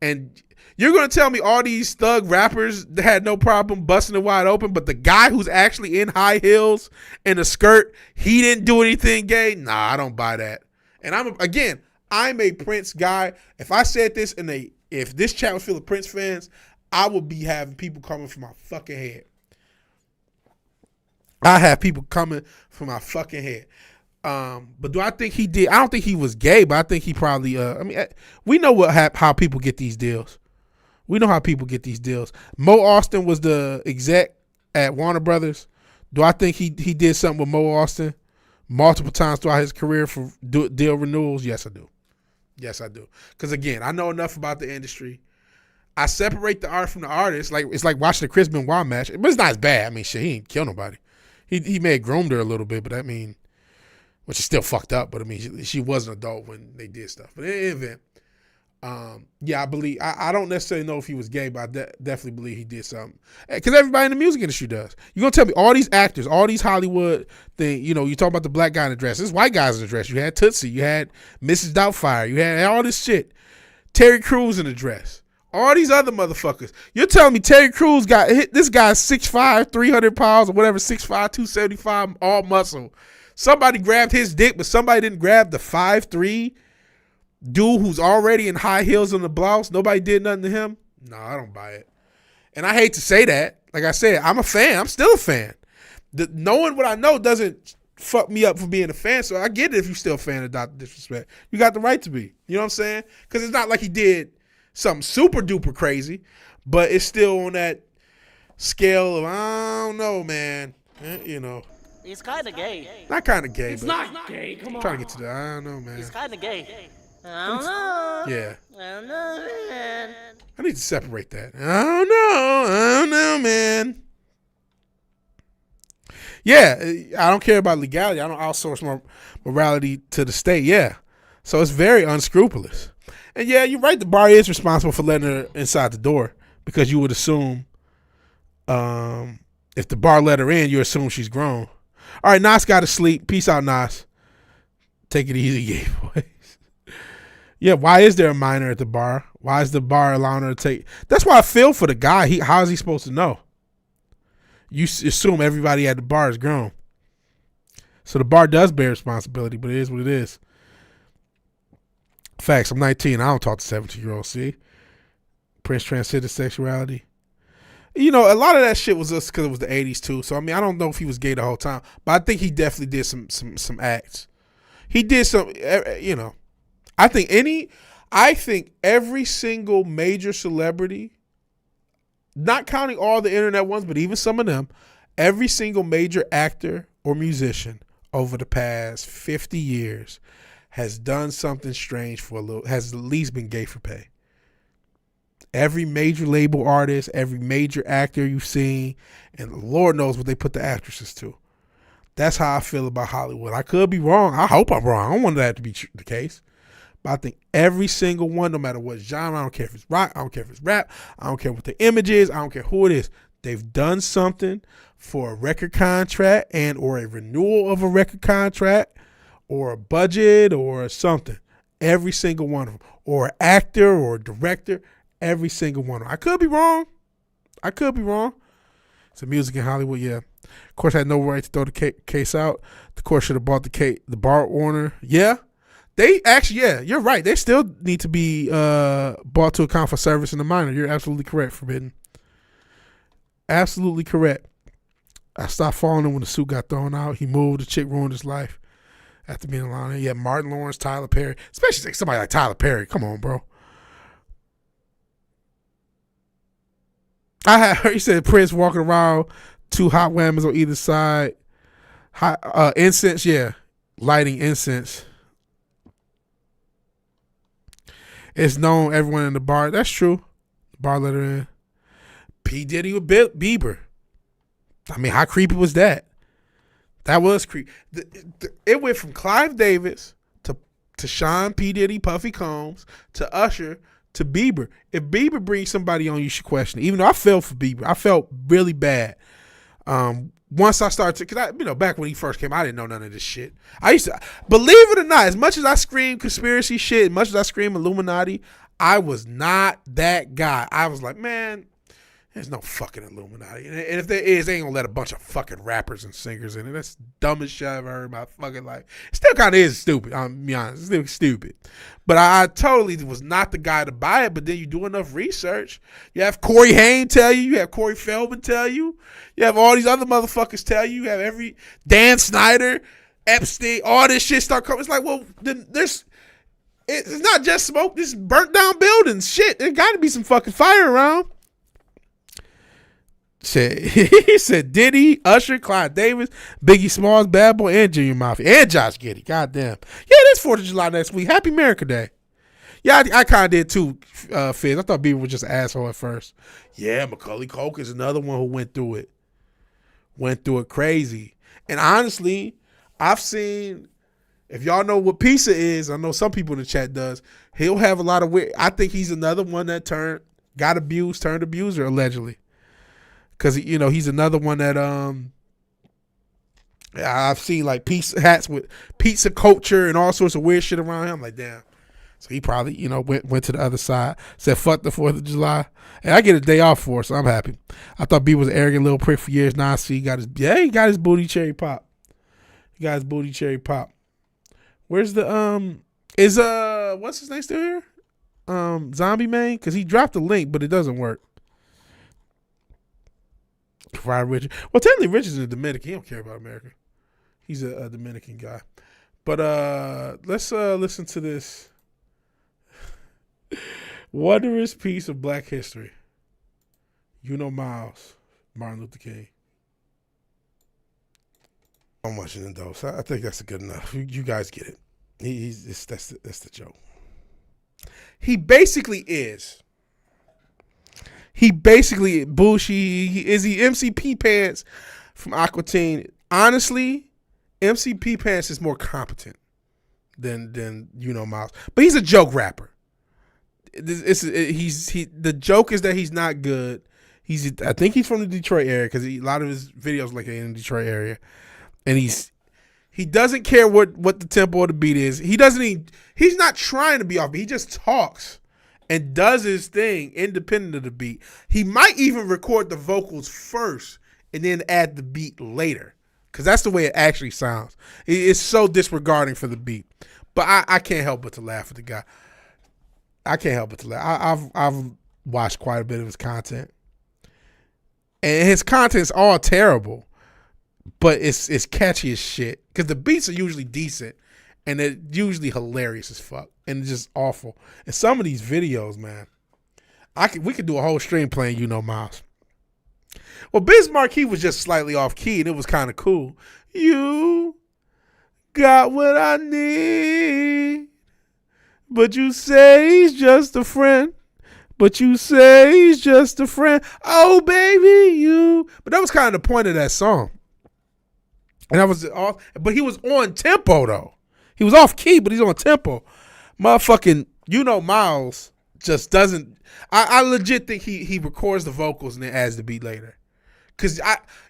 and you're going to tell me all these thug rappers had no problem busting it wide open, but the guy who's actually in high heels and a skirt, he didn't do anything gay? Nah, I don't buy that. And I'm a Prince guy. If I said this if this chat was full of Prince fans, I would be having people coming for my fucking head. I have people coming for my fucking head. But do I think he did? I don't think he was gay, but I think he probably, we know how people get these deals. We know how people get these deals. Mo Austin was the exec at Warner Brothers. Do I think he did something with Mo Austin multiple times throughout his career for deal renewals? Yes, I do. Yes, I do. Because, again, I know enough about the industry. I separate the art from the artist. Like, it's like watching the Chris Benoit match. But it's not as bad. I mean, shit, he didn't kill nobody. He may have groomed her a little bit, but I mean, which is still fucked up. But, I mean, she was an adult when they did stuff. But in any event, I believe, I don't necessarily know if he was gay, but I definitely believe he did something. Because everybody in the music industry does. You're going to tell me all these actors, all these Hollywood things, you talk about the black guy in the dress. There's white guys in the dress. You had Tootsie. You had Mrs. Doubtfire. You had all this shit. Terry Crews in the dress. All these other motherfuckers. You're telling me Terry Crews got hit? This guy's 6'5", 300 pounds or whatever, 6'5", 275, all muscle. Somebody grabbed his dick, but somebody didn't grab the 5'3" dude who's already in high heels on the blouse. Nobody did nothing to him. No, I don't buy it. And I hate to say that. Like I said, I'm a fan. I'm still a fan. Knowing what I know doesn't fuck me up for being a fan. So I get it if you're still a fan of Dr. Disrespect. You got the right to be. You know what I'm saying? Because it's not like he did something super duper crazy, but it's still on that scale of, I don't know, man. He's kind of gay. Not kind of gay, It's but not gay. Come on. Trying to get to that. I don't know, man. He's kind of gay. I don't know. Yeah. I don't know, man. I need to separate that. I don't know, man. Yeah, I don't care about legality. I don't outsource my morality to the state. Yeah. So it's very unscrupulous. And yeah, you're right. The bar is responsible for letting her inside the door, because you would assume if the bar let her in, you assume she's grown. All right, Nas got to sleep. Peace out, Nas. Take it easy, gay boys. Yeah, why is there a minor at the bar? Why is the bar allowing her to take? That's why I feel for the guy. How is he supposed to know? You assume everybody at the bar is grown. So the bar does bear responsibility, but it is what it is. Facts, I'm 19. I don't talk to 17-year-olds, see? Prince transcended sexuality. A lot of that shit was just because it was the 80s, too. So, I mean, I don't know if he was gay the whole time. But I think he definitely did some acts. He did some, I think every single major celebrity, not counting all the internet ones, but even some of them, every single major actor or musician over the past 50 years has done something strange has at least been gay for pay. Every major label artist, every major actor you've seen, and the Lord knows what they put the actresses to. That's how I feel about Hollywood. I could be wrong. I hope I'm wrong. I don't want that to be the case. But I think every single one, no matter what genre, I don't care if it's rock, I don't care if it's rap, I don't care what the image is, I don't care who it is. They've done something for a record contract and or a renewal of a record contract or a budget or something. Every single one of them. Or an actor or a director. Every single one of them. I could be wrong. It's a music in Hollywood, yeah. Of course, I had no right to throw the case out. The court should have bought the bar owner. Yeah. They actually, yeah, you're right. They still need to be bought to account for service in the minor. You're absolutely correct, Forbidden. Absolutely correct. I stopped following him when the suit got thrown out. He moved. The chick ruined his life after being alone. Yeah, Martin Lawrence, Tyler Perry. Especially somebody like Tyler Perry. Come on, bro. I had heard you said Prince walking around, 2 hot whammers on either side. Incense, yeah. Lighting incense. It's known everyone in the bar. That's true. Bar let her in. P. Diddy with Bieber. I mean, how creepy was that? That was creepy. It went from Clive Davis to Sean P. Diddy, Puffy Combs, to Usher, to Bieber. If Bieber brings somebody on, you should question it. Even though I felt for Bieber. I felt really bad. Once I started because back when he first came, I didn't know none of this shit. I used to, believe it or not, as much as I scream conspiracy shit, as much as I scream Illuminati, I was not that guy. I was like, man, there's no fucking Illuminati. And if there is, they ain't gonna let a bunch of fucking rappers and singers in it. That's the dumbest shit I've ever heard in my fucking life. It still kind of is stupid, I'm gonna be honest. It's still stupid. But I totally was not the guy to buy it. But then you do enough research. You have Corey Haim tell you. You have Corey Feldman tell you. You have all these other motherfuckers tell you. You have every Dan Snyder, Epstein, all this shit start coming. It's like, well, then it's not just smoke. This burnt down buildings. Shit, there got to be some fucking fire around. He said Diddy, Usher, Clive Davis, Biggie Smalls, Bad Boy, and Junior Mafia, and Josh Giddey. Goddamn. Yeah, it is 4th of July next week. Happy America Day. Yeah, I kind of did too, Fizz. I thought Bieber was just an asshole at first. Yeah, Macaulay Culkin is another one who went through it. Went through it crazy. And honestly, I've seen, if y'all know what pizza is, I know some people in the chat does, he'll have a lot of weird. I think he's another one that got abused, turned abuser, allegedly. Because, he's another one that I've seen like pizza hats with pizza culture and all sorts of weird shit around him. I'm like, damn. So he probably, went to the other side, said fuck the 4th of July. And I get a day off for it, so I'm happy. I thought B was an arrogant little prick for years. Now I see he got his booty cherry pop. He got his booty cherry pop. Where's the what's his name still here? Zombie Man? Because he dropped the link, but it doesn't work. Fried Richard. Well, technically Richard's a Dominican. He don't care about America. He's a Dominican guy. But let's listen to this wondrous piece of Black history. Miles, Martin Luther King. So much in the dose. I think that's good enough. You guys get it. That's the joke. He basically is. Bullshit. Is he MCP Pants from Aqua Teen? Honestly, MCP Pants is more competent than Miles. But he's a joke rapper. The joke is that he's not good. I think he's from the Detroit area because a lot of his videos like in the Detroit area, and he doesn't care what the tempo or the beat is. He's not trying to be off beat. He just talks and does his thing independent of the beat. He might even record the vocals first and then add the beat later because that's the way it actually sounds. It's so disregarding for the beat. But I can't help but to laugh at the guy. I can't help but to laugh. I've watched quite a bit of his content. And his content's all terrible. But it's catchy as shit. Because the beats are usually decent. And they're usually hilarious as fuck. And it's just awful. And some of these videos, man. We could do a whole stream playing Miles. Well, Biz Markie was just slightly off key. And it was kind of cool. You got what I need. But you say he's just a friend. but you say he's just a friend. Oh, baby, you. But that was kind of the point of that song. And I was off, but he was on tempo though. He was off key, but he's on tempo. Motherfucking, Miles just doesn't. I legit think he records the vocals and then adds the beat later. Cause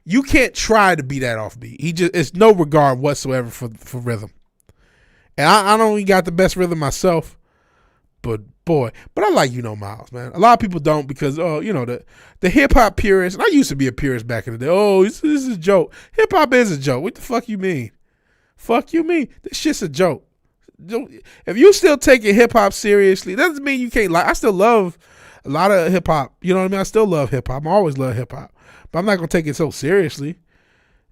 you can't try to be that offbeat. It's no regard whatsoever for rhythm. And I don't even got the best rhythm myself, but I like Miles, man. A lot of people don't because the hip hop purists. And I used to be a purist back in the day. Oh, this is a joke. Hip hop is a joke. What the fuck you mean? Fuck you mean? This shit's a joke. If you still taking hip hop seriously, that doesn't mean you can't like. I still love a lot of hip hop. You know what I mean? I still love hip hop. I always love hip hop, but I'm not gonna take it so seriously.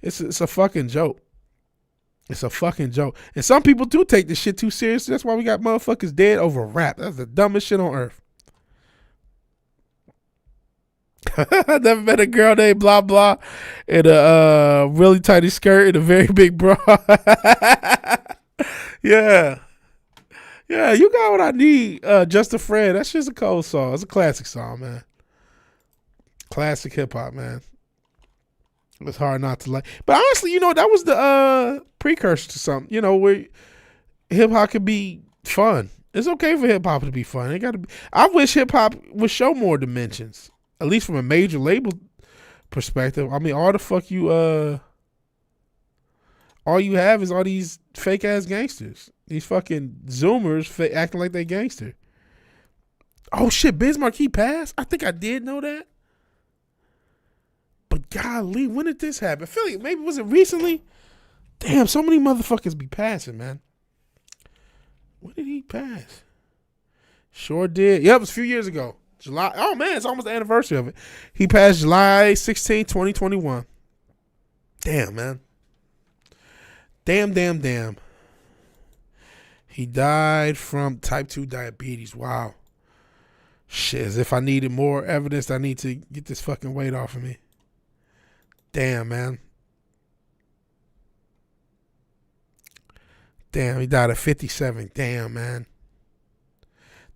It's a fucking joke. It's a fucking joke. And some people do take this shit too seriously. That's why we got motherfuckers dead over rap. That's the dumbest shit on earth. I never met a girl named blah blah in a really tiny skirt and a very big bra. Yeah, you got what I need. Just a Friend. That's just a cold song. It's a classic song, man. Classic hip hop, man. It's hard not to like. But honestly, that was the precursor to something. Where hip hop could be fun. It's okay for hip hop to be fun. It got to be. I wish hip hop would show more dimensions, at least from a major label perspective. I mean, all you have is all these fake ass gangsters. These fucking Zoomers acting like they gangster. Oh shit, Biz Markie passed? I think I did know that. But golly, when did this happen? I feel like maybe was it recently? Damn, so many motherfuckers be passing, man. When did he pass? Sure did. Yep, it was a few years ago. July. Oh man, it's almost the anniversary of it. He passed July 16, 2021. Damn, man. Damn. He died from type 2 diabetes. Wow. Shit, as if I needed more evidence, I need to get this fucking weight off of me. Damn, man. Damn, he died at 57. Damn, man.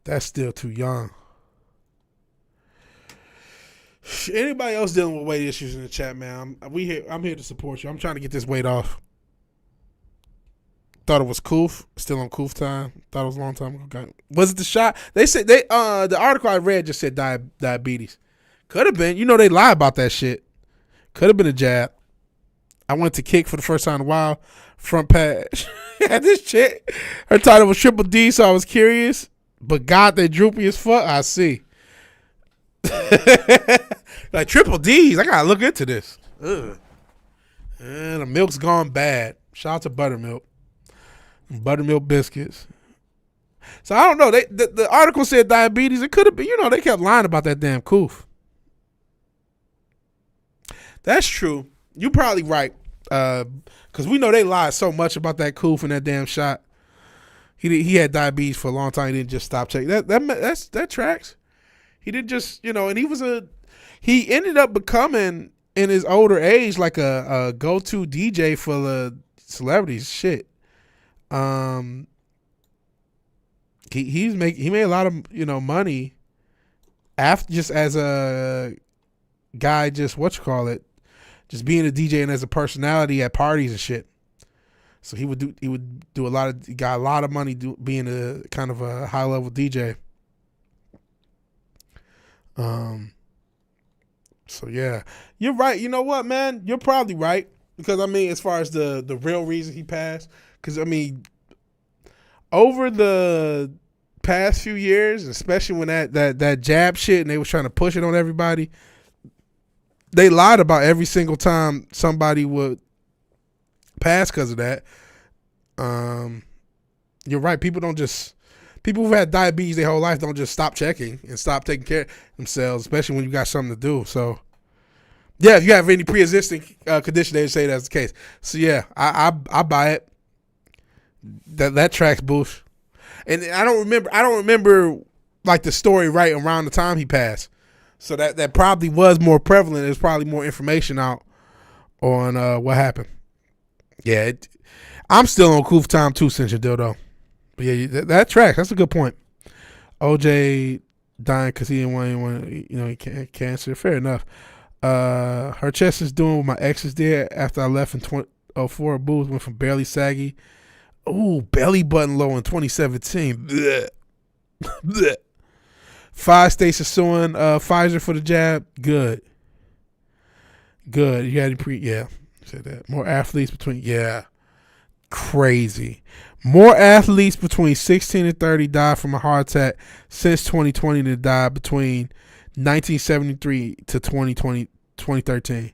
That's still too young. Anybody else dealing with weight issues in the chat, man? I'm here to support you. I'm trying to get this weight off. Thought it was Koof. Still on Koof time. Thought it was a long time ago. Was it the shot? They said the article I read just said diabetes. Could have been. They lie about that shit. Could have been a jab. I went to kick for the first time in a while. Front page. This chick, her title was Triple D, so I was curious. But God, they droopy as fuck. I see. Like Triple D's. I gotta look into this. Ugh. And the milk's gone bad. Shout out to Buttermilk. Buttermilk biscuits. So I don't know. The article said diabetes. It could have been. They kept lying about that damn Koof. That's true. You're probably right. Because we know they lied so much about that Koof and that damn shot. He had diabetes for a long time. He didn't just stop taking that tracks. He didn't just and he ended up becoming in his older age like a go-to DJ for the celebrities. Shit. He made a lot of money after just as a guy, just just being a DJ and as a personality at parties and shit. So he would do got a lot of money being a kind of a high level DJ. So yeah, you're right. You know what, man? You're probably right because as far as the real reason he passed, because over the past few years, especially when that jab shit and they was trying to push it on everybody, they lied about every single time somebody would pass because of that. You're right. People who've had diabetes their whole life don't just stop checking and stop taking care of themselves, especially when you got something to do. So yeah, if you have any pre-existing condition, they would say that's the case. So yeah, I buy it. That tracks Bush. And I don't remember like the story right around the time he passed. So that probably was more prevalent. There's probably more information out on what happened. Yeah, I'm still on Koof time too, since you're dildo. But yeah, that tracks. That's a good point. OJ dying because he didn't want anyone, he cancer. Fair enough. Her chest is doing what my exes did after I left in 2004. Boobs went from barely saggy. Ooh, belly button low in 2017. Blech. Blech. 5 states are suing Pfizer for the jab. Good. You had to said that. More athletes crazy. More athletes between 16 and 30 died from a heart attack since 2020 than died between 1973 to 2013.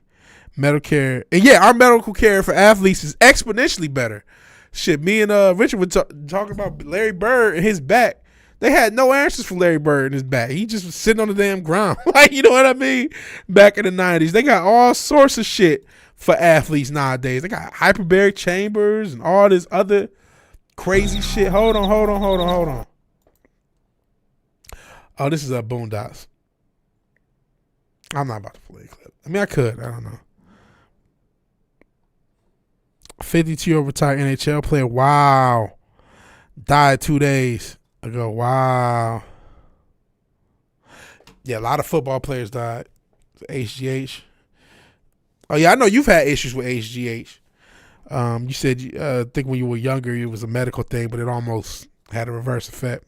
Medicare, and our medical care for athletes is exponentially better. Shit, me and Richard were talking about Larry Bird and his back. They had no answers for Larry Bird and his back. He just was sitting on the damn ground. Like, you know what I mean? Back in the 90s. They got all sorts of shit for athletes nowadays. They got hyperbaric chambers and all this other crazy shit. Hold on. Oh, this is Boondocks. I'm not about to play a clip. I mean, I could. I don't know. 52-year-old retired NHL player. Wow. Died 2 days ago. Wow. Yeah, a lot of football players died. HGH. Oh, yeah, I know you've had issues with HGH. You said, I think when you were younger, it was a medical thing, but it almost had a reverse effect.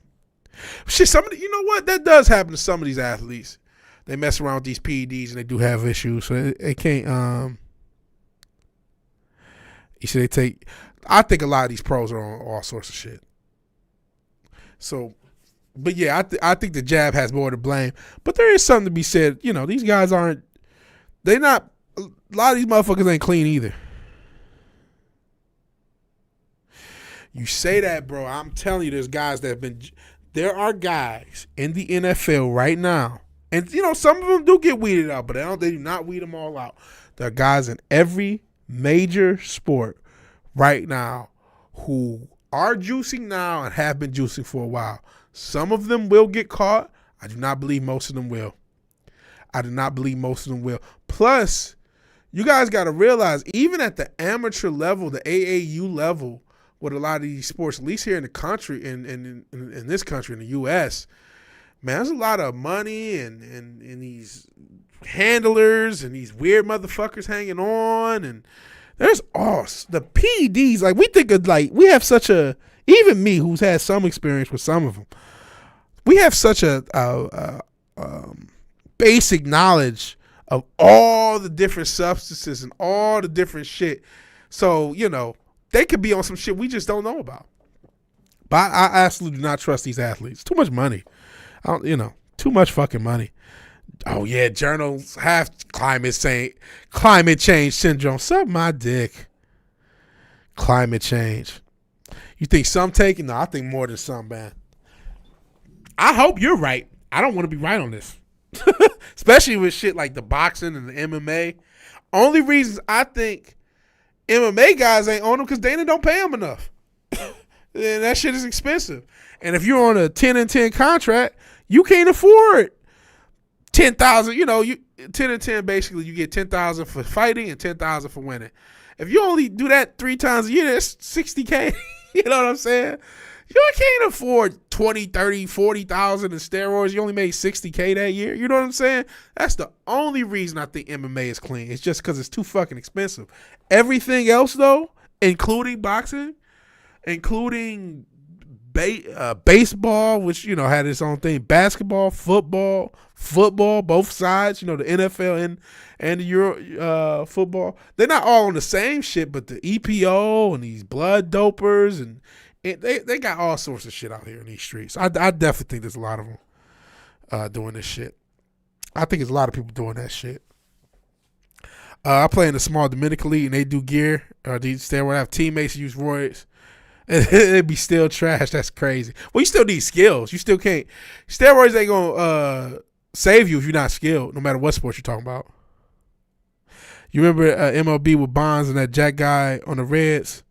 Shit, you know what? That does happen to some of these athletes. They mess around with these PEDs and they do have issues. So it can't, you see, I think a lot of these pros are on all sorts of shit. So, but yeah, I think the jab has more to blame. But there is something to be said. These guys a lot of these motherfuckers ain't clean either. You say that, bro. I'm telling you, there are guys in the NFL right now. And, some of them do get weeded out, but they do not weed them all out. There are guys in every major sport right now who are juicing now and have been juicing for a while. Some of them will get caught. I do not believe most of them will. Plus, you guys got to realize, even at the amateur level, the AAU level, with a lot of these sports, at least here in the country, in this country, in the U.S., man, there's a lot of money and these handlers and these weird motherfuckers hanging on, and there's the PEDs. Like, we think of, like, we have such a, even me who's had some experience with some of them, we have such a basic knowledge of all the different substances and all the different shit. So, they could be on some shit we just don't know about. But I absolutely do not trust these athletes. Too much money. Too much fucking money. Oh yeah, journals have climate change syndrome. Suck my dick. Climate change. You think some take it? No, I think more than some, man. I hope you're right. I don't want to be right on this. Especially with shit like the boxing and the MMA. Only reasons I think MMA guys ain't on them because Dana don't pay them enough. And that shit is expensive. And if you're on a 10 and 10 contract, you can't afford 10,000. 10 and 10, basically you get 10,000 for fighting and 10,000 for winning. If you only do that 3 times a year, that's $60K. You know what I'm saying? You can't afford 20, 30, 40,000 in steroids. You only made $60K that year. You know what I'm saying? That's the only reason I think MMA is clean. It's just because it's too fucking expensive. Everything else, though, including boxing, including baseball, which, had its own thing, basketball, football, both sides, the NFL and the Euro football. They're not all on the same shit, but the EPO and these blood dopers and they got all sorts of shit out here in these streets. I definitely think there's a lot of them doing this shit. I think there's a lot of people doing that shit. I play in a small Dominican league and they do gear. These steroids. I have teammates who use roids. And it'd be still trash. That's crazy. Well, you still need skills. You still can't. Steroids ain't gonna save you if you're not skilled, no matter what sport you're talking about. You remember MLB with Bonds and that Jack guy on the Reds?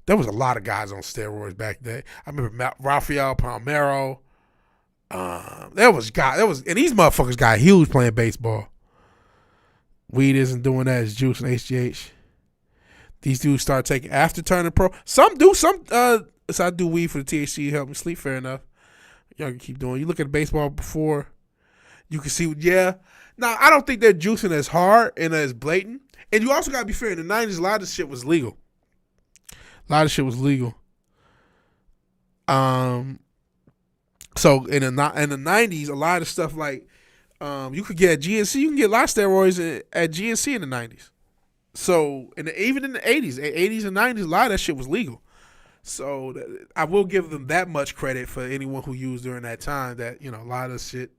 There was a lot of guys on steroids back then. I remember Rafael Palmeiro. And these motherfuckers got huge playing baseball. Weed isn't doing that. It's juice and HGH. These dudes start taking after turning pro. Some do. So I do weed for the THC to help me sleep. Fair enough. Y'all can keep doing. You look at baseball before, you can see. Yeah. Now I don't think they're juicing as hard and as blatant. And you also gotta be fair. In the 90s, a lot of shit was legal. So in the 90s, a lot of stuff like you could get at GNC, you can get a lot of steroids at GNC in the 90s. So even in the 80s and 90s, a lot of that shit was legal. So I will give them that much credit for anyone who used during that time. That a lot of shit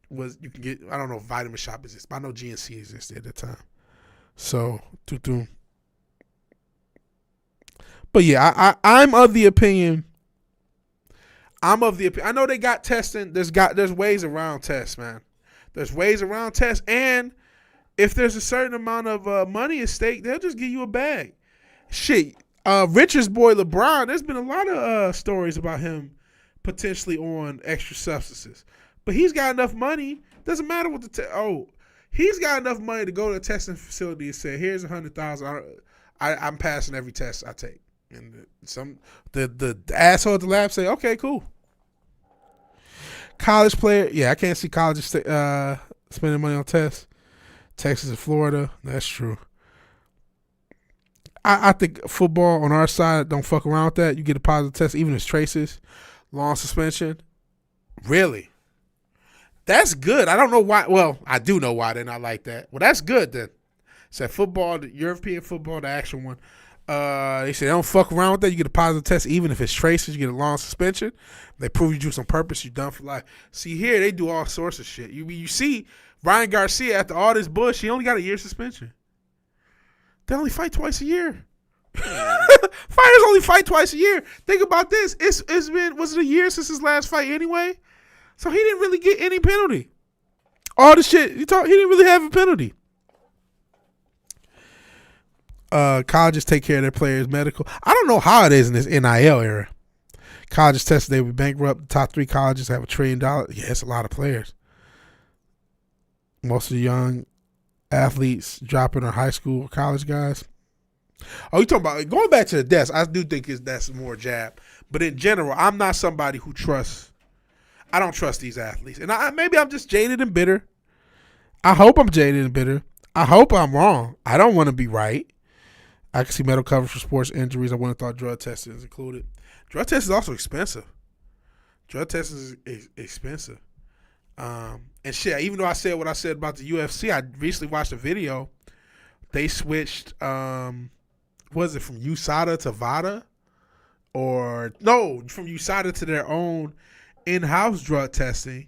was you can get. I don't know if Vitamin Shop exists, but I know GNC existed at that time. So, but yeah, I'm of the opinion. I know they got testing. There's ways around tests, man. There's ways around tests, and if there's a certain amount of money at stake, they'll just give you a bag. Shit, Richard's boy LeBron. There's been a lot of stories about him potentially on extra substances, but he's got enough money. Doesn't matter what he's got enough money to go to a testing facility and say, "Here's $100,000. I'm passing every test I take." And the asshole at the lab say, "Okay, cool." College player, yeah, I can't see colleges spending money on tests. Texas and Florida, that's true. I think football on our side don't fuck around with that. You get a positive test, even if it's traces, long suspension. Really? That's good. I don't know why. Well, I do know why they're not like that. Well, that's good then. So football, the European football, the actual one. They say they don't fuck around with that. You get a positive test, even if it's traces. You get a long suspension. They prove you do some purpose. You're done for life. See here, they do all sorts of shit. You see Ryan Garcia after all this bullshit, he only got a year suspension. They only fight twice a year. Fighters only fight twice a year. Think about this. Was it a year since his last fight anyway? So he didn't really get any penalty. All the shit he didn't really have a penalty. Colleges take care of their players' medical. I don't know how it is in this NIL era. Colleges tested they would bankrupt. The top 3 colleges have $1 trillion. Yeah, it's a lot of players. Most of the young athletes dropping are high school or college guys. Oh, you talking about going back to the desk? I do think that's more jab. But in general, I'm not somebody who trusts. I don't trust these athletes, and maybe I'm just jaded and bitter. I hope I'm jaded and bitter. I hope I'm wrong. I don't want to be right. I can see medical coverage for sports injuries. I wouldn't have thought drug testing is included. Drug test is also expensive. Drug testing is expensive. And shit, even though I said what I said about the UFC, I recently watched a video. They switched, was it from USADA to VADA? Or, no, from USADA to their own in-house drug testing,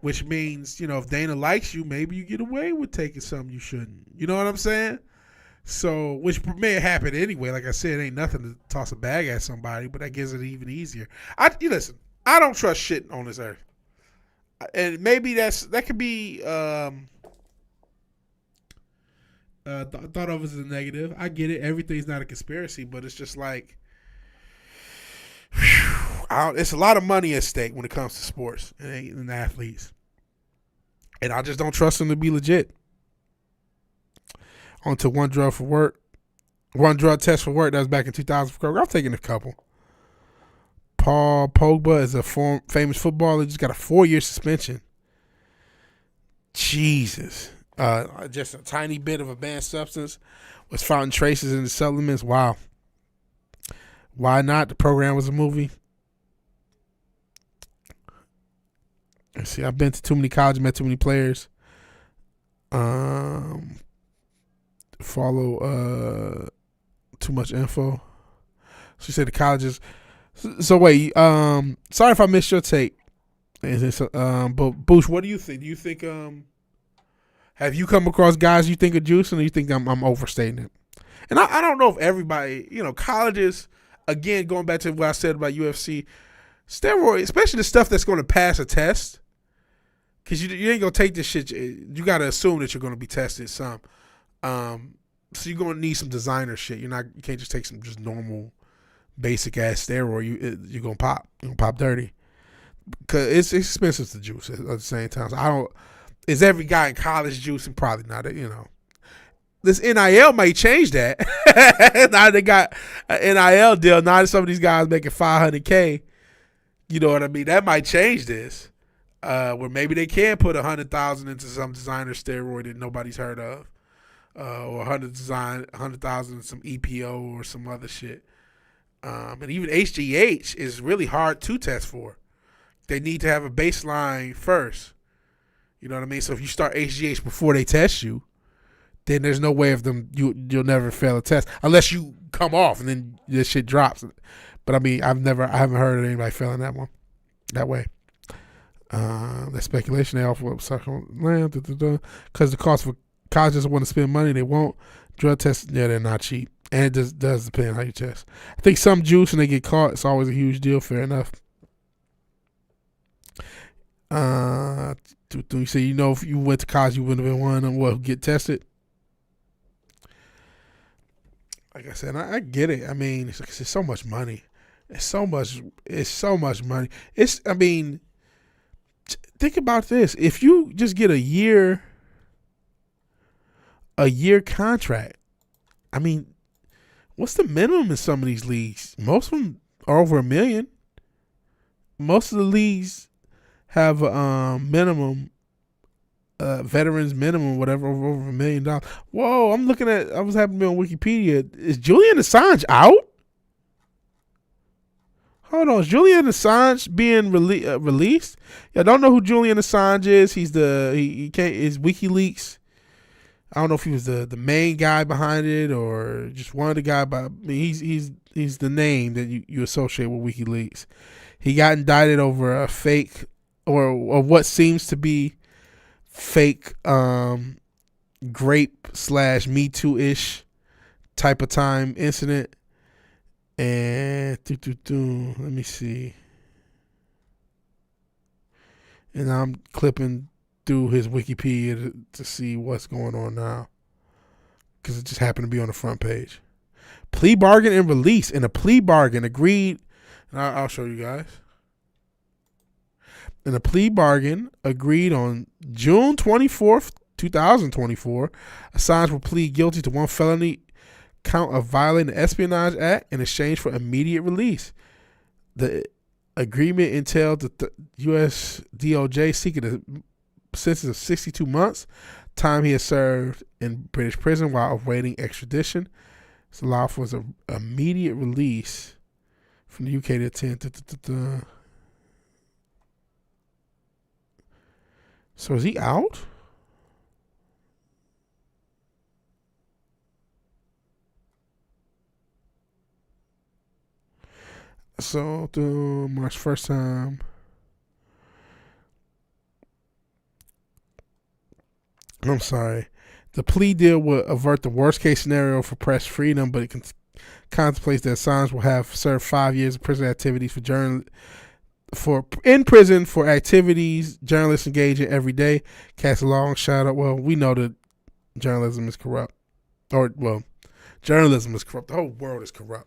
which means, if Dana likes you, maybe you get away with taking something you shouldn't. You know what I'm saying? So, which may happen anyway. Like I said, it ain't nothing to toss a bag at somebody, but that gives it even easier. Listen, I don't trust shit on this earth. And maybe that could be thought of as a negative. I get it. Everything's not a conspiracy, but it's just like, it's a lot of money at stake when it comes to sports and athletes. And I just don't trust them to be legit. On to one drug test for work. That was back in 2000. I've taken a couple. Paul Pogba is a famous footballer. Just got a 4-year suspension. Jesus. Just a tiny bit of a banned substance was found in traces in the supplements. Wow. Why not? The program was a movie. Let's see. I've been to too many colleges, met too many players. Follow too much info. She said the colleges. So wait, sorry if I missed your take. But Boosh, what do you think? Do you think have you come across guys you think are juicing, or you think I'm overstating it? And I don't know if everybody, colleges, again, going back to what I said about UFC, steroids, especially the stuff that's going to pass a test, because you ain't going to take this shit. You got to assume that you're going to be tested some. So you're going to need some designer shit. You can't just take some just normal, basic ass steroid. You're going to pop. You're going to pop dirty. Because it's expensive to juice at the same time. So is every guy in college juicing? Probably not. This NIL might change that. Now they got an NIL deal. Now some of these guys making $500K. You know what I mean? That might change this. Where maybe they can put 100,000 into some designer steroid that nobody's heard of, or 100,000 in some EPO or some other shit. And even HGH is really hard to test for. They need to have a baseline first. You know what I mean? So if you start HGH before they test you, then there's no way of them. You'll never fail a test unless you come off and then this shit drops. But I mean, I haven't heard of anybody failing that one that way. That speculation they offer land because the cost for colleges want to spend money, they won't. Drug tests, yeah, they're not cheap, and it just does depend on how you test. I think some juice and they get caught, it's always a huge deal. Fair enough. You say if you went to college, you wouldn't have been one of what get tested. Like I said, I get it. I mean, it's so much money. It's so much money. Think about this. If you just get a year contract, I mean, what's the minimum in some of these leagues? Most of them are over $1 million. Most of the leagues have a minimum, veterans minimum, whatever, over $1 million. Whoa, I was having to be on Wikipedia. Is Julian Assange out? Hold on, is Julian Assange being released? I don't know who Julian Assange is. He's is WikiLeaks. I don't know if he was the main guy behind it or just one of the guys. But I mean, he's the name that you associate with WikiLeaks. He got indicted over a fake or what seems to be fake grape / Me Too ish type of time incident. And let me see. And I'm clipping through his Wikipedia to see what's going on now, because it just happened to be on the front page. Plea bargain and release. In a plea bargain agreed, and I'll show you guys. In a plea bargain agreed on June 24th, 2024, Assange will plead guilty to one felony count of violating the Espionage Act in exchange for immediate release. The agreement entailed the U.S. DOJ seeking a sentence of 62 months, time he has served in British prison while awaiting extradition. It's allowed for his immediate release from the UK to attend. So is he out? So to March 1st time. I'm sorry. The plea deal will avert the worst case scenario for press freedom, but it contemplates that Assange will have served 5 years of prison activities in prison for activities journalists engage in every day. Cast a long shadow. Well, we know that journalism is corrupt. Journalism is corrupt. The whole world is corrupt.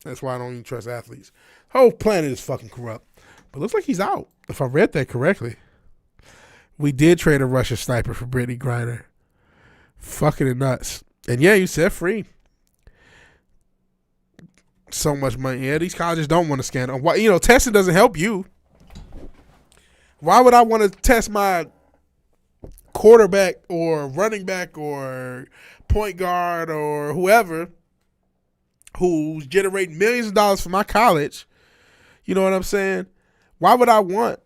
That's why I don't even trust athletes. The whole planet is fucking corrupt. But it looks like he's out, if I read that correctly. We did trade a Russian sniper for Brittany Griner. Fucking it nuts. And yeah, you set free. So much money. Yeah, these colleges don't want to scandal. Why, testing doesn't help you. Why would I want to test my quarterback or running back or point guard or whoever who's generating millions of dollars for my college? You know what I'm saying? Why would I want,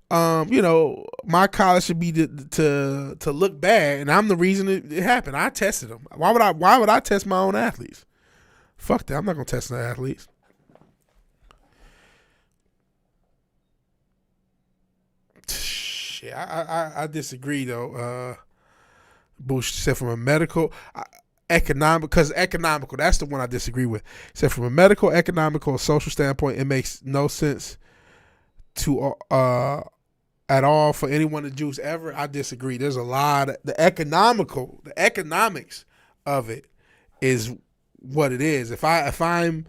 my college should be to look bad, and I'm the reason it happened. I tested them. Why would I test my own athletes? Fuck that. I'm not gonna test no athletes. Shit, I disagree though. Bush said from a medical. Because economical, that's the one I disagree with. He said from a medical, economical, social standpoint, it makes no sense to at all for anyone to juice ever. I disagree. There's a lot of the economics of it is what it is. If I'm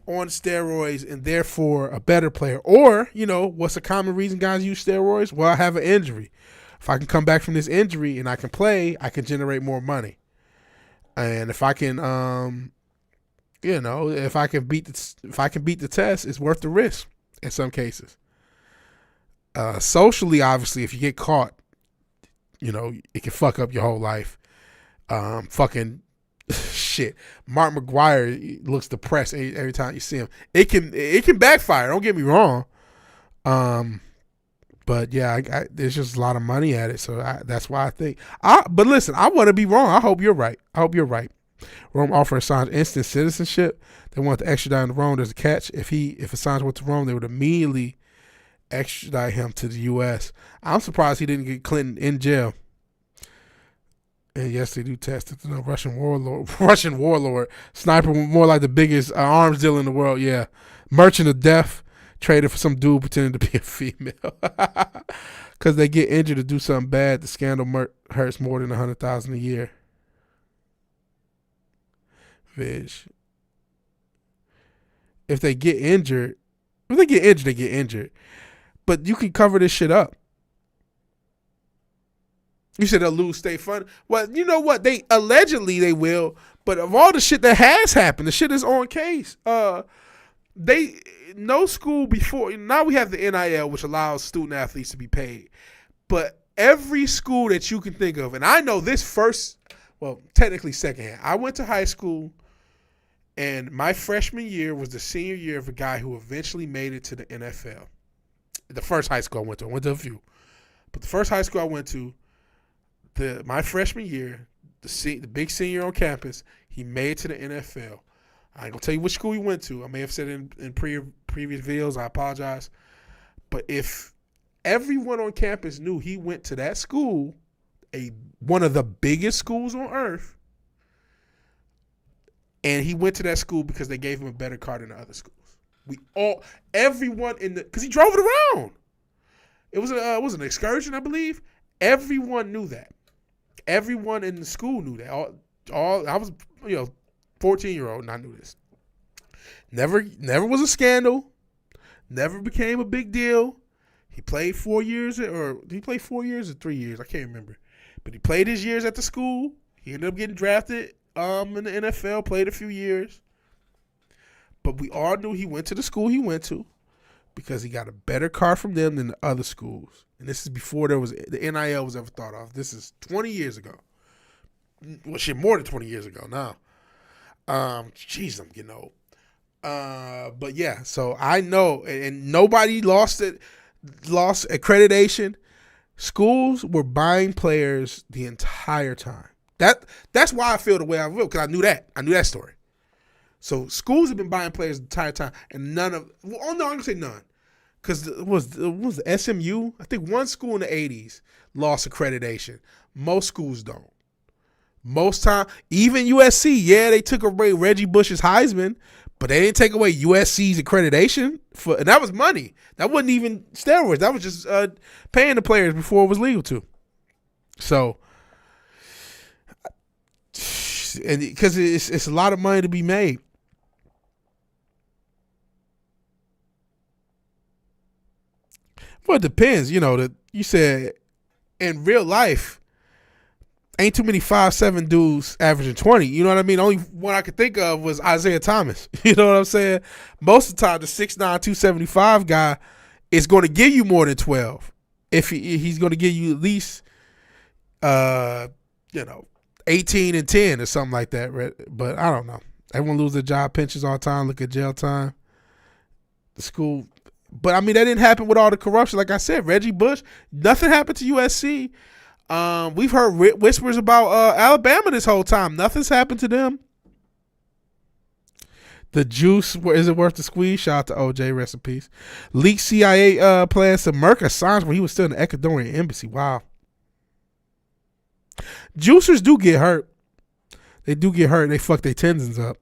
on steroids and therefore a better player, or what's a common reason guys use steroids? Well, I have an injury. If I can come back from this injury and I can play, I can generate more money. And if I can, if I can beat the test, it's worth the risk in some cases. Socially, obviously, if you get caught, it can fuck up your whole life. Fucking shit. Mark McGuire looks depressed every time you see him. It can backfire. Don't get me wrong. But yeah, there's just a lot of money at it, so that's why I think. But listen, I want to be wrong. I hope you're right. Rome offered Assange instant citizenship. They want to extradite him to Rome. There's a catch. If Assange went to Rome, they would immediately extradite him to the U.S. I'm surprised he didn't get Clinton in jail. And yes, they do test it. No, Russian warlord, sniper, more like the biggest arms dealer in the world. Yeah, merchant of death, traded for some dude pretending to be a female. Because they get injured to do something bad. The scandal hurts more than $100,000 a year. If they get injured, they get injured. But you can cover this shit up. You said they'll lose state fund. Well, you know what? They will. But of all the shit that has happened, the shit is on case. No school before. Now we have the NIL, which allows student athletes to be paid. But every school that you can think of, and I know this technically secondhand. I went to high school, and my freshman year was the senior year of a guy who eventually made it to the NFL. The first high school I went to a few. But the first high school I went to, my freshman year, the big senior on campus, he made it to the NFL. I ain't gonna tell you which school he went to. I may have said it in previous videos. I apologize. But if everyone on campus knew he went to that school, one of the biggest schools on earth, and he went to that school because they gave him a better car than the other schools. Everyone because he drove it around. It was an excursion, I believe. Everyone knew that. Everyone in the school knew that. I was 14-year-old, and I knew this. Never was a scandal. Never became a big deal. He played 4 years, or did he play 4 years or 3 years? I can't remember. But he played his years at the school. He ended up getting drafted in the NFL, played a few years. But we all knew he went to the school he went to because he got a better car from them than the other schools. And this is before the NIL was ever thought of. This is 20 years ago. Well, shit, more than 20 years ago now. Jeez, I'm getting old. But yeah, so I know, and nobody lost accreditation. Schools were buying players the entire time. That's why I feel the way I feel, because I knew that story. So schools have been buying players the entire time, and I'm gonna say none, because it was the SMU. I think one school in the 80s lost accreditation. Most schools don't. Most time, even USC, they took away Reggie Bush's Heisman, but they didn't take away USC's accreditation and that was money. That wasn't even steroids. That was just paying the players before it was legal to. So, and because it's a lot of money to be made. Well, it depends. You said in real life, ain't too many 5'7" dudes averaging 20. You know what I mean? Only one I could think of was Isaiah Thomas. You know what I'm saying? Most of the time, the 6'9", 275 guy is going to give you more than 12. If he's going to give you at least, 18 and 10 or something like that. But I don't know. Everyone lose their job pensions all the time. Look at jail time. The school. But, I mean, that didn't happen with all the corruption. Like I said, Reggie Bush, nothing happened to USC. We've heard whispers about Alabama this whole time. Nothing's happened to them. The juice, is it worth the squeeze? Shout out to OJ, rest in peace. Leaked CIA plans to murk Assange when he was still in the Ecuadorian embassy. Wow. Juicers do get hurt. They do get hurt. They fuck their tendons up.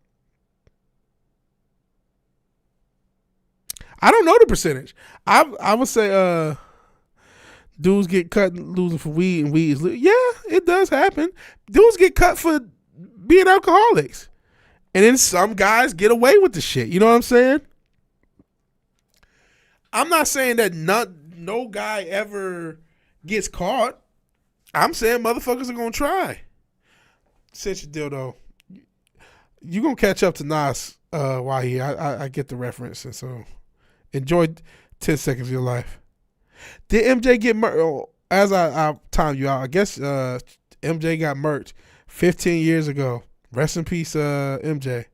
I don't know the percentage. I would say dudes get cut losing for weed, and weed is it does happen. Dudes get cut for being alcoholics, and then some guys get away with the shit. You know what I'm saying? I'm not saying that no guy ever gets caught. I'm saying motherfuckers are gonna try. Cinch your dildo. You gonna catch up to Nas while here. I get the reference, and so enjoy 10 seconds of your life. Did MJ get murked? As I time you out, I guess MJ got murked 15 years ago. Rest in peace, MJ.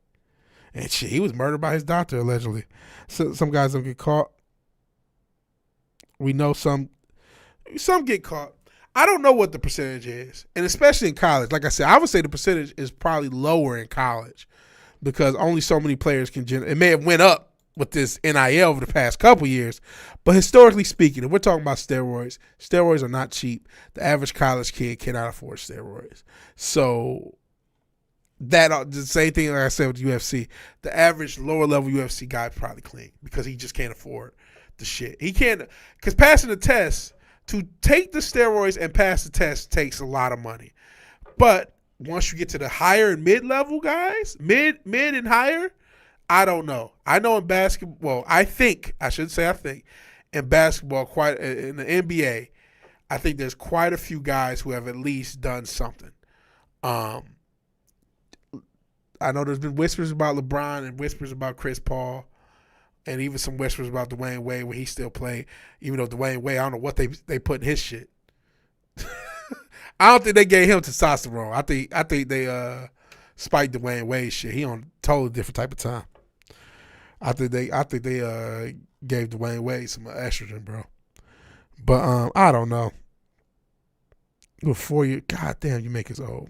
And shit, he was murdered by his doctor allegedly. So, some guys don't get caught. We know some get caught. I don't know what the percentage is, and especially in college. Like I said, I would say the percentage is probably lower in college because only so many players can generate. It may have went up with this NIL over the past couple years, but historically speaking, if we're talking about steroids are not cheap. The average college kid cannot afford steroids. So that the same thing like I said with UFC. The average lower level UFC guy is probably clean because he just can't afford the shit. He can't, because passing the test, to take the steroids and pass the test takes a lot of money. But once you get to the higher and mid-level guys, mid and higher, I don't know. I know in basketball, I think in basketball, quite in the NBA, I think there's quite a few guys who have at least done something. I know there's been whispers about LeBron and whispers about Chris Paul. And even some whispers about Dwayne Wade when he still played. Even though Dwayne Wade, I don't know what they put in his shit. I don't think they gave him testosterone. I think they spiked Dwayne Wade's shit. He on a totally different type of time. I think they gave Dwayne Wade some estrogen, bro. But I don't know. With 4 years, goddamn, you make us old.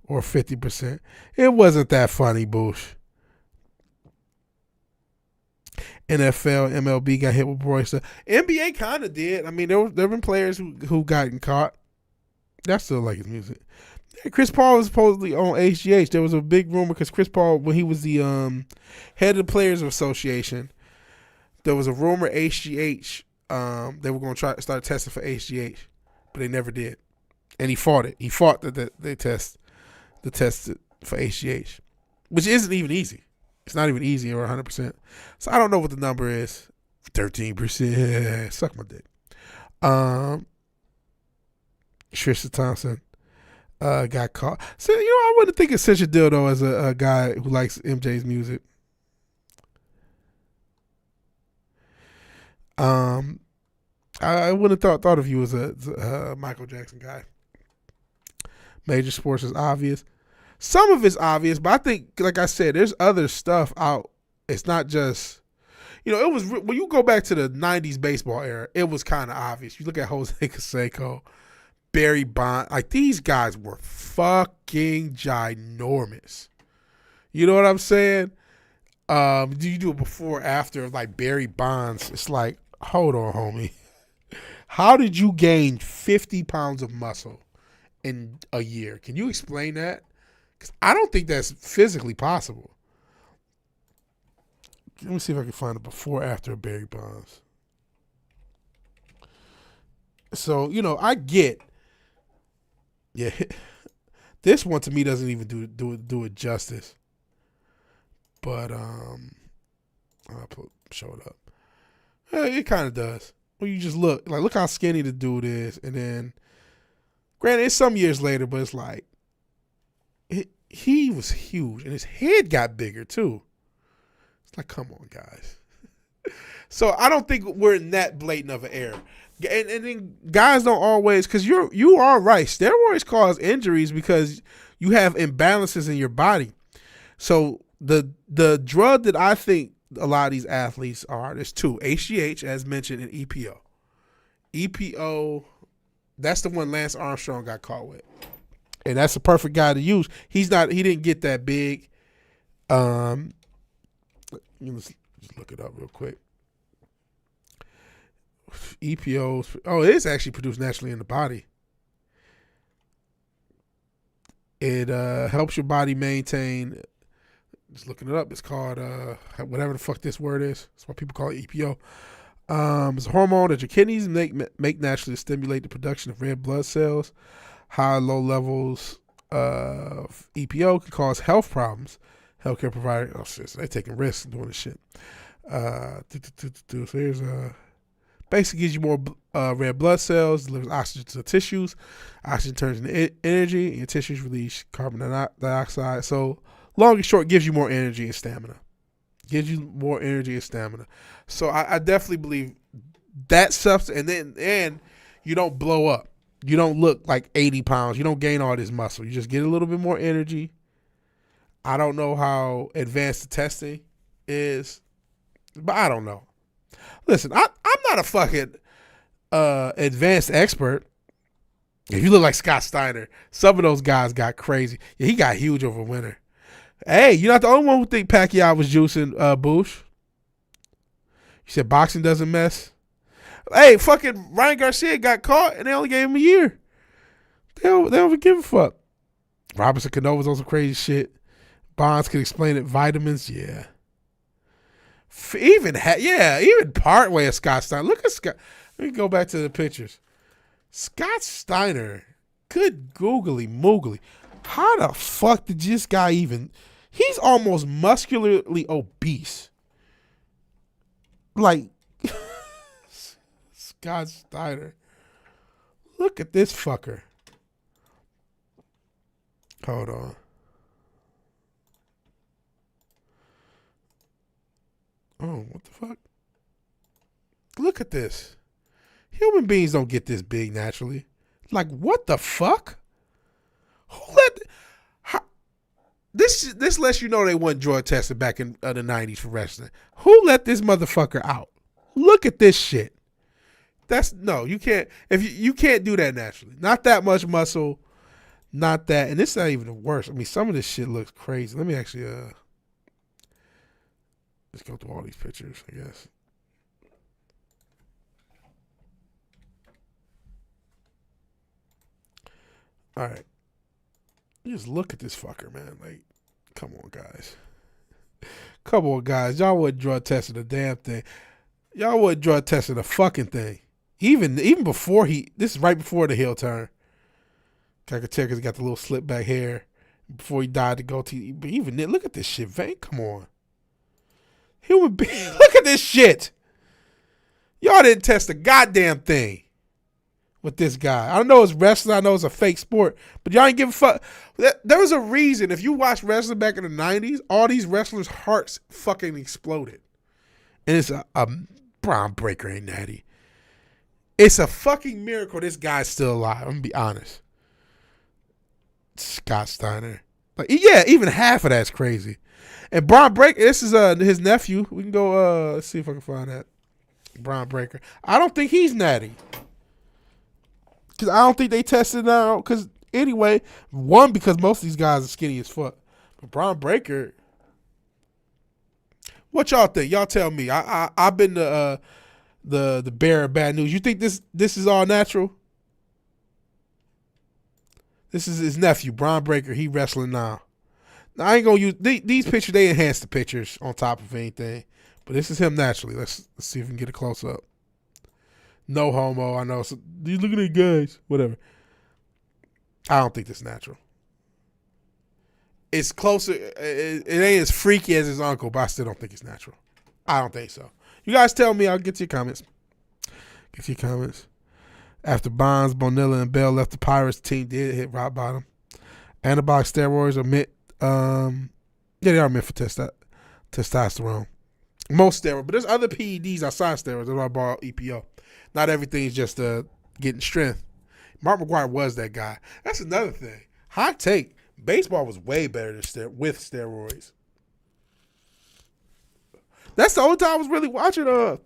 Or 50%. It wasn't that funny, Bush. NFL, MLB got hit with Roy stuff. NBA kind of did. I mean, there have been players who gotten caught. I still like his music. Chris Paul was supposedly on HGH. There was a big rumor because Chris Paul, when he was the head of the Players Association, there was a rumor HGH they were going to start testing for HGH, but they never did. And he fought it. He fought that they test for HGH, which isn't even easy. It's not even easy or 100%. So I don't know what the number is. 13%. Suck my dick. Trisha Thompson got caught. So, I wouldn't think it's such a deal, though, as a guy who likes MJ's music. I wouldn't have thought of you as a Michael Jackson guy. Major sports is obvious. Some of it's obvious, but I think, like I said, there's other stuff out. It's not just, it was, when you go back to the 90s baseball era, it was kind of obvious. You look at Jose Canseco, Barry Bonds, like these guys were fucking ginormous. You know what I'm saying? Do you do it before or after, like Barry Bonds? It's like, hold on, homie. How did you gain 50 pounds of muscle in a year? Can you explain that? Because I don't think that's physically possible. Let me see if I can find a before after of Barry Bonds. So, I get. Yeah. This one to me doesn't even do it justice. But I'll show it up. It kind of does. Well, you just look how skinny the dude is, and then granted it's some years later, but it's like he was huge, and his head got bigger too. It's like, come on, guys. So I don't think we're in that blatant of an error. And then guys don't always, because you are right. Steroids cause injuries because you have imbalances in your body. So the drug that I think a lot of these athletes are, there's two: HGH, as mentioned, and EPO. EPO, that's the one Lance Armstrong got caught with. And that's the perfect guy to use. He didn't get that big. Let's just look it up real quick. EPO, it is actually produced naturally in the body. It helps your body maintain, just looking it up, it's called whatever the fuck this word is. That's why people call it EPO. It's a hormone that your kidneys make naturally to stimulate the production of red blood cells. High and low levels of EPO can cause health problems. Healthcare providers, they're taking risks doing this shit. So here's basically gives you more red blood cells, delivers oxygen to the tissues. Oxygen turns into energy, and your tissues release carbon dioxide. So long and short, gives you more energy and stamina. Gives you more energy and stamina. So I definitely believe that substance, and you don't blow up. You don't look like 80 pounds. You don't gain all this muscle. You just get a little bit more energy. I don't know how advanced the testing is, but I don't know. Listen, I'm not a fucking advanced expert. If you look like Scott Steiner, some of those guys got crazy. Yeah, he got huge over winter. Hey, you're not the only one who think Pacquiao was juicing Bush. You said boxing doesn't mess. Hey, fucking Ryan Garcia got caught and they only gave him a year. They don't give a fuck. Robinson Cano was on some crazy shit. Bonds could explain it. Vitamins, yeah. Even part way of Scott Steiner. Look at Scott. Let me go back to the pictures. Scott Steiner, good googly moogly. How the fuck did this guy even? He's almost muscularly obese. Like Scott Steiner. Look at this fucker. Hold on. Oh, what the fuck? Look at this. Human beings don't get this big naturally. Like, what the fuck? Who let... This lets you know they weren't drug tested back in the 90s for wrestling. Who let this motherfucker out? Look at this shit. You can't. If you can't do that naturally. Not that much muscle. Not that. And it's not even the worst. I mean, some of this shit looks crazy. Let me actually let's go through all these pictures, I guess. All right. Just look at this fucker, man. Like, come on, guys. Come on, guys. Y'all wasn't drug testing a damn thing. Y'all wasn't drug testing a fucking thing. Even before this is right before the heel turn. I could tell because he got the little slip back hair before he died to go to. But even then, look at this shit, Vane. Come on. Human being. Look at this shit. Y'all didn't test a goddamn thing with this guy. I know it's wrestling. I know it's a fake sport. But y'all ain't give a fuck. There was a reason. If you watched wrestling back in the 90s, all these wrestlers' hearts fucking exploded. And it's a Braun Breaker ain't natty. It's a fucking miracle this guy's still alive. I'm going to be honest. Scott Steiner. Like, yeah, even half of that's crazy. And Braun Breaker, this is his nephew. We can go, let's see if I can find that. Braun Breaker. I don't think he's natty. Because I don't think they tested out. Because anyway, one, because most of these guys are skinny as fuck. But Braun Breaker, what y'all think? Y'all tell me. I've been the bearer of bad news. You think this is all natural? This is his nephew, Braun Breaker. He wrestling now. Now I ain't gonna use these pictures. They enhance the pictures on top of anything. But this is him naturally. Let's see if we can get a close up. No homo. I know. So, look at these guys. Whatever. I don't think this is natural. It's closer. It ain't as freaky as his uncle, but I still don't think it's natural. I don't think so. You guys tell me. I'll get to your comments. After Bonds, Bonilla, and Bell left the Pirates, the team did hit rock bottom. Anabolic steroids are meant, they are meant for testosterone. Most steroids, but there's other PEDs outside steroids. That's why I bought EPO. Not everything's just getting strength. Mark McGwire was that guy. That's another thing. Hot take. Baseball was way better than with steroids. That's the only time I was really watching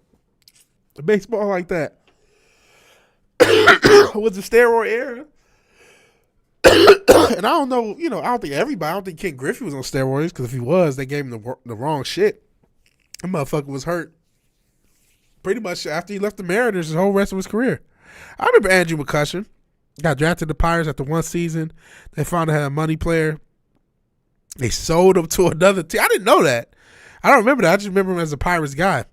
baseball like that. Was the steroid era. And I don't know, I don't think everybody, I don't think Ken Griffey was on steroids, because if he was, they gave him the wrong shit. That motherfucker was hurt pretty much after he left the Mariners his whole rest of his career. I remember Andrew McCutchen got drafted to the Pirates after one season. They found out he had a money player. They sold him to another team. I didn't know that. I don't remember that. I just remember him as a Pirates guy.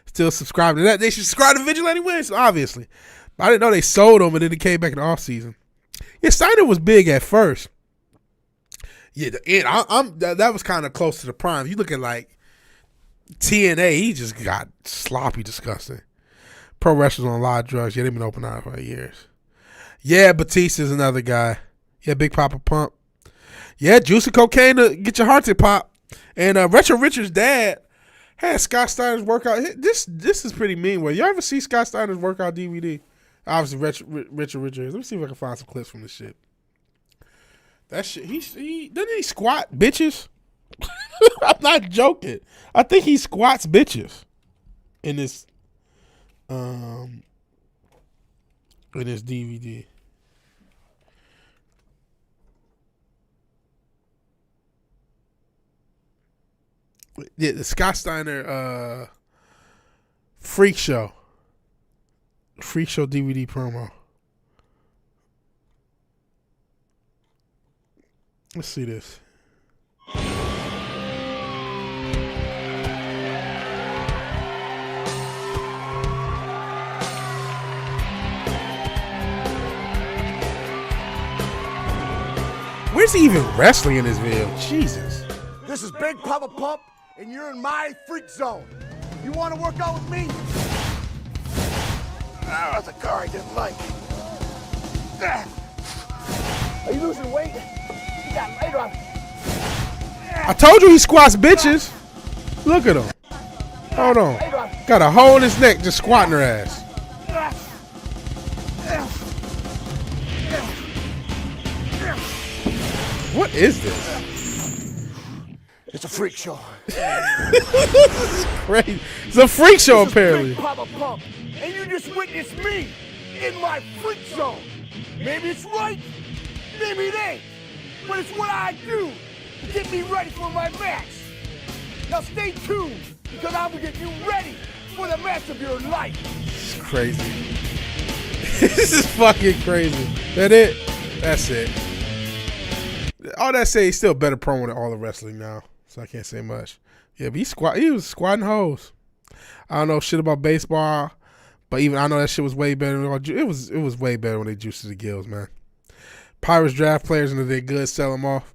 Still subscribing to that. They should subscribe to Vigilante Williamson, obviously. But I didn't know they sold him and then he came back in the offseason. Yeah, Steiner was big at first. Yeah, that was kind of close to the prime. You look at like TNA, he just got sloppy, disgusting. Pro wrestlers on a lot of drugs. Yeah, they've been open out for years. Yeah, Batista's another guy. Yeah, Big Papa Pump. Yeah, juice and cocaine to get your heart to pop. And Retro Richard's dad had Scott Steiner's workout. This is pretty mean. Well, y'all ever see Scott Steiner's workout DVD? Obviously, Richard Richards. Let me see if I can find some clips from this shit. That shit. He doesn't he squat bitches? I'm not joking. I think he squats bitches in this DVD. Yeah, the Scott Steiner Freak Show DVD promo. Let's see this. Where's he even wrestling in this video? Jesus. This is Big Papa Pump, and you're in my freak zone. You want to work out with me? Ah, that's a car I didn't like. Are you losing weight? You got light on. I told you he squats bitches. Look at him. Hold on. Got a hole in his neck just squatting her ass. What is this? It's a freak show. This is crazy. It's a freak show, apparently. Big Papa Pump, and you just witnessed me in my freak zone. Maybe it's right, maybe it ain't, but it's what I do to get me ready for my match. Now stay tuned, because I'm gonna get you ready for the match of your life. This is crazy. This is fucking crazy. That it? That's it. All that say, he's still a better promo than all the wrestling now, so I can't say much. Yeah, but he was squatting hoes. I don't know shit about baseball, but even I know that shit was way better. It was way better when they juiced to the gills, man. Pirates draft players and if they're good, sell them off.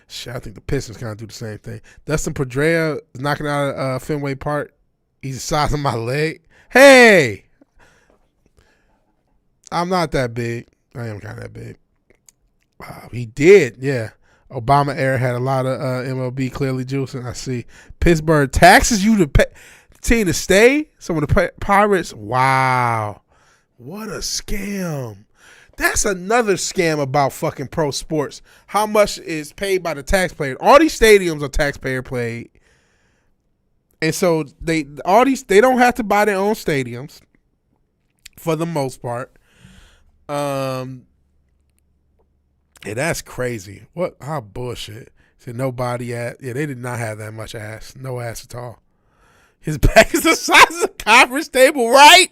Shit, I think the Pistons kind of do the same thing. Dustin Pedroia is knocking out Fenway Park. He's the size of my leg. Hey, I'm not that big. I am kind of that big. He did, yeah. Obama era had a lot of MLB clearly juicing. I see. Pittsburgh taxes you to pay team to stay. Some of the Pirates. Wow, what a scam! That's another scam about fucking pro sports. How much is paid by the taxpayer? All these stadiums are taxpayer paid, and so they don't have to buy their own stadiums for the most part. Yeah, that's crazy. How bullshit. Said nobody at. Yeah, they did not have that much ass. No ass at all. His back is the size of the conference table, right?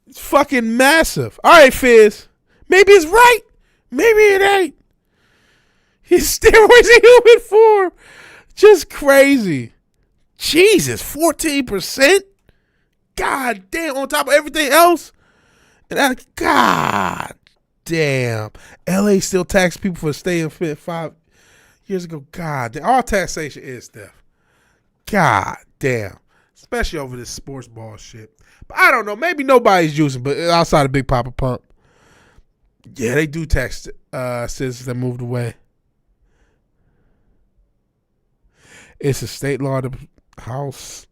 It's fucking massive. All right, Fizz. Maybe it's right. Maybe it ain't. His steroids in human form. Just crazy. Jesus, 14%? God damn, on top of everything else? And God damn. LA still tax people for staying fit 5 years ago. God damn. All taxation is theft. God damn. Especially over this sports ball shit. But I don't know. Maybe nobody's using, but outside of Big Papa Pump. Yeah, they do tax citizens that moved away. It's a state law to house.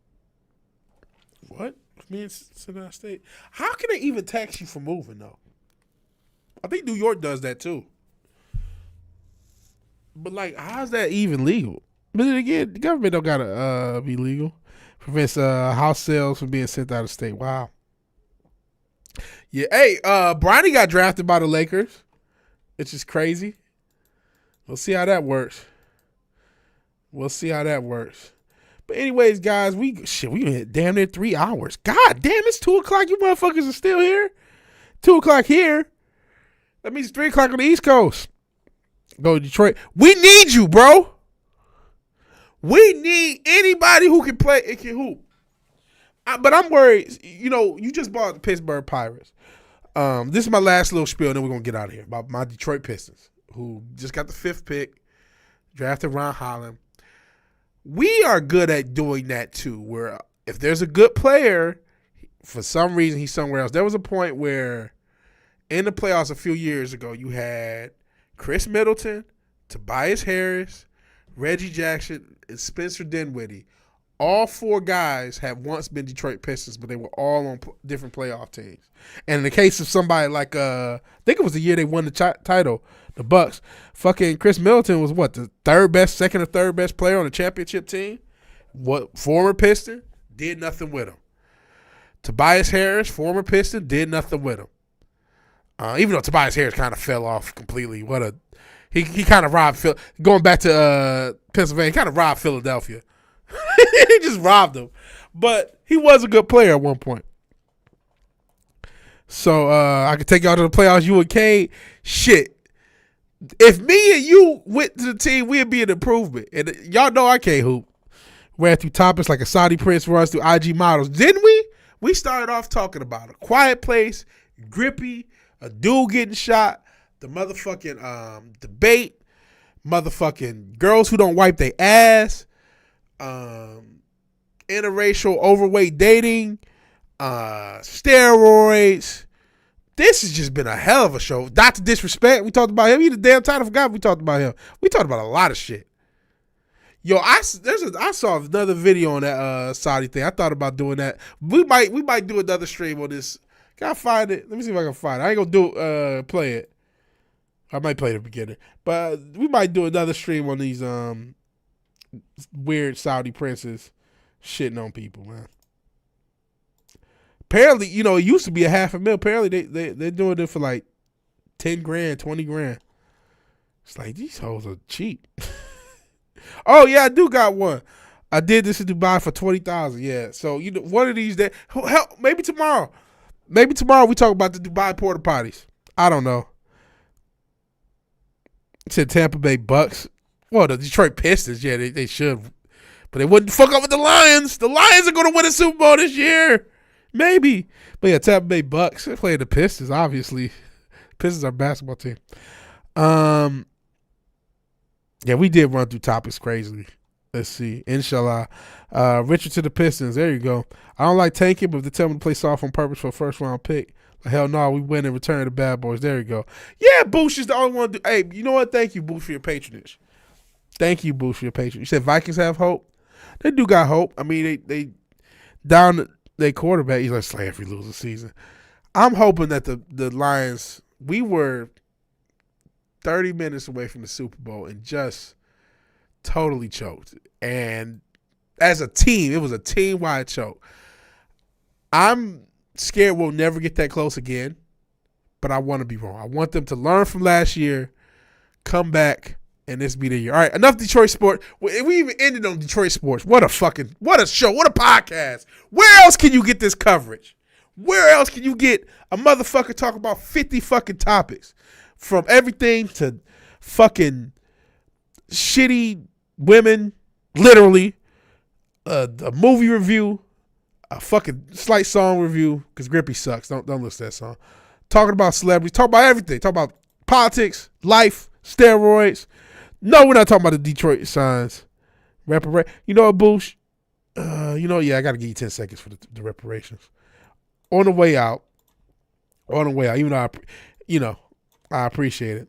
What? Means Cincinnati State. How can they even tax you for moving though? I think New York does that too. But like, how's that even legal? But then again, the government don't gotta be legal. Prevents house sales from being sent out of state. Wow. Yeah. Hey, Bronny got drafted by the Lakers, which is crazy. We'll see how that works. But anyways, guys, we hit damn near 3 hours. God damn, it's 2:00. You motherfuckers are still here. 2:00 here. That means 3:00 on the East Coast. Go to Detroit. We need you, bro. We need anybody who can play and can hoop. But I'm worried. You know, you just bought the Pittsburgh Pirates. This is my last little spiel, and then we're going to get out of here. About my Detroit Pistons, who just got the 5th pick, drafted Ron Holland. We are good at doing that, too, where if there's a good player, for some reason he's somewhere else. There was a point where in the playoffs a few years ago, you had Chris Middleton, Tobias Harris, Reggie Jackson, and Spencer Dinwiddie. All 4 guys have once been Detroit Pistons, but they were all on different playoff teams. And in the case of somebody like, I think it was the year they won the title, the Bucks, fucking Chris Middleton was what, the second or third best player on the championship team? What, former Piston, did nothing with him. Tobias Harris, former Piston, did nothing with him. Even though Tobias Harris kind of fell off completely. He kind of robbed going back to Pennsylvania, kind of robbed Philadelphia. He just robbed them. But he was a good player at one point. So I could take y'all to the playoffs, you and Cade. Shit. If me and you went to the team, we'd be an improvement. And y'all know I can't hoop. Ran through topics like a Saudi Prince runs through IG models. Didn't we? We started off talking about A Quiet Place, Grippy, a dude getting shot, the motherfucking debate, motherfucking girls who don't wipe their ass, interracial overweight dating, steroids. This has just been a hell of a show. Dr. Disrespect, we talked about him. He the damn title, forgot we talked about him. We talked about a lot of shit. Yo, I saw another video on that Saudi thing. I thought about doing that. We might do another stream on this. Can I find it? Let me see if I can find it. I ain't gonna play it. I might play the beginning, but we might do another stream on these weird Saudi princes shitting on people, man. Apparently, it used to be $500,000. Apparently, they're doing it for like 10 grand, 20 grand. It's like these hoes are cheap. Oh yeah, I do got one. I did this in Dubai for $20,000. Yeah, so one of these days, hell, maybe tomorrow. Maybe tomorrow we talk about the Dubai porta potties. I don't know. It said Tampa Bay Bucks. Well, the Detroit Pistons, yeah, they should. But they wouldn't fuck up with the Lions. The Lions are going to win a Super Bowl this year. Maybe. But yeah, Tampa Bay Bucks. They play the Pistons, obviously. Pistons are a basketball team. Yeah, we did run through topics crazily. Let's see. Inshallah. Richard to the Pistons. There you go. I don't like tanking, but if they tell me to play soft on purpose for a first-round pick, hell no, we win and return to bad boys. There you go. Yeah, Boosh is the only one. Hey, you know what? Thank you, Boosh, for your patronage. Thank you, Boosh, for your patronage. You said Vikings have hope? They do got hope. I mean, they down their quarterback. He's like, slay if we lose the season. I'm hoping that the Lions, we were 30 minutes away from the Super Bowl and just totally choked. And as a team, it was a team-wide choke. I'm scared we'll never get that close again, but I want to be wrong. I want them to learn from last year, come back, and this be the year. All right, enough Detroit sports. We even ended on Detroit sports. What a show. What a podcast. Where else can you get this coverage? Where else can you get a motherfucker talk about 50 fucking topics? From everything to fucking shitty women, literally, a movie review, a fucking slight song review, because Grippy sucks. Don't listen to that song. Talking about celebrities, talk about everything. Talk about politics, life, steroids. No, we're not talking about the Detroit Signs. You know what, Boosh? I got to give you 10 seconds for the reparations. On the way out, even though I appreciate it.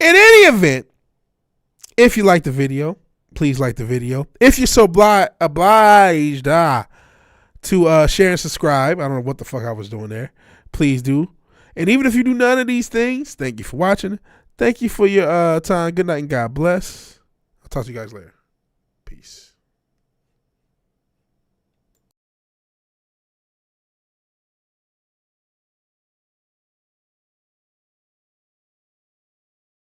In any event, if you like the video, please like the video. If you're so obliged to share and subscribe, I don't know what the fuck I was doing there, please do. And even if you do none of these things, thank you for watching. Thank you for your time. Good night and God bless. I'll talk to you guys later. Peace.